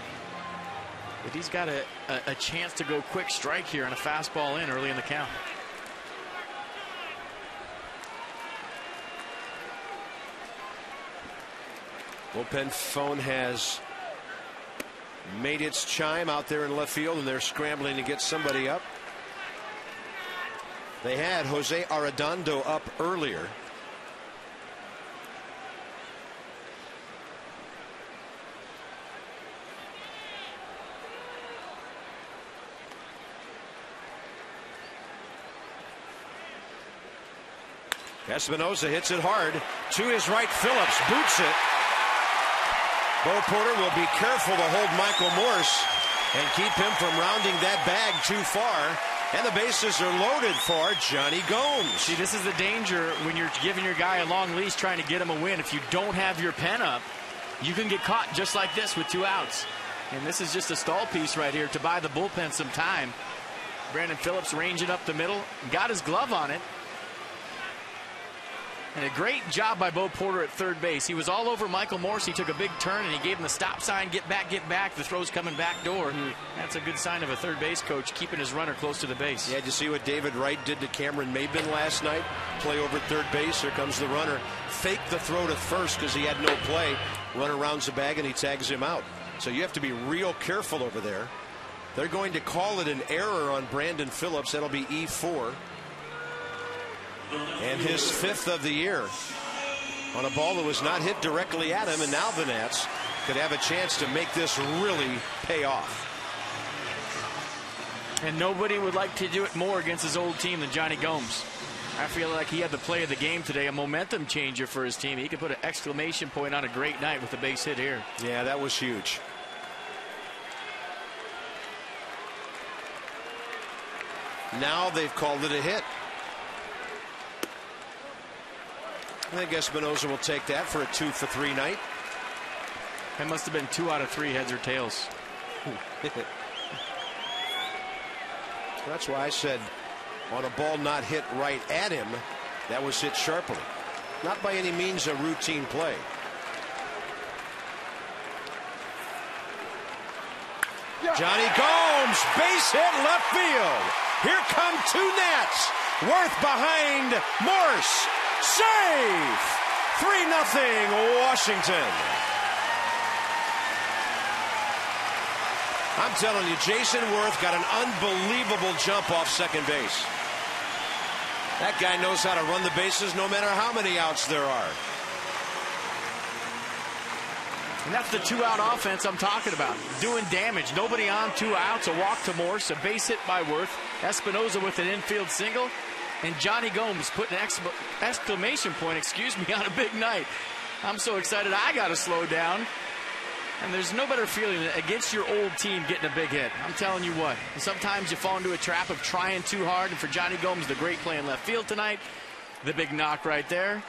But he's got a chance to go quick strike here and a fastball in early in the count. Bullpen phone has made its chime out there in left field, and they're scrambling to get somebody up. They had Jose Arredondo up earlier. Espinosa hits it hard to his right. Phillips boots it. Bo Porter will be careful to hold Michael Morse and keep him from rounding that bag too far. And the bases are loaded for Johnny Gomes. See, this is the danger when you're giving your guy a long leash trying to get him a win. If you don't have your pen up, you can get caught just like this with 2 outs. And this is just a stall piece right here to buy the bullpen some time. Brandon Phillips ranging up the middle, got his glove on it. And a great job by Bo Porter at third base. He was all over Michael Morse. He took a big turn, and he gave him the stop sign, get back, get back. The throw's coming back door. That's a good sign of a third base coach keeping his runner close to the base. Yeah, did you see what David Wright did to Cameron Maybin last night? Play over third base. Here comes the runner. Fake the throw to first because he had no play. Runner rounds the bag, and he tags him out. So you have to be real careful over there. They're going to call it an error on Brandon Phillips. That'll be E4. And his 5th of the year on a ball that was not hit directly at him. And now the Nats could have a chance to make this really pay off. And nobody would like to do it more against his old team than Johnny Gomes. I feel like he had the play of the game today, a momentum changer for his team. He could put an exclamation point on a great night with a base hit here. Yeah, that was huge. Now they've called it a hit. I think Espinosa will take that for a 2-for-3 night. That must have been 2 out of 3 heads or tails. That's why I said on a ball not hit right at him, that was hit sharply. Not by any means a routine play. Johnny Gomes, base hit left field. Here come 2 Nats. Worth behind Morse. Safe! 3-0 Washington. I'm telling you, Jason Worth got an unbelievable jump off second base. That guy knows how to run the bases no matter how many outs there are. And that's the 2-out offense I'm talking about. Doing damage. Nobody on, 2 outs. A walk to Morse. A base hit by Worth. Espinosa with an infield single. And Johnny Gomes putting an exclamation point, on a big night. I'm so excited I got to slow down. And there's no better feeling than against your old team getting a big hit. I'm telling you what. Sometimes you fall into a trap of trying too hard. And for Johnny Gomes, the great play in left field tonight. The big knock right there.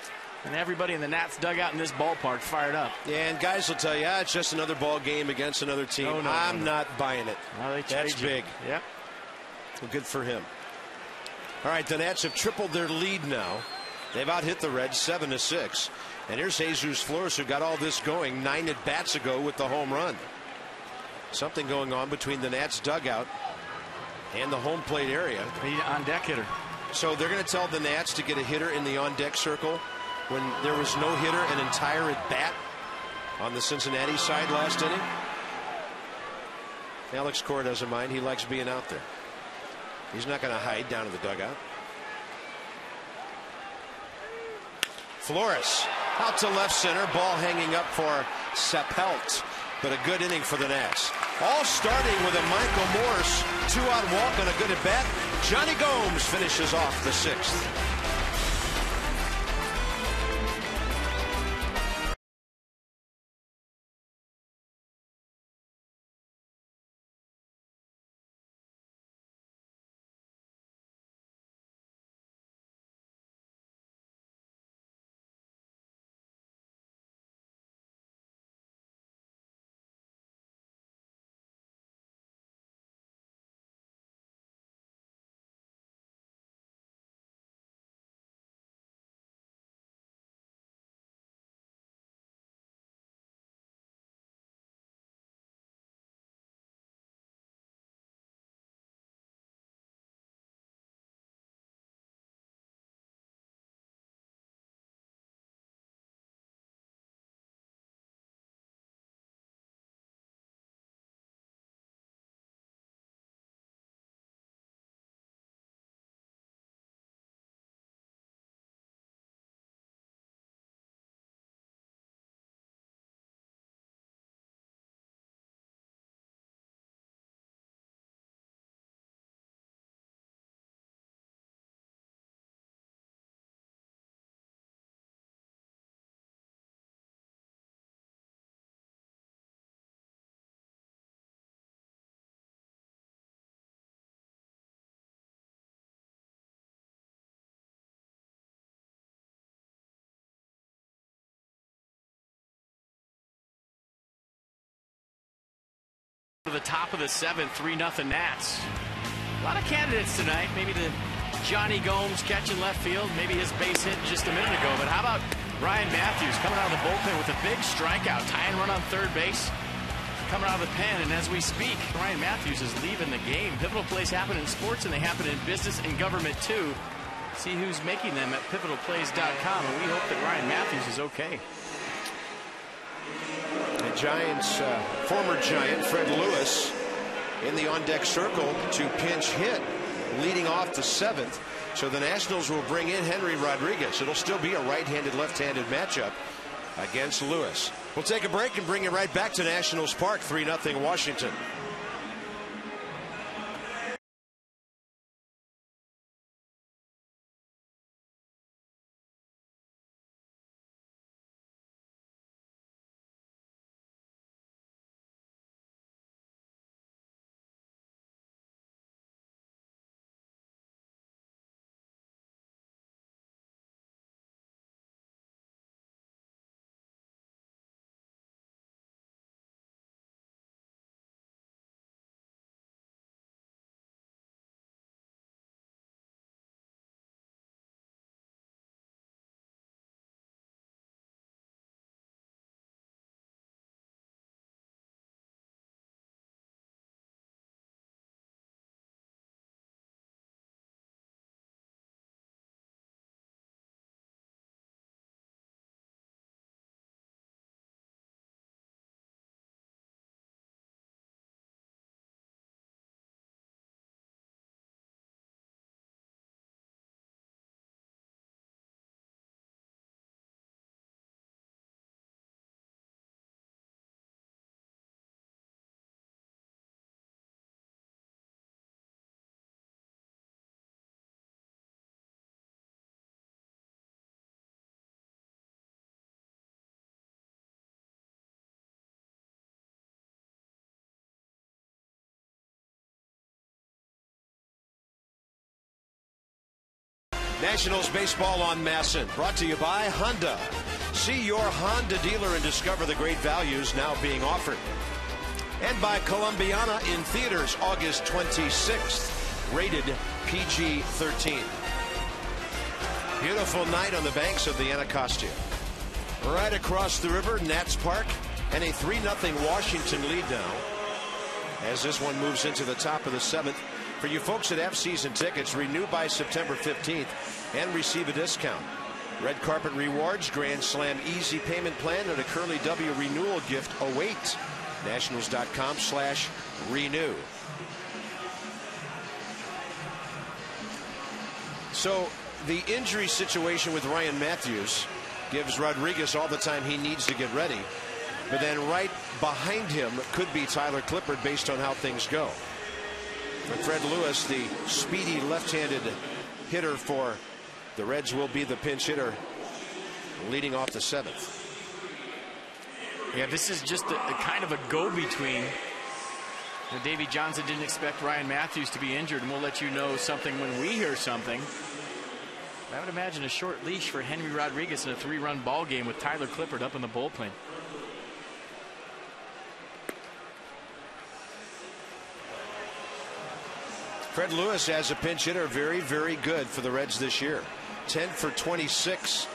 And everybody in the Nats dugout in this ballpark fired up. Yeah, and guys will tell you, it's just another ball game against another team. I'm not buying it. No, that's big. Yep. Well, good for him. All right, the Nats have tripled their lead now. They've out-hit the Reds 7-6. And here's Jesus Flores, who got all this going 9 at-bats ago with the home run. Something going on between the Nats dugout and the home plate area. On-deck hitter. So they're going to tell the Nats to get a hitter in the on-deck circle when there was no hitter an entire at-bat on the Cincinnati side last inning. Alex Cora doesn't mind. He likes being out there. He's not going to hide down in the dugout. Flores out to left center. Ball hanging up for Sapelt. But a good inning for the Nats. All starting with a Michael Morse 2-out walk on a good at bat. Johnny Gomes finishes off the 6th. the top of the 7th, 3-0 Nats. A lot of candidates tonight. Maybe the Johnny Gomes catch in left field. Maybe his base hit just a minute ago. But how about Ryan Matthews coming out of the bullpen with a big strikeout, tying run on third base, coming out of the pen. And as we speak, Ryan Matthews is leaving the game. Pivotal plays happen in sports, and they happen in business and government too. See who's making them at pivotalplays.com, and we hope that Ryan Matthews is okay. The Giants, former Giant Fred Lewis in the on-deck circle to pinch hit, leading off the 7th. So the Nationals will bring in Henry Rodriguez. It'll still be a right-handed, left-handed matchup against Lewis. We'll take a break and bring you right back to Nationals Park, 3-0 Washington. Nationals baseball on Masson, brought to you by Honda. See your Honda dealer and discover the great values now being offered. And by Columbiana in theaters August 26th, rated PG-13. Beautiful night on the banks of the Anacostia. Right across the river, Nats Park, and a 3-0 Washington lead now as this one moves into the top of the 7th. For you folks that have season tickets, renew by September 15th and receive a discount. Red carpet rewards, Grand Slam easy payment plan, and a Curly W renewal gift await. Nationals.com/renew. So the injury situation with Ryan Matthews gives Rodriguez all the time he needs to get ready. But then right behind him could be Tyler Clippard based on how things go. And Fred Lewis, the speedy left-handed hitter for the Reds, will be the pinch hitter leading off the 7th. Yeah, this is just a kind of a go-between. Davey Johnson didn't expect Ryan Matthews to be injured, and we'll let you know something when we hear something. I would imagine a short leash for Henry Rodriguez in a 3-run ball game with Tyler Clippard up in the bullpen. Fred Lewis as a pinch hitter, very, very good for the Reds this year. 10 for 26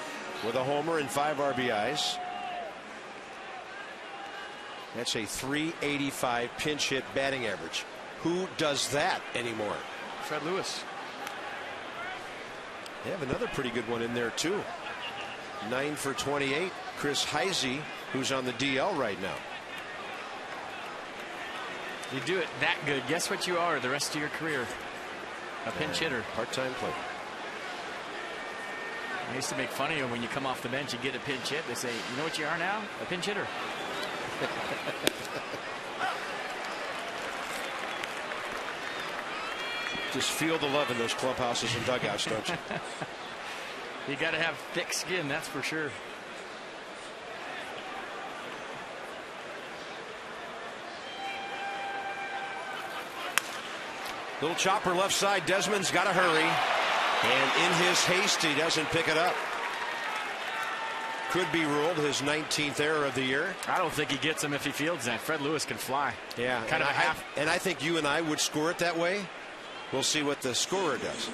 with a homer and 5 RBIs. That's a .385 pinch hit batting average. Who does that anymore? Fred Lewis. They have another pretty good one in there too. 9 for 28. Chris Heisey, who's on the DL right now. You do it that good, guess what you are the rest of your career? A pinch hitter. Part-time player. I used to make fun of you when you come off the bench, you get a pinch hit. They say, you know what you are now? A pinch hitter. Just feel the love in those clubhouses and dugouts, don't you? You got to have thick skin, that's for sure. Little chopper left side. Desmond's got to hurry. And in his haste, he doesn't pick it up. could be ruled his 19th error of the year. I don't think he gets him if he fields that. Fred Lewis can fly. Yeah, kind of a half. And I think you and I would score it that way. We'll see what the scorer does.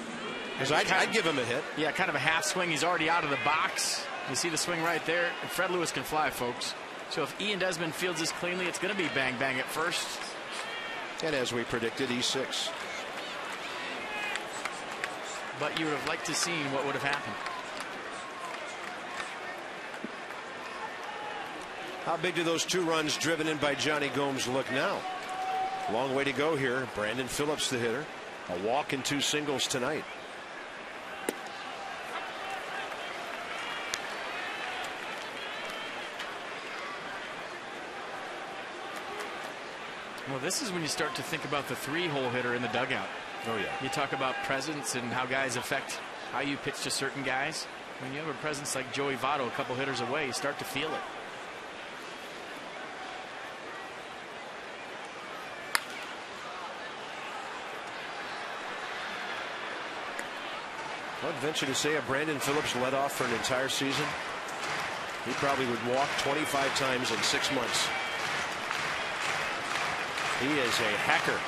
Because I'd give him a hit. Yeah, kind of a half swing. He's already out of the box. You see the swing right there. And Fred Lewis can fly, folks. So if Ian Desmond fields this cleanly, it's going to be bang bang at first. And as we predicted, E6. But you would have liked to see what would have happened. How big do those 2 runs driven in by Johnny Gomes look now? Long way to go here. Brandon Phillips, the hitter. A walk and 2 singles tonight. Well, this is when you start to think about the 3-hole hitter in the dugout. Oh, yeah. You talk about presence and how guys affect how you pitch to certain guys. When you have a presence like Joey Votto a couple hitters away, you start to feel it. I'd venture to say if Brandon Phillips led off for an entire season, he probably would walk 25 times in 6 months. He is a hacker.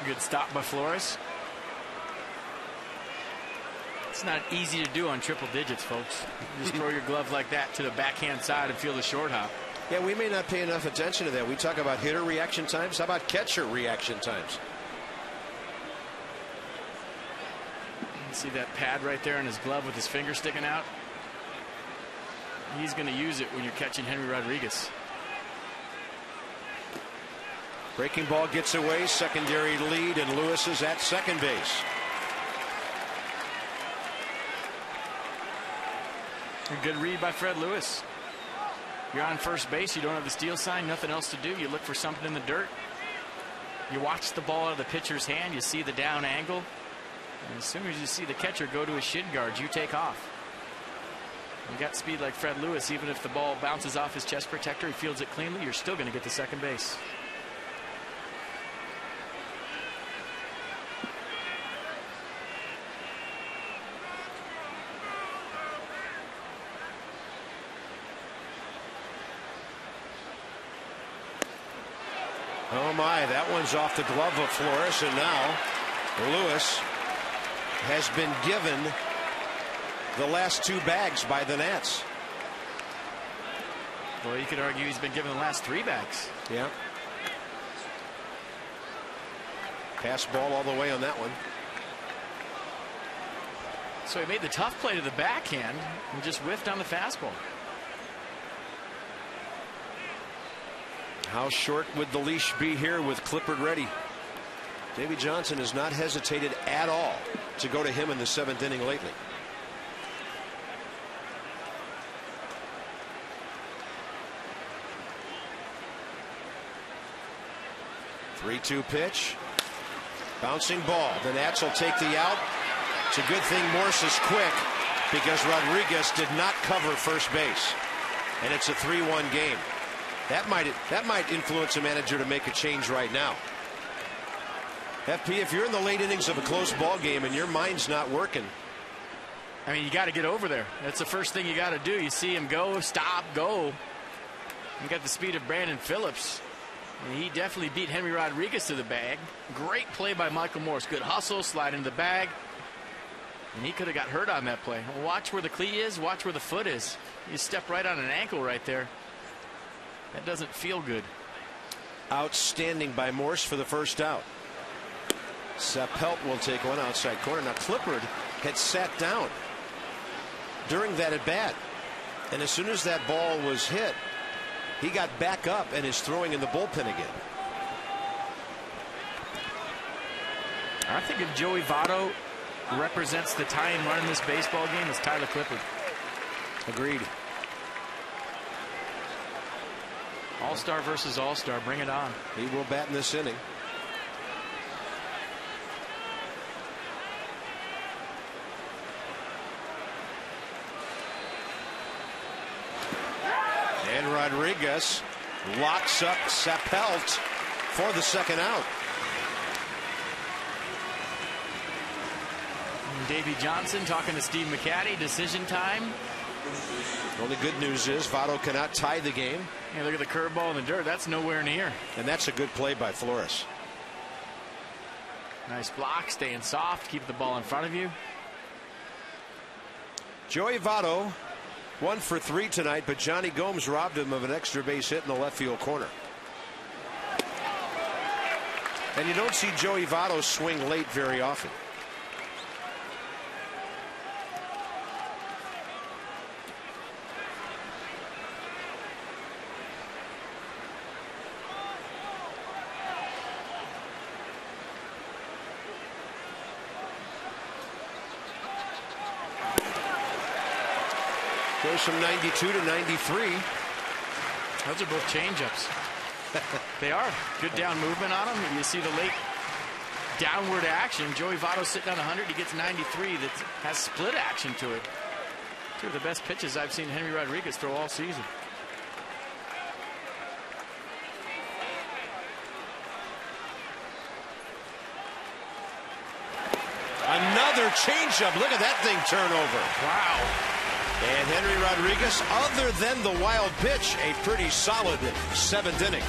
Good stop by Flores. It's not easy to do on triple digits, folks. You just throw your glove like that to the backhand side and feel the short hop. Yeah, we may not pay enough attention to that. We talk about hitter reaction times. How about catcher reaction times? See that pad right there in his glove with his finger sticking out? He's going to use it when you're catching Henry Rodriguez. Breaking ball gets away, secondary lead, and Lewis is at second base. A good read by Fred Lewis. You're on first base, you don't have the steal sign, nothing else to do. You look for something in the dirt. You watch the ball out of the pitcher's hand, you see the down angle. And as soon as you see the catcher go to his shin guards, you take off. You got speed like Fred Lewis, even if the ball bounces off his chest protector, he fields it cleanly, you're still going to get to second base. Oh my, that one's off the glove of Flores, and now Lewis has been given the last 2 bags by the Nats. Well, you could argue he's been given the last 3 bags. Yeah. Pass ball all the way on that one. So he made the tough play to the backhand and just whiffed on the fastball. How short would the leash be here with Clippard ready? Davey Johnson has not hesitated at all to go to him in the 7th inning lately. Three-two pitch. Bouncing ball. The Nats will take the out. It's a good thing Morse is quick because Rodriguez did not cover first base. And it's a 3-1 game. That might influence a manager to make a change right now. FP, if you're in the late innings of a close ball game and your mind's not working, I mean, you got to get over there. That's the first thing you got to do. You see him go, stop, go. You got the speed of Brandon Phillips. And he definitely beat Henry Rodriguez to the bag. Great play by Michael Morse. Good hustle, slide into the bag. And he could have got hurt on that play. Watch where the cleat is. Watch where the foot is. You step right on an ankle right there. That doesn't feel good. Outstanding by Morse for the first out. Sapelt will take one outside corner. Now Clippard had sat down during that at bat. And as soon as that ball was hit, he got back up and is throwing in the bullpen again. I think if Joey Votto represents the tying run in this baseball game, it's Tyler Clippard. Agreed. All-star versus all-star. Bring it on. He will bat in this inning. Rodriguez locks up Sapelt for the second out. Davey Johnson talking to Steve McCaddy. Decision time. Only good news is Votto cannot tie the game. Hey, look at the curveball in the dirt. That's nowhere near. And that's a good play by Flores. Nice block, staying soft, keep the ball in front of you. Joey Votto 1 for 3 tonight, but Johnny Gomes robbed him of an extra base hit in the left field corner. And you don't see Joey Votto swing late very often. Goes from 92 to 93. Those are both changeups. They are. Good down movement on them. You see the late downward action. Joey Votto sitting on 100. He gets 93. That has split action to it. Two of the best pitches I've seen Henry Rodriguez throw all season. Another changeup. Look at that thing turn over. Wow. And Henry Rodriguez, other than the wild pitch, a pretty solid 7th inning.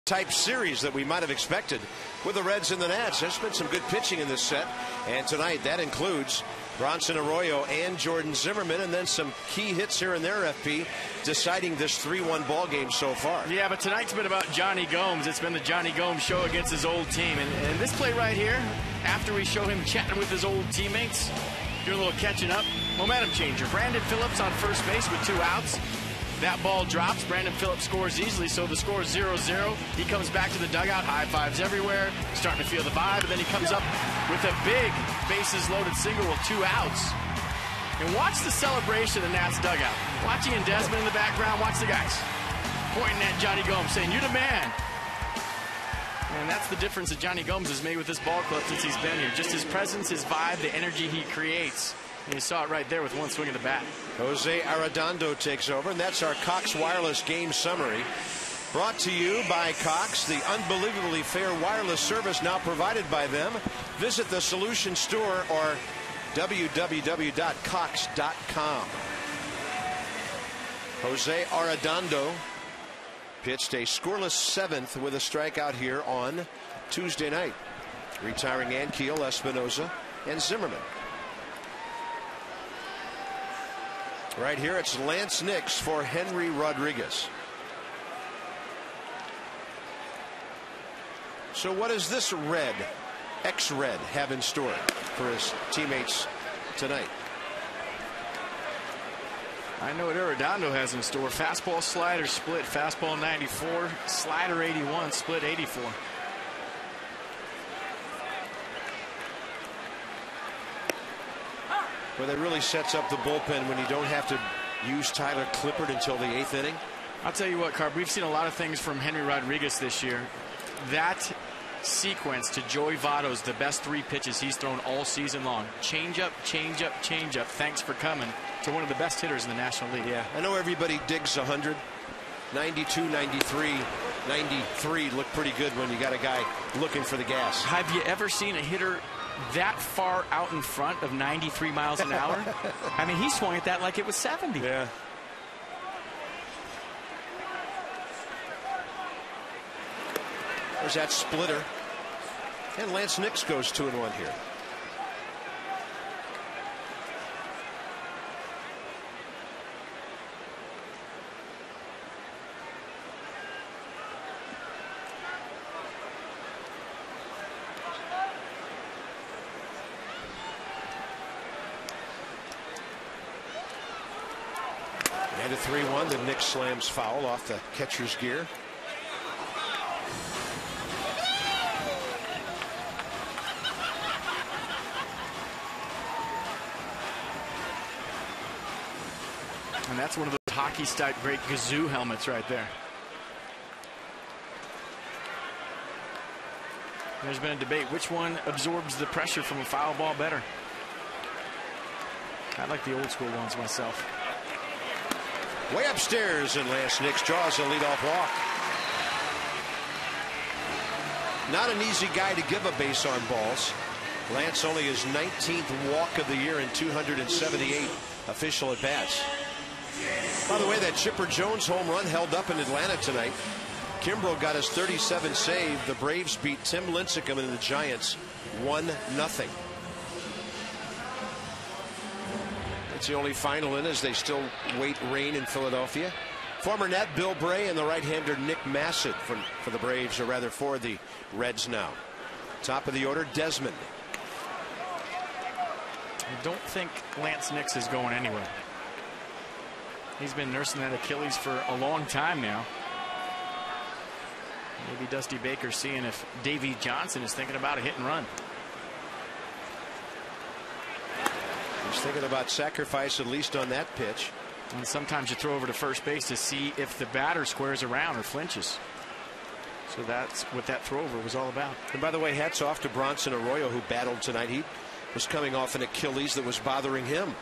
Type series that we might have expected with the Reds and the Nats. There's been some good pitching in this set, and tonight that includes Bronson Arroyo and Jordan Zimmerman, and then some key hits here and there, FP, deciding this 3-1 ball game so far. Yeah, but tonight's been about Johnny Gomes. It's been the Johnny Gomes show against his old team, and this play right here, after we show him chatting with his old teammates, doing a little catching up, momentum changer. Brandon Phillips on first base with 2 outs. That ball drops. Brandon Phillips scores easily, so the score is 0-0. He comes back to the dugout, high fives everywhere, starting to feel the vibe, and then he comes up with a big bases-loaded single with 2 outs. And watch the celebration in the Nats dugout. Watching and Desmond in the background, watch the guys pointing at Johnny Gomes, saying, "You're the man." And that's the difference that Johnny Gomes has made with this ball club since he's been here. Just his presence, his vibe, the energy he creates. And you saw it right there with one swing of the bat. Jose Arredondo takes over, and that's our Cox Wireless game summary. Brought to you by Cox, the unbelievably fair wireless service now provided by them. Visit the Solution Store or www.cox.com. Jose Arredondo pitched a scoreless 7th with a strikeout here on Tuesday night, retiring Ankiel, Espinosa, and Zimmerman. Right here, it's Lance Nix for Henry Rodriguez. So what does this Red, ex-Red, have in store for his teammates tonight? I know what Arredondo has in store. Fastball, slider, split. Fastball 94, slider 81, split 84. Well, that really sets up the bullpen when you don't have to use Tyler Clippard until the 8th inning. I'll tell you what, Carb, we've seen a lot of things from Henry Rodriguez this year. That sequence to Joey Votto's the best 3 pitches he's thrown all season long. Changeup, changeup, changeup. Thanks for coming to one of the best hitters in the National League. Yeah, I know everybody digs 100, 92, 93. 93 look pretty good when you got a guy looking for the gas. Have you ever seen a hitter that far out in front of 93 miles an hour? I mean, he swung at that like it was 70. Yeah. There's that splitter. And Lance Nix goes 2-1 here. And a 3-1. The Nix slams foul off the catcher's gear. And that's one of those hockey-style great Gazoo helmets right there. There's been a debate. Which one absorbs the pressure from a foul ball better? I like the old school ones myself. Way upstairs, and Lance Nix draws a leadoff walk. Not an easy guy to give a base on balls. Lance only his 19th walk of the year in 278 official at bats. By the way, that Chipper Jones home run held up in Atlanta tonight. Kimbrough got his 37th save. The Braves beat Tim Lincecum and the Giants 1-0. It's the only final in as they still wait rain in Philadelphia. Former net Bill Bray and the right-hander Nick Massett for the Braves, or rather for the Reds now. Top of the order, Desmond. I don't think Lance Nix is going anywhere. He's been nursing that Achilles for a long time now. Maybe Dusty Baker seeing if Davey Johnson is thinking about a hit and run. He's thinking about sacrifice, at least on that pitch. And sometimes you throw over to first base to see if the batter squares around or flinches. So that's what that throw over was all about. And by the way, hats off to Bronson Arroyo, who battled tonight. He was coming off an Achilles that was bothering him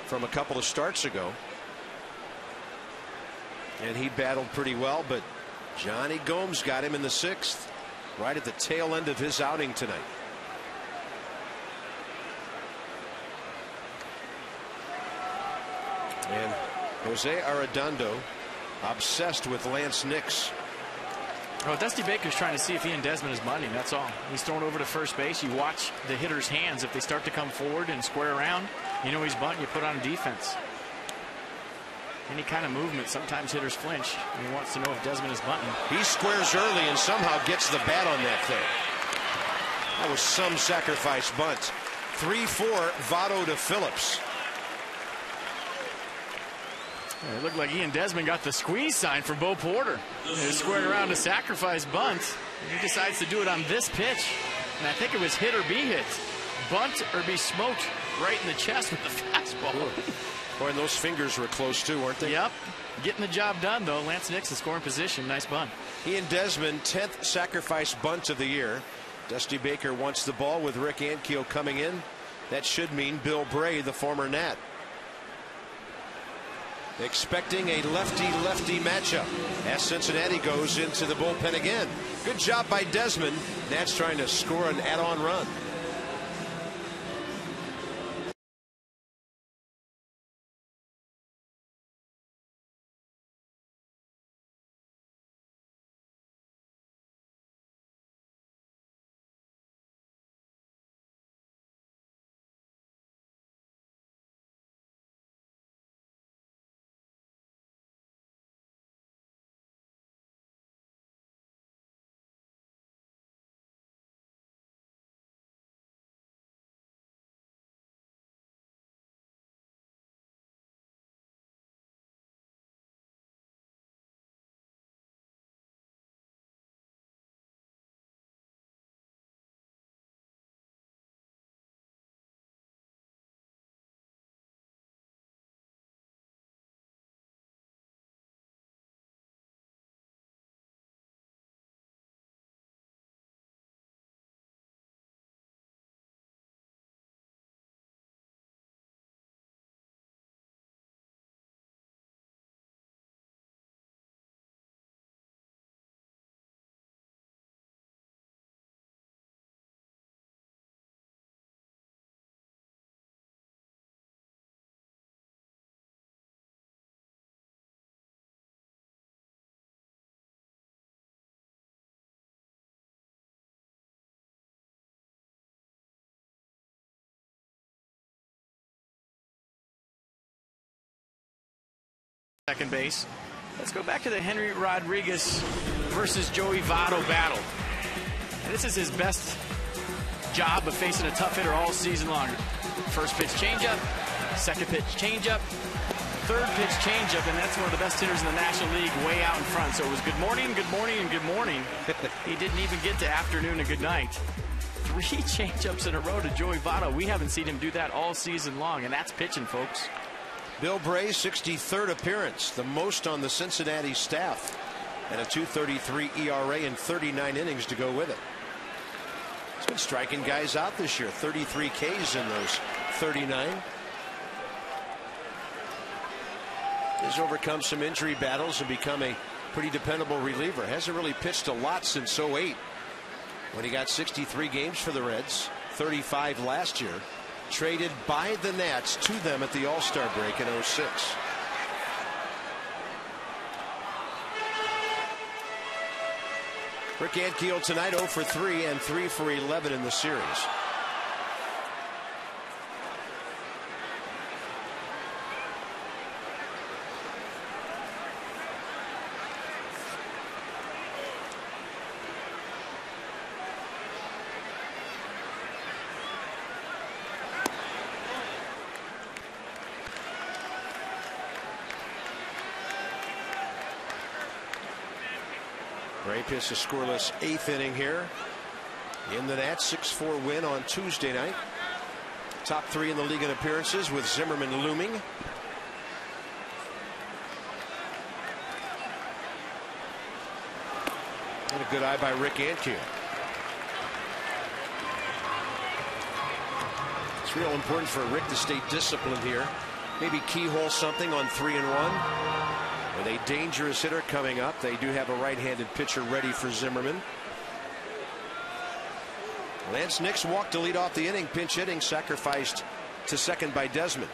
from a couple of starts ago. And he battled pretty well, but Johnny Gomes got him in the 6th, right at the tail end of his outing tonight. And Jose Arredondo obsessed with Lance Nix. Oh, Dusty Baker's trying to see if Ian Desmond is bunting. That's all. He's thrown over to first base. You watch the hitter's hands. If they start to come forward and square around, you know he's bunting. You put on defense. Any kind of movement, sometimes hitters flinch. And he wants to know if Desmond is bunting. He squares early and somehow gets the bat on that thing. That was some sacrifice bunt. 3-4, Votto to Phillips. Yeah, it looked like Ian Desmond got the squeeze sign for Bo Porter. He squared around a sacrifice bunt. He decides to do it on this pitch. And I think it was hit or be hit. Bunt or be smoked right in the chest with the fastball. Boy, and those fingers were close too, weren't they? Yep. Getting the job done, though. Lance Nix in scoring position. Nice bunt. Ian Desmond, 10th sacrifice bunt of the year. Dusty Baker wants the ball with Rick Ankiel coming in. That should mean Bill Bray, the former Nat. Expecting a lefty-lefty matchup as Cincinnati goes into the bullpen again. Good job by Desmond. Nats trying to score an add-on run. second base. Let's go back to the Henry Rodriguez versus Joey Votto battle. And this is his best job of facing a tough hitter all season long. First pitch changeup, second pitch changeup, third pitch changeup, and that's one of the best hitters in the National League way out in front. So it was good morning, good morning, and good morning. He didn't even get to afternoon and good night. 3 changeups in a row to Joey Votto. We haven't seen him do that all season long, and that's pitching, folks. Bill Bray's 63rd appearance, the most on the Cincinnati staff, and a 2.33 ERA in 39 innings to go with it. He's been striking guys out this year, 33 Ks in those 39. He's overcome some injury battles and become a pretty dependable reliever. Hasn't really pitched a lot since 08 when he got 63 games for the Reds, 35 last year. Traded by the Nats to them at the All-Star break in 06. Rick Ankiel tonight 0 for 3 and 3 for 11 in the series. Ray pitched a scoreless 8th inning here in the Nats 6-4 win on Tuesday night. Top 3 in the league in appearances with Zimmerman looming. And a good eye by Rick Ankiel. It's real important for Rick to stay disciplined here. Maybe keyhole something on 3-1. With a dangerous hitter coming up. They do have a right-handed pitcher ready for Zimmerman. Lance Nix walked to lead off the inning, pinch hitting, sacrificed to second by Desmond.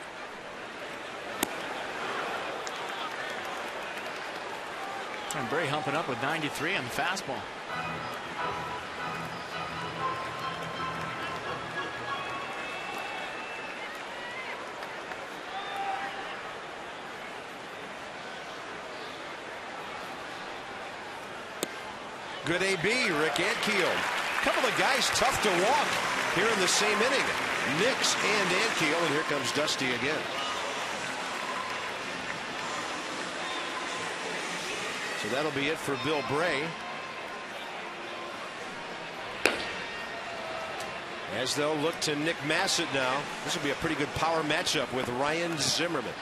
And Bray humping up with 93 on the fastball. Good AB, Rick Ankiel. A couple of guys tough to walk here in the same inning. Nix and Ankiel, and here comes Dusty again. So that'll be it for Bill Bray. As they'll look to Nick Massett now. This will be a pretty good power matchup with Ryan Zimmerman.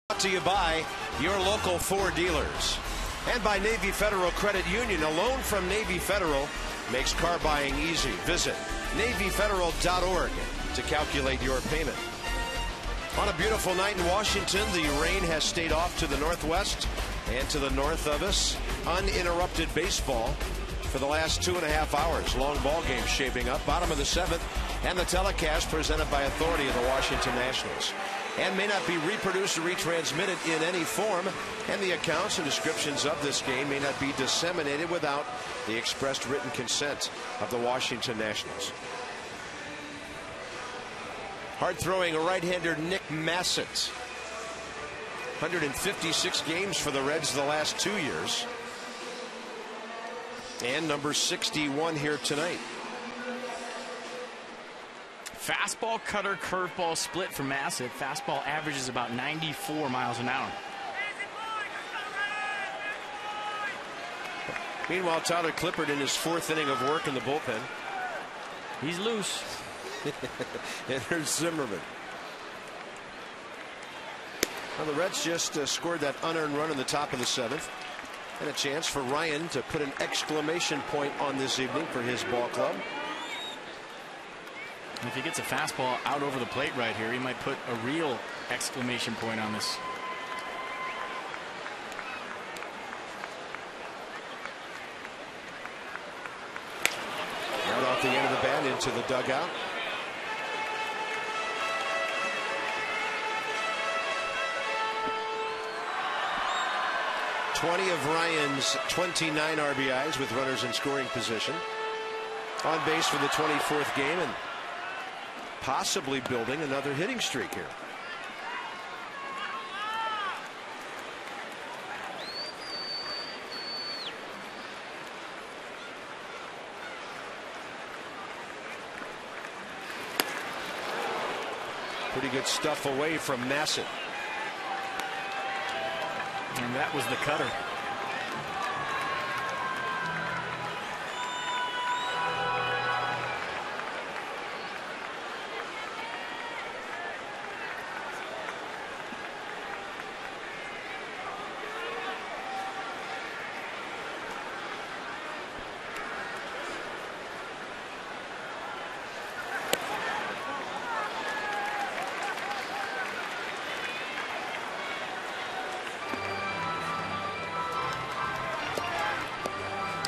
Brought to you by your local Ford dealers and by Navy Federal Credit Union. A loan from Navy Federal makes car buying easy. Visit NavyFederal.org to calculate your payment. On a beautiful night in Washington, the rain has stayed off to the northwest and to the north of us. Uninterrupted baseball for the last 2.5 hours. Long ball game shaping up. Bottom of the 7th, and the telecast presented by authority of the Washington Nationals. And may not be reproduced or retransmitted in any form. And the accounts and descriptions of this game may not be disseminated without the expressed written consent of the Washington Nationals. Hard-throwing right-hander Nick Massett. 156 games for the Reds the last 2 years. And number 61 here tonight. Fastball, cutter, curveball split for Massett. Fastball averages about 94 miles an hour. Meanwhile, Tyler Clippard in his 4th inning of work in the bullpen. He's loose. And there's Zimmerman. Well, the Reds just scored that unearned run in the top of the 7th. And a chance for Ryan to put an exclamation point on this evening for his ball club. If he gets a fastball out over the plate right here, he might put a real exclamation point on this. Right off the end of the bat into the dugout. Twenty of Ryan's 29 RBIs with runners in scoring position. On base for the 24th game and possibly building another hitting streak here. Pretty good stuff away from Massett. And that was the cutter.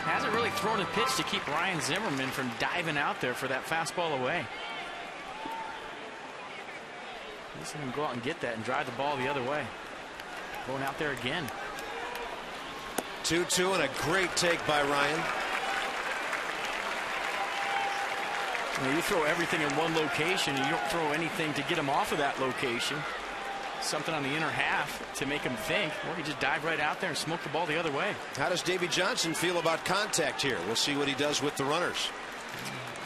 Hasn't really thrown a pitch to keep Ryan Zimmerman from diving out there for that fastball away. He's going to go out and get that and drive the ball the other way. Going out there again. 2-2 and a great take by Ryan. You throw everything in one location and you don't throw anything to get him off of that location. Something on the inner half to make him think. Well, he just dive right out there and smoke the ball the other way. How does Davey Johnson feel about contact here? We'll see what he does with the runners.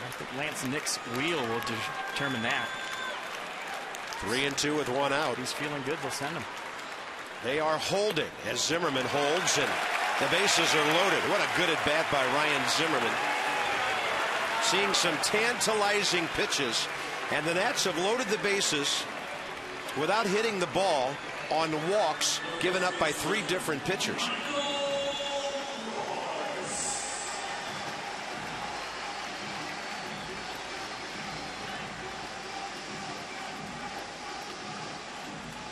I think Lance Nick's wheel will determine that. 3-2 with 1 out. He's feeling good. They'll send him. They are holding as Zimmerman holds, and the bases are loaded. What a good at bat by Ryan Zimmerman. Seeing some tantalizing pitches, and the Nats have loaded the bases without hitting the ball on walks given up by 3 different pitchers.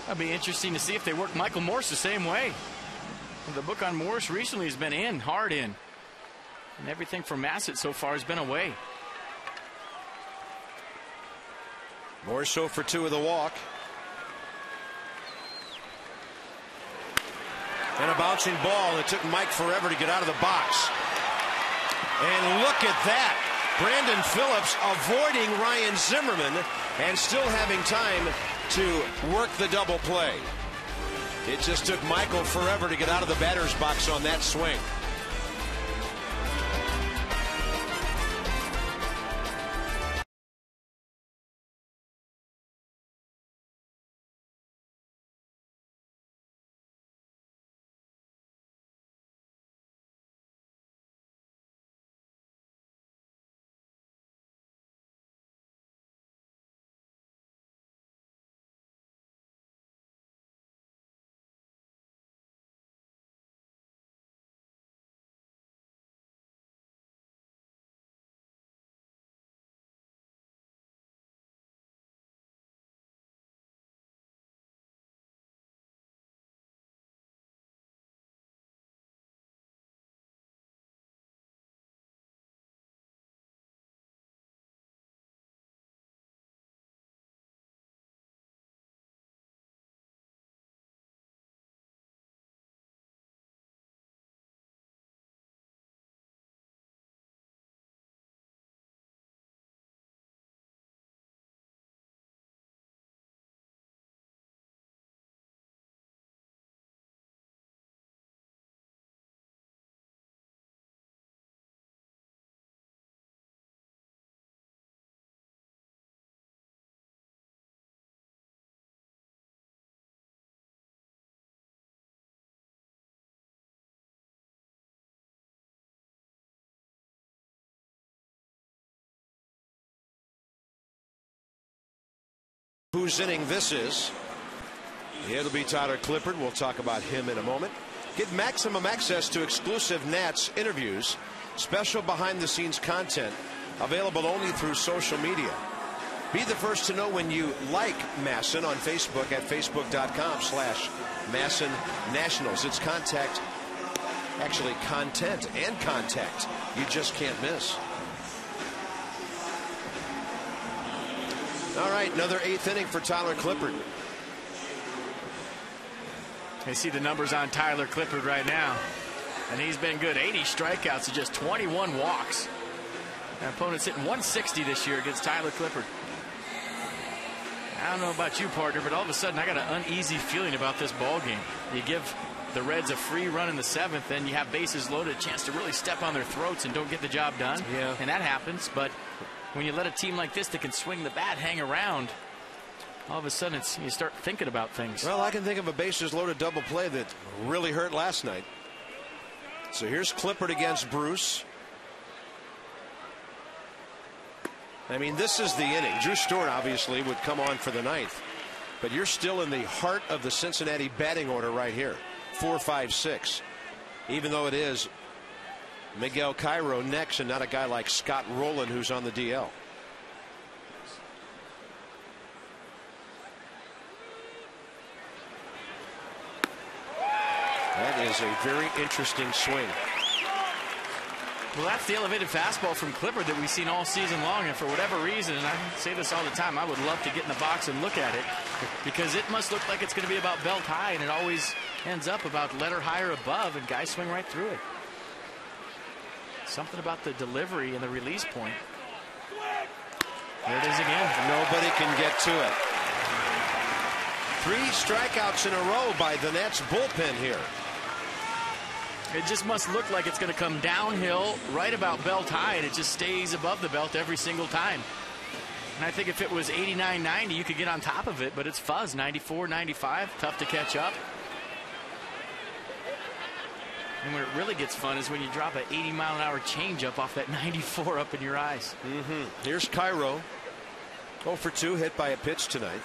It'll be interesting to see if they work Michael Morse the same way. The book on Morse recently has been in, hard in. And everything from Massett so far has been away. Morse 0 for 2 with a walk. And a bouncing ball. It took Mike forever to get out of the box. And look at that. Brandon Phillips avoiding Ryan Zimmerman and still having time to work the double play. It just took Michael forever to get out of the batter's box on that swing. Whose inning this is. It'll be Tyler Clippard. We'll talk about him in a moment. Get maximum access to exclusive Nats interviews, special behind-the-scenes content, available only through social media. Be the first to know when you like Masson on Facebook at facebook.com/Masson Nationals. It's content and contact you just can't miss. All right, another 8th inning for Tyler Clippard. I see the numbers on Tyler Clippard right now, and he's been good. 80 strikeouts and just 21 walks. Our opponent's hitting 160 this year against Tyler Clippard. I don't know about you, partner, but all of a sudden I got an uneasy feeling about this ball game. You give the Reds a free run in the 7th, and you have bases loaded, a chance to really step on their throats and don't get the job done. Yeah. And that happens, but when you let a team like this that can swing the bat hang around, all of a sudden you start thinking about things. Well, I can think of a bases loaded double play that really hurt last night. So here's Clippard against Bruce. I mean, this is the inning. Drew Stewart obviously would come on for the 9th, but you're still in the heart of the Cincinnati batting order right here. 4, 5, 6. Even though it is Miguel Cairo next and not a guy like Scott Rowland who's on the DL. That is a very interesting swing. Well, that's the elevated fastball from Clippard that we've seen all season long, and for whatever reason, and I say this all the time, I would love to get in the box and look at it, because it must look like it's going to be about belt high, and it always ends up about letter high or above, and guys swing right through it. Something about the delivery and the release point. There it is again. Nobody can get to it. 3 strikeouts in a row by the Nats bullpen here. It just must look like it's going to come downhill right about belt high, and it just stays above the belt every single time. And I think if it was 89, 90, you could get on top of it, but it's fuzz. 94, 95, tough to catch up. And where it really gets fun is when you drop an 80-mile-an-hour changeup off that 94 up in your eyes. Here's Cairo. 0 for 2, hit by a pitch tonight.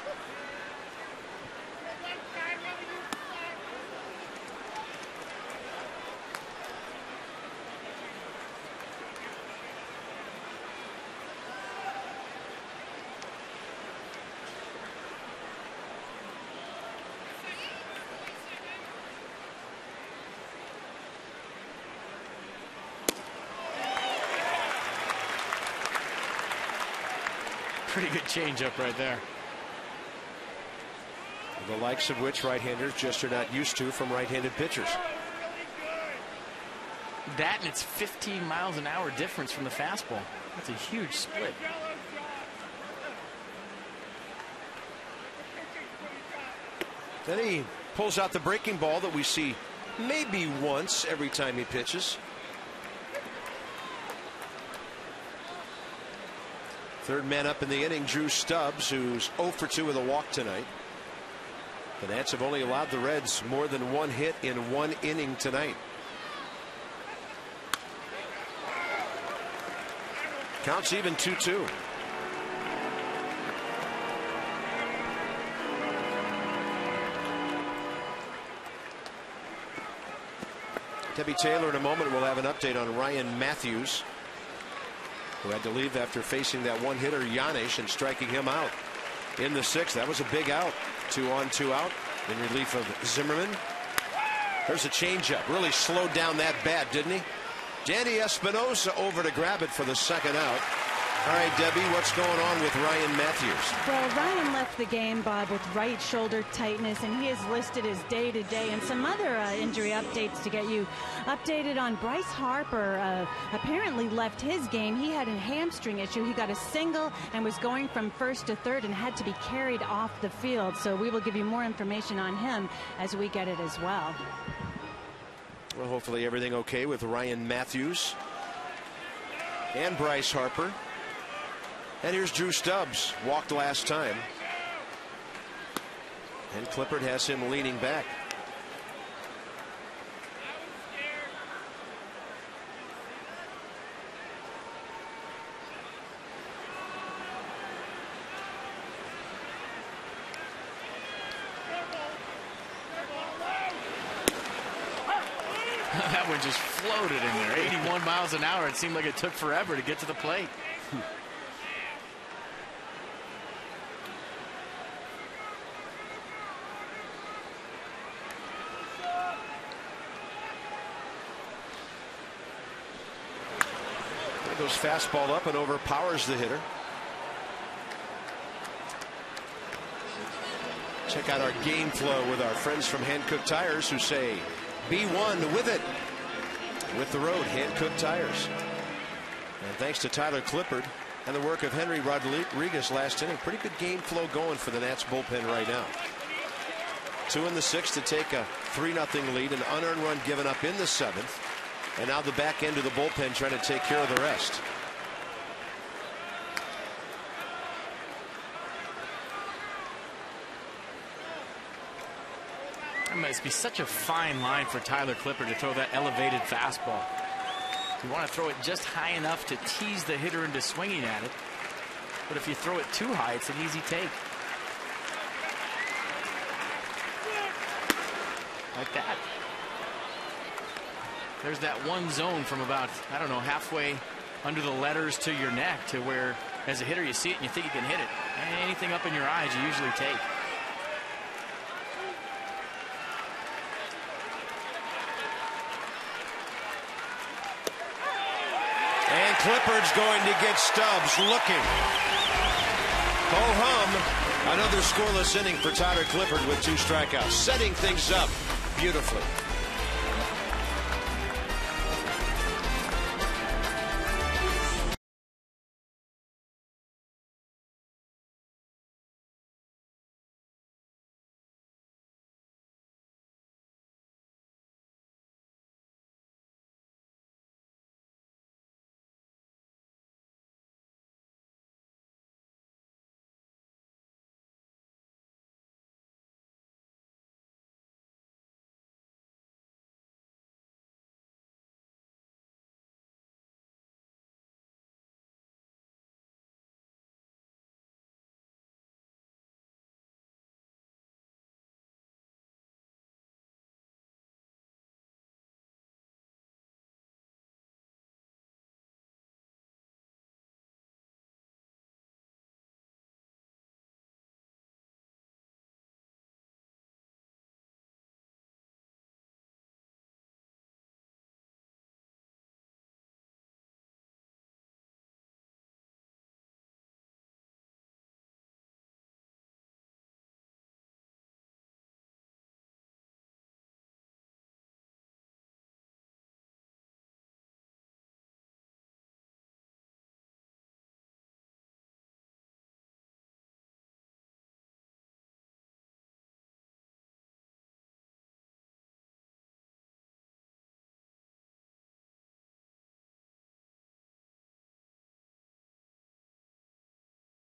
Pretty good changeup right there. The likes of which right-handers just are not used to from right-handed pitchers. That, and it's 15 miles an hour difference from the fastball. That's a huge split. Then he pulls out the breaking ball that we see maybe once every time he pitches. Third man up in the inning, Drew Stubbs, who's 0 for 2 with a walk tonight. The Nats have only allowed the Reds more than 1 hit in 1 inning tonight. Counts even 2-2. Debbie Taylor in a moment will have an update on Ryan Matthews, who had to leave after facing that one-hitter Yanish and striking him out in the 6th. That was a big out. 2 on, 2 out in relief of Zimmerman. There's a changeup. Really slowed down that bat, didn't he? Danny Espinosa over to grab it for the 2nd out. All right, Debbie, what's going on with Ryan Matthews? Well, Ryan left the game, Bob, with right shoulder tightness, and he is listed as day-to-day. And some other injury updates to get you updated on. Bryce Harper apparently left his game. He had a hamstring issue. He got a single and was going from first to third and had to be carried off the field. So we will give you more information on him as we get it as well. Well, hopefully everything okay with Ryan Matthews and Bryce Harper. And here's Drew Stubbs, walked last time. And Clippard has him leaning back. that one just floated in there. 81 miles an hour. It seemed like it took forever to get to the plate. Goes fastball up and overpowers the hitter. Check out our game flow with our friends from Hankook Tires, who say, be one with it. With the road, Hankook Tires. And thanks to Tyler Clippard and the work of Henry Rodriguez last inning, pretty good game flow going for the Nats bullpen right now. 2 in the 6th to take a 3-0 lead, an unearned run given up in the 7th. And now the back end of the bullpen trying to take care of the rest. It must be such a fine line for Tyler Clippard to throw that elevated fastball. You want to throw it just high enough to tease the hitter into swinging at it. But if you throw it too high, it's an easy take. Like that. There's that one zone from about, I don't know, halfway under the letters to your neck, to where as a hitter you see it and you think you can hit it. Anything up in your eyes you usually take. And Clippard's going to get Stubbs looking. Ho-hum. Another scoreless inning for Tyler Clippard with 2 strikeouts. Setting things up beautifully.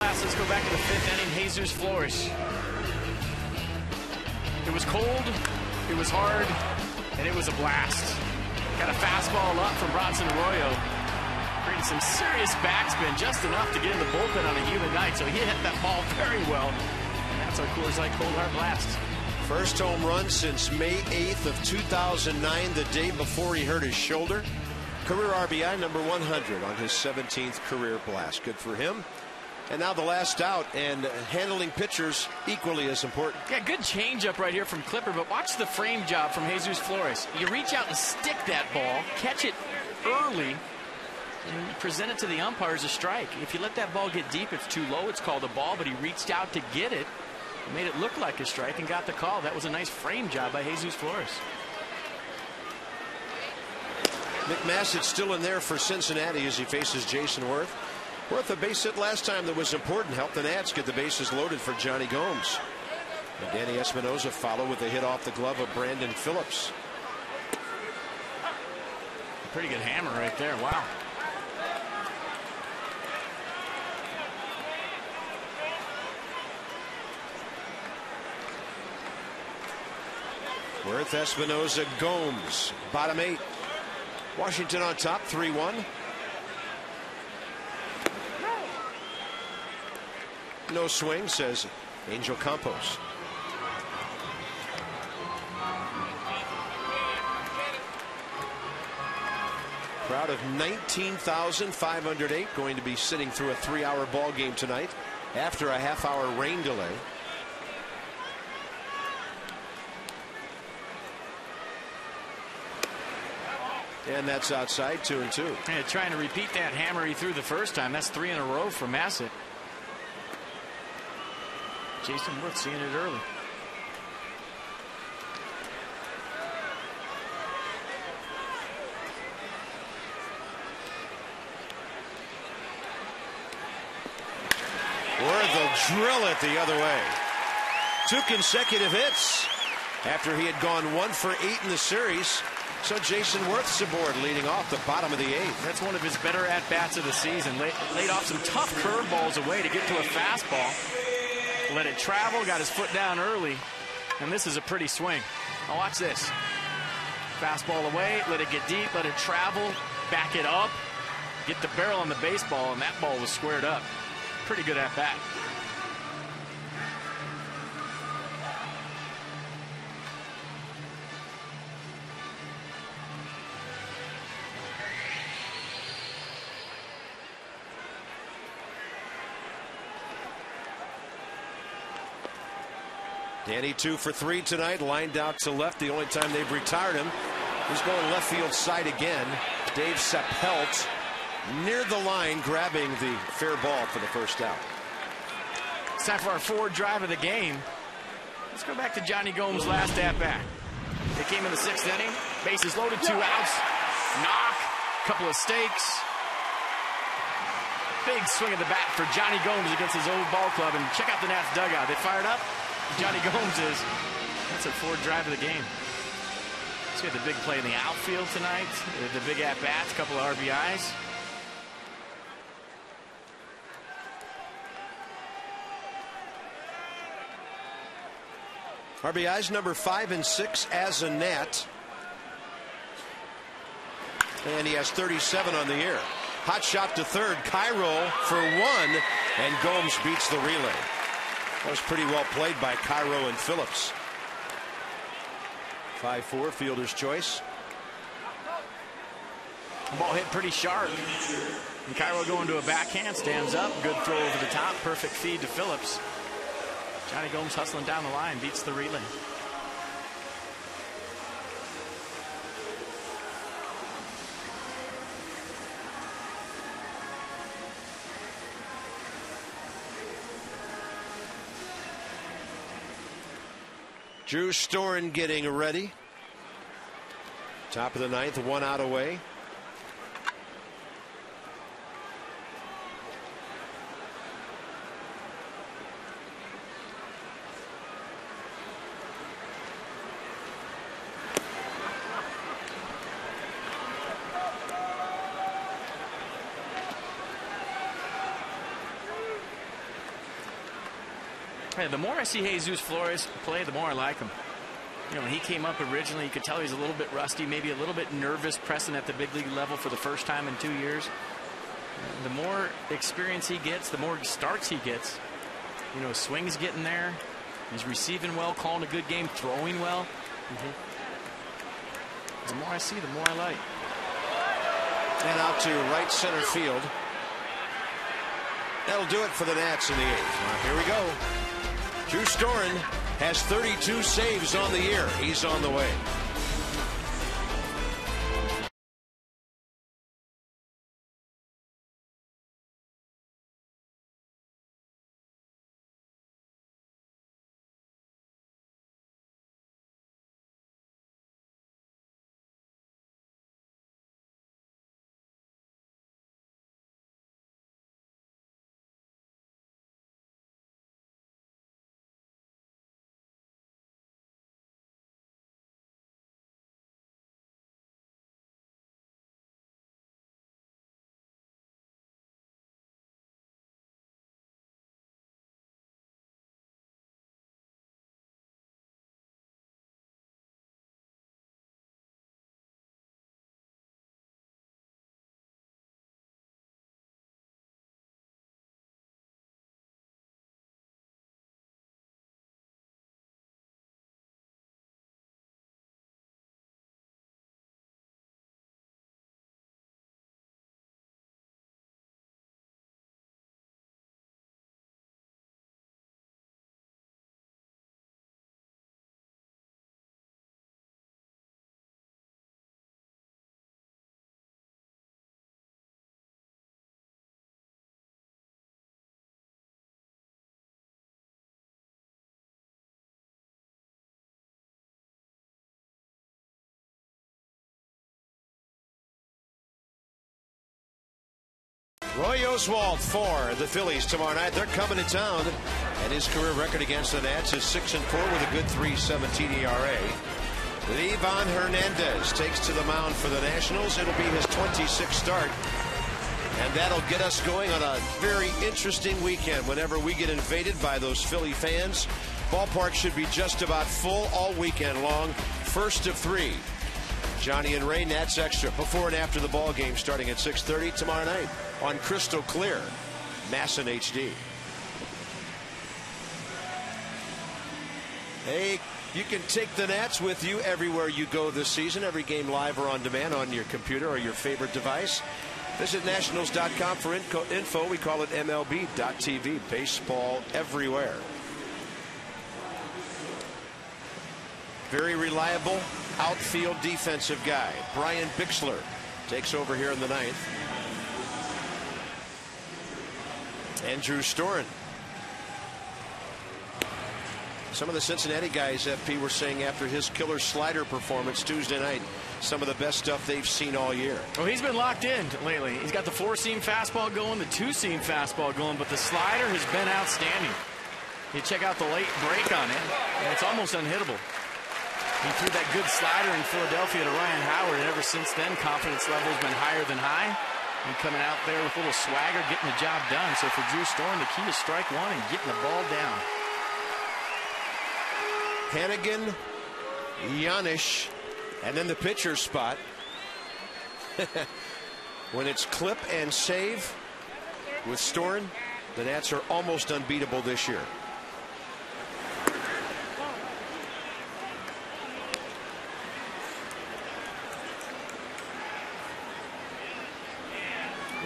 Let's go back to the 5th inning. Jesus Flores. It was cold, it was hard, and it was a blast. Got a fastball up from Bronson Arroyo. Created some serious backspin, just enough to get in the bullpen on a humid night. So he hit that ball very well. And that's our Coors Light Cold Hard Blast. First home run since May 8th of 2009, the day before he hurt his shoulder. Career RBI number 100 on his 17th career blast. Good for him. And now the last out, and handling pitchers equally as important. Yeah, good changeup right here from Clippard, but watch the frame job from Jesus Flores. You reach out and stick that ball, catch it early, and present it to the umpire as a strike. If you let that ball get deep, it's too low, it's called a ball, but he reached out to get it, made it look like a strike, and got the call. That was a nice frame job by Jesus Flores. McMassett's still in there for Cincinnati as he faces Jason Worth. Worth a base hit last time that was important. Helped the Nats get the bases loaded for Johnny Gomes. And Danny Espinosa follow with a hit off the glove of Brandon Phillips. A pretty good hammer right there. Wow. Worth, Espinosa, Gomes. Bottom 8. Washington on top, 3-1. No swing, says Angel Campos. Crowd of 19,508 going to be sitting through a 3-hour ball game tonight after a half-hour rain delay. And that's outside, 2-2. Yeah, trying to repeat that hammer he threw the first time. That's 3 in a row for Massett. Jason Worth seeing it early. Worth will drill it the other way. 2 consecutive hits after he had gone 1 for 8 in the series. So Jason Worth's aboard, leading off the bottom of the 8th. That's one of his better at-bats of the season. Laid off some tough curveballs away to get to a fastball. Let it travel, got his foot down early, and this is a pretty swing. Now watch this. Fastball away, let it get deep, let it travel, back it up, get the barrel on the baseball, and that ball was squared up. Pretty good at-bat. Danny 2 for 3 tonight, lined out to left. The only time they've retired him. He's going left field side again. Dave Seppelt near the line, grabbing the fair ball for the first out. It's time for our forward drive of the game. Let's go back to Johnny Gomes' last at-bat. They came in the 6th inning. Bases loaded, 2 outs. Knock, couple of stakes. Big swing of the bat for Johnny Gomes against his old ball club. And check out the Nats dugout. They fired up. Johnny Gomes is. That's a forward drive of the game. So we had the big play in the outfield tonight. The big at-bats, a couple of RBIs. RBIs number 5 and 6 as a Nat. And he has 37 on the year. Hot shot to third. Cairo for 1. And Gomes beats the relay. That was pretty well played by Cairo and Phillips. 5-4, fielder's choice. Ball hit pretty sharp. And Cairo going to a backhand, stands up. Good throw over the top. Perfect feed to Phillips. Johnny Gomes hustling down the line, beats the relay. Drew Storen getting ready. Top of the 9th, 1 out away. Hey, the more I see Jesus Flores play, the more I like him. You know, when he came up originally, you could tell he's a little bit rusty, maybe a little bit nervous pressing at the big league level for the first time in 2 years. The more experience he gets, the more starts he gets. You know, his swing's getting there. He's receiving well, calling a good game, throwing well. The more I see, the more I like. And out to right center field. That'll do it for the Nats in the 8th. Here we go. Drew Storen has 32 saves on the year. He's on the way. Roy Oswalt for the Phillies tomorrow night. They're coming to town, and his career record against the Nats is 6-4 with a good 3.17 ERA. Livan Hernandez takes to the mound for the Nationals. It'll be his 26th start, and that'll get us going on a very interesting weekend whenever we get invaded by those Philly fans. Ballpark should be just about full all weekend long. First of 3. Johnny and Ray, Nats Extra, before and after the ball game, starting at 6:30 tomorrow night on Crystal Clear, Masson HD. Hey, you can take the Nats with you everywhere you go this season. Every game live or on demand on your computer or your favorite device. Visit nationals.com for info. We call it MLB.tv. Baseball everywhere. Very reliable outfield defensive guy. Brian Bixler takes over here in the 9th. Andrew Storen. Some of the Cincinnati guys, FP, were saying after his killer slider performance Tuesday night, some of the best stuff they've seen all year. Well, he's been locked in lately. He's got the 4-seam fastball going, the 2-seam fastball going, but the slider has been outstanding. You check out the late break on it, and it's almost unhittable. He threw that good slider in Philadelphia to Ryan Howard, and ever since then, confidence level's been higher than high. And coming out there with a little swagger, getting the job done. So for Drew Storen, the key is strike one and getting the ball down. Hannigan, Yanish, and then the pitcher's spot. When it's clip and save with Storen, the Nats are almost unbeatable this year.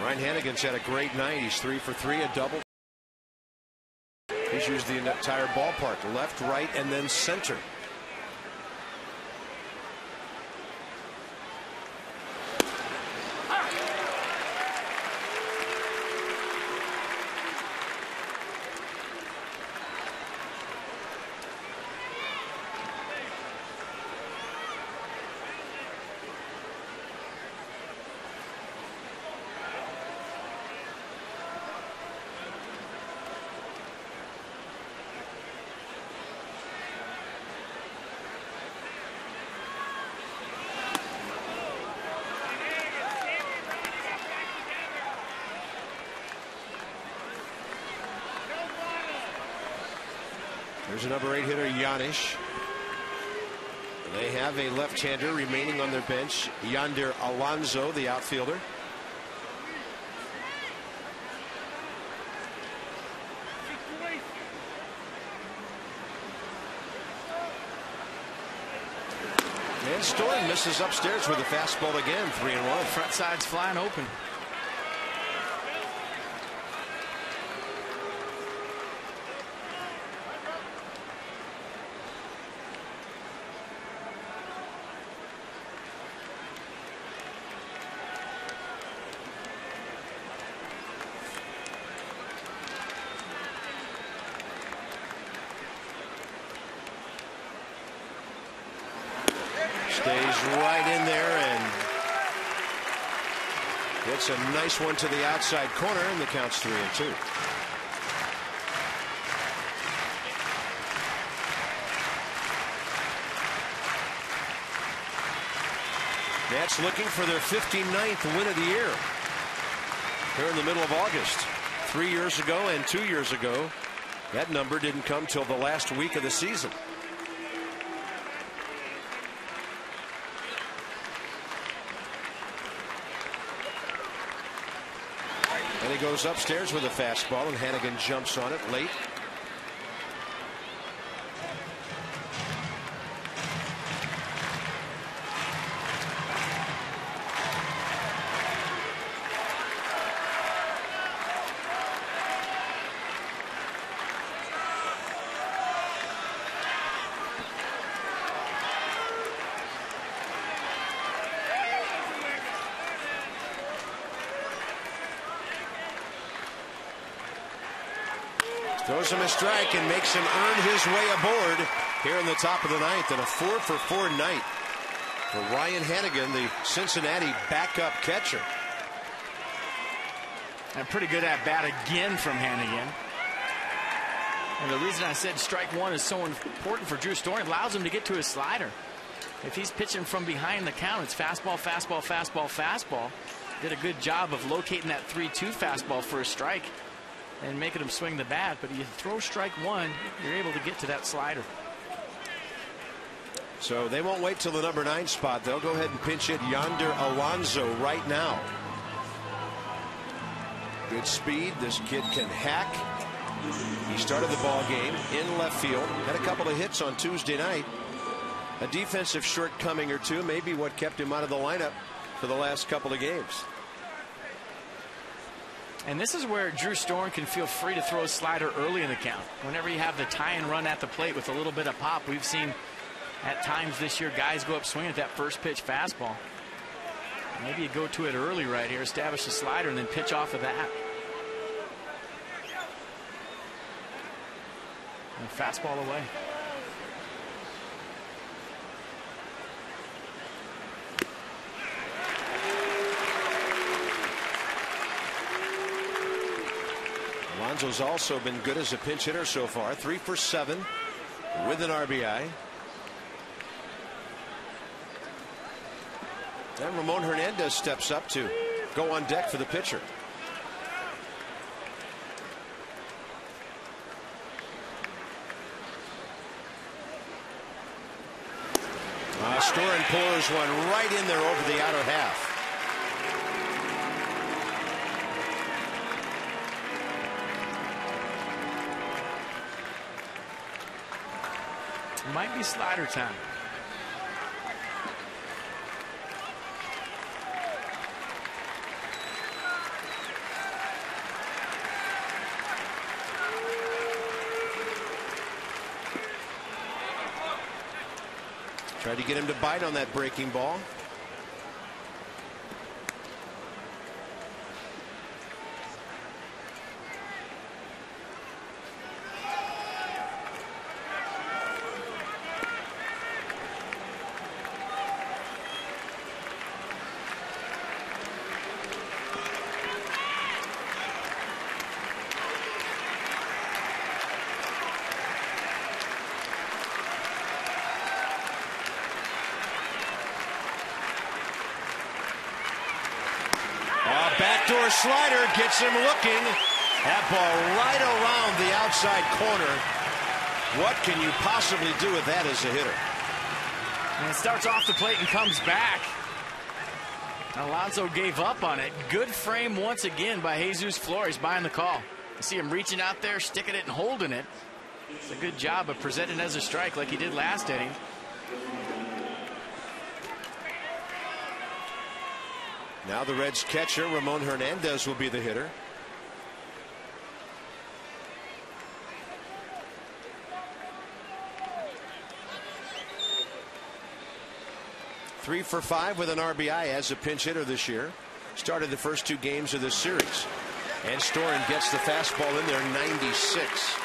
Ryan Hannigan's had a great night. He's 3 for 3, a double. He's used the entire ballpark, left, right, and then center. There's a number 8 hitter, Yanish. They have a left-hander remaining on their bench, Yonder Alonso, the outfielder. And Storen misses upstairs with a fastball again, 3-1. Front side's flying open. Stays right in there and gets a nice one to the outside corner, and the count's 3-2. Nats looking for their 59th win of the year here in the middle of August. 3 years ago and 2 years ago, that number didn't come till the last week of the season. And he goes upstairs with a fastball, and Hannigan jumps on it late. Throws him a strike and makes him earn his way aboard here in the top of the 9th. And a 4-for-4 night for Ryan Hannigan, the Cincinnati backup catcher. And pretty good at bat again from Hannigan. And the reason I said strike one is so important for Drew Storen, allows him to get to his slider. If he's pitching from behind the count, it's fastball, fastball, fastball, fastball. Did a good job of locating that 3-2 fastball for a strike and making him swing the bat. But you throw strike one, you're able to get to that slider. So they won't wait till the number 9 spot. They'll go ahead and pinch hit Yonder Alonso right now. Good speed. This kid can hack. He started the ball game in left field. Had a couple of hits on Tuesday night. A defensive shortcoming or two, maybe what kept him out of the lineup for the last couple of games. And this is where Drew Storen can feel free to throw a slider early in the count. Whenever you have the tie and run at the plate with a little bit of pop, we've seen at times this year guys go up swinging at that first pitch fastball. Maybe you go to it early right here, establish a slider, and then pitch off of that. And fastball away. Alonso's also been good as a pinch hitter so far. 3 for 7 with an RBI. And Ramon Hernandez steps up to go on deck for the pitcher. Storen pours one right in there over the outer half. Might be slider time. Tried to get him to bite on that breaking ball. Backdoor slider gets him looking. That ball right around the outside corner. What can you possibly do with that as a hitter? And it starts off the plate and comes back. Alonso gave up on it. Good frame once again by Jesus Flores buying the call. You see him reaching out there, sticking it and holding it. It's a good job of presenting as a strike like he did last inning. Now the Reds catcher Ramon Hernandez will be the hitter. Three for 5 with an RBI as a pinch hitter this year. Started the first 2 games of this series. And Storen gets the fastball in there, 96.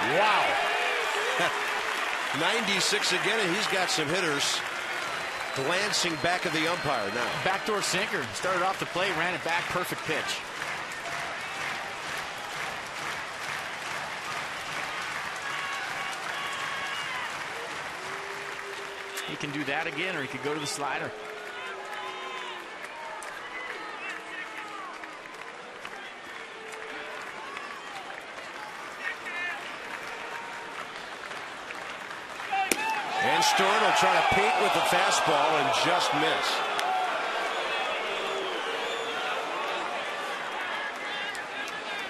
Wow. 96 again, and he's got some hitters glancing back at the umpire now. Backdoor sinker. Started off the plate, ran it back. Perfect pitch. He can do that again, or he could go to the slider. And Storen will try to peek with the fastball and just miss.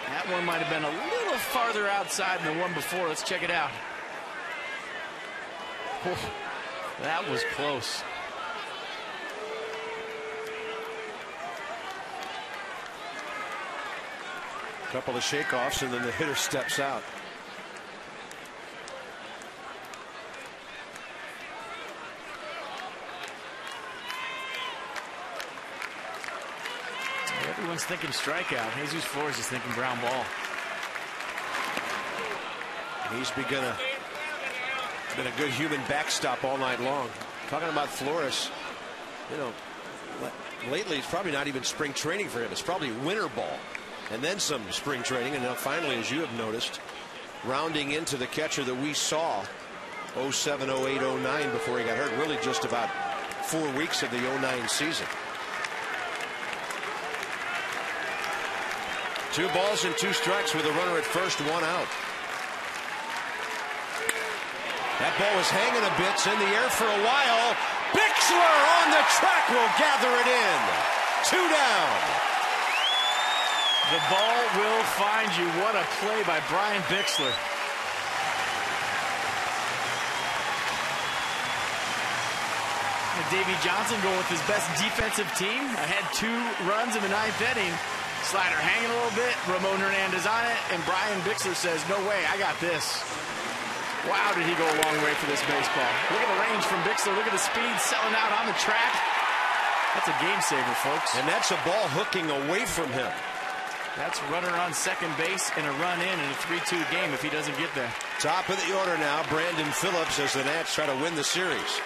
That one might have been a little farther outside than the one before. Let's check it out. Oh, that was close. Couple of shakeoffs and then the hitter steps out. Everyone's thinking strikeout. Jesus Flores is thinking ground ball. And he's been a good human backstop all night long. Talking about Flores, you know, lately it's probably not even spring training for him. It's probably winter ball and then some spring training. And now finally, as you have noticed, rounding into the catcher that we saw 07, 08, 09 before he got hurt. Really just about 4 weeks of the 09 season. 2 balls and 2 strikes with a runner at first, 1 out. That ball was hanging a bit. It's in the air for a while. Bixler on the track will gather it in. 2 down. The ball will find you. What a play by Brian Bixler. Davey Johnson going with his best defensive team. Ahead 2 runs in the 9th inning. Slider hanging a little bit. Ramon Hernandez on it. And Brian Bixler says, no way, I got this. Wow, did he go a long way for this baseball. Look at the range from Bixler. Look at the speed selling out on the track. That's a game saver, folks. And that's a ball hooking away from him. That's runner on second base and a run in a 3-2 game if he doesn't get there. Top of the order now, Brandon Phillips, as the Nats try to win the series.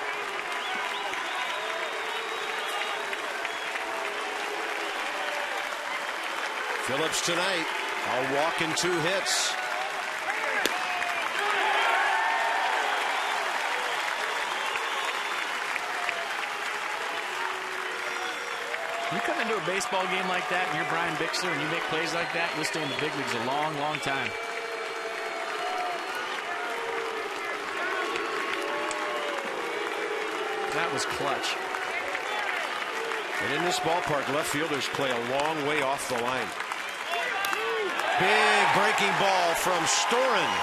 Phillips tonight, a walk and 2 hits. You come into a baseball game like that and you're Brian Bixler and you make plays like that, you'll stay in the big leagues a long, long time. That was clutch. And in this ballpark, left fielders play a long way off the line. Big breaking ball from Storen.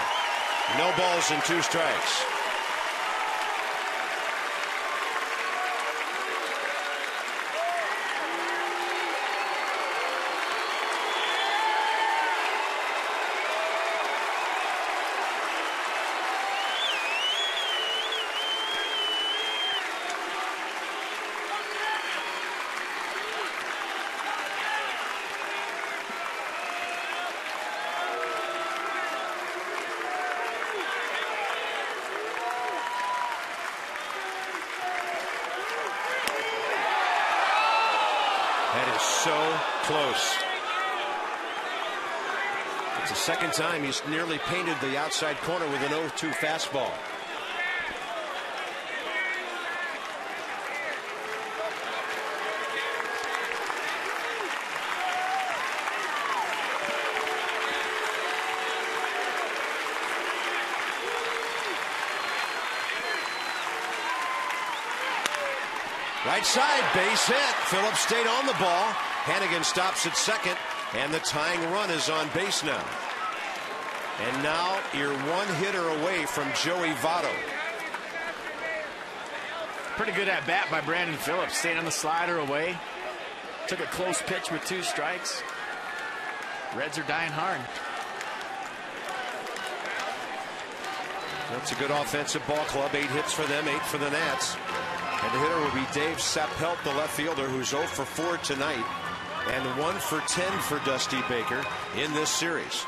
No balls and 2 strikes. That is so close. It's the second time he's nearly painted the outside corner with an 0-2 fastball. Right side, base hit. Phillips stayed on the ball. Hannigan stops at second, and the tying run is on base now. And now you're 1 hitter away from Joey Votto. Pretty good at bat by Brandon Phillips. Staying on the slider away. Took a close pitch with 2 strikes. Reds are dying hard. That's a good offensive ball club. 8 hits for them, 8 for the Nats. And the hitter will be Dave Sappelt, the left fielder, who's 0 for 4 tonight and 1 for 10 for Dusty Baker in this series.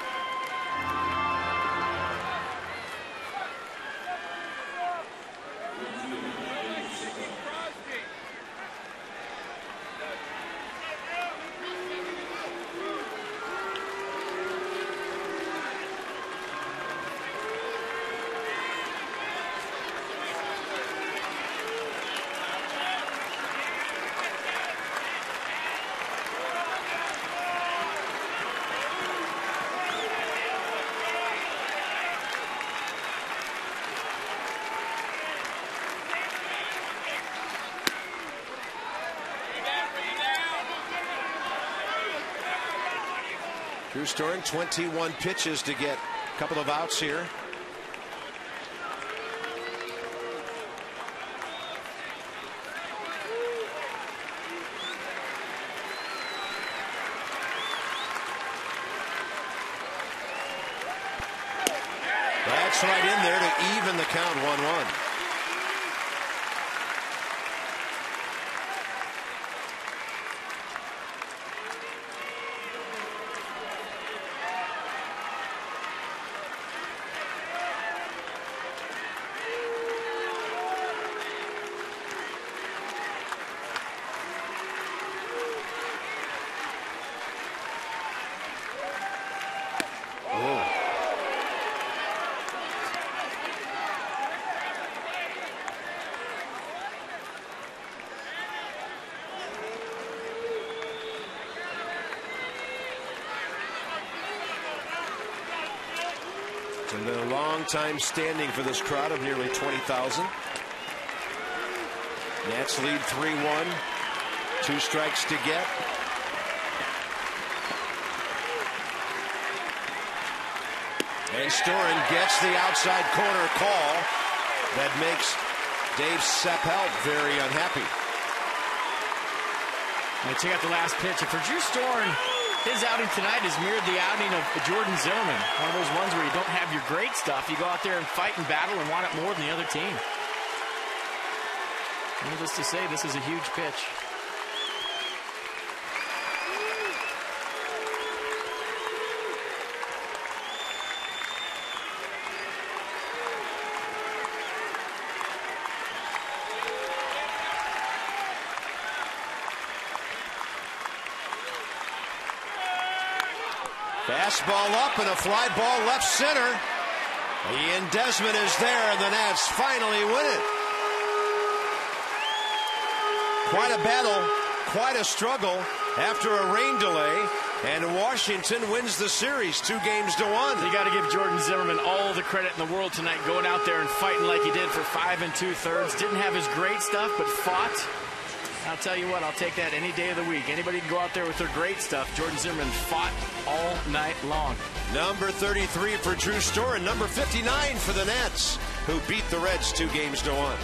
Drew Storen, 21 pitches to get a couple of outs here. That's right in there to even the count 1-1. It's been a long time standing for this crowd of nearly 20,000. Nats lead 3-1. 2 strikes to get. And Storen gets the outside corner call that makes Dave Seppelt very unhappy. Now check out the last pitch. And for Drew Storen, his outing tonight has mirrored the outing of Jordan Zimmerman. One of those ones where you don't have your great stuff. You go out there and fight and battle and want it more than the other team. Needless to say, this is a huge pitch. Fastball up and a fly ball left center. Ian Desmond is there, and the Nats finally win it. Quite a battle, quite a struggle after a rain delay, and Washington wins the series 2-1. You got to give Jordan Zimmerman all the credit in the world tonight, going out there and fighting like he did for 5 2/3. Didn't have his great stuff, but fought. I'll tell you what, I'll take that any day of the week. Anybody can go out there with their great stuff. Jordan Zimmerman fought all night long. Number 33 for Drew Storen, number 59 for the Nats, who beat the Reds 2-1.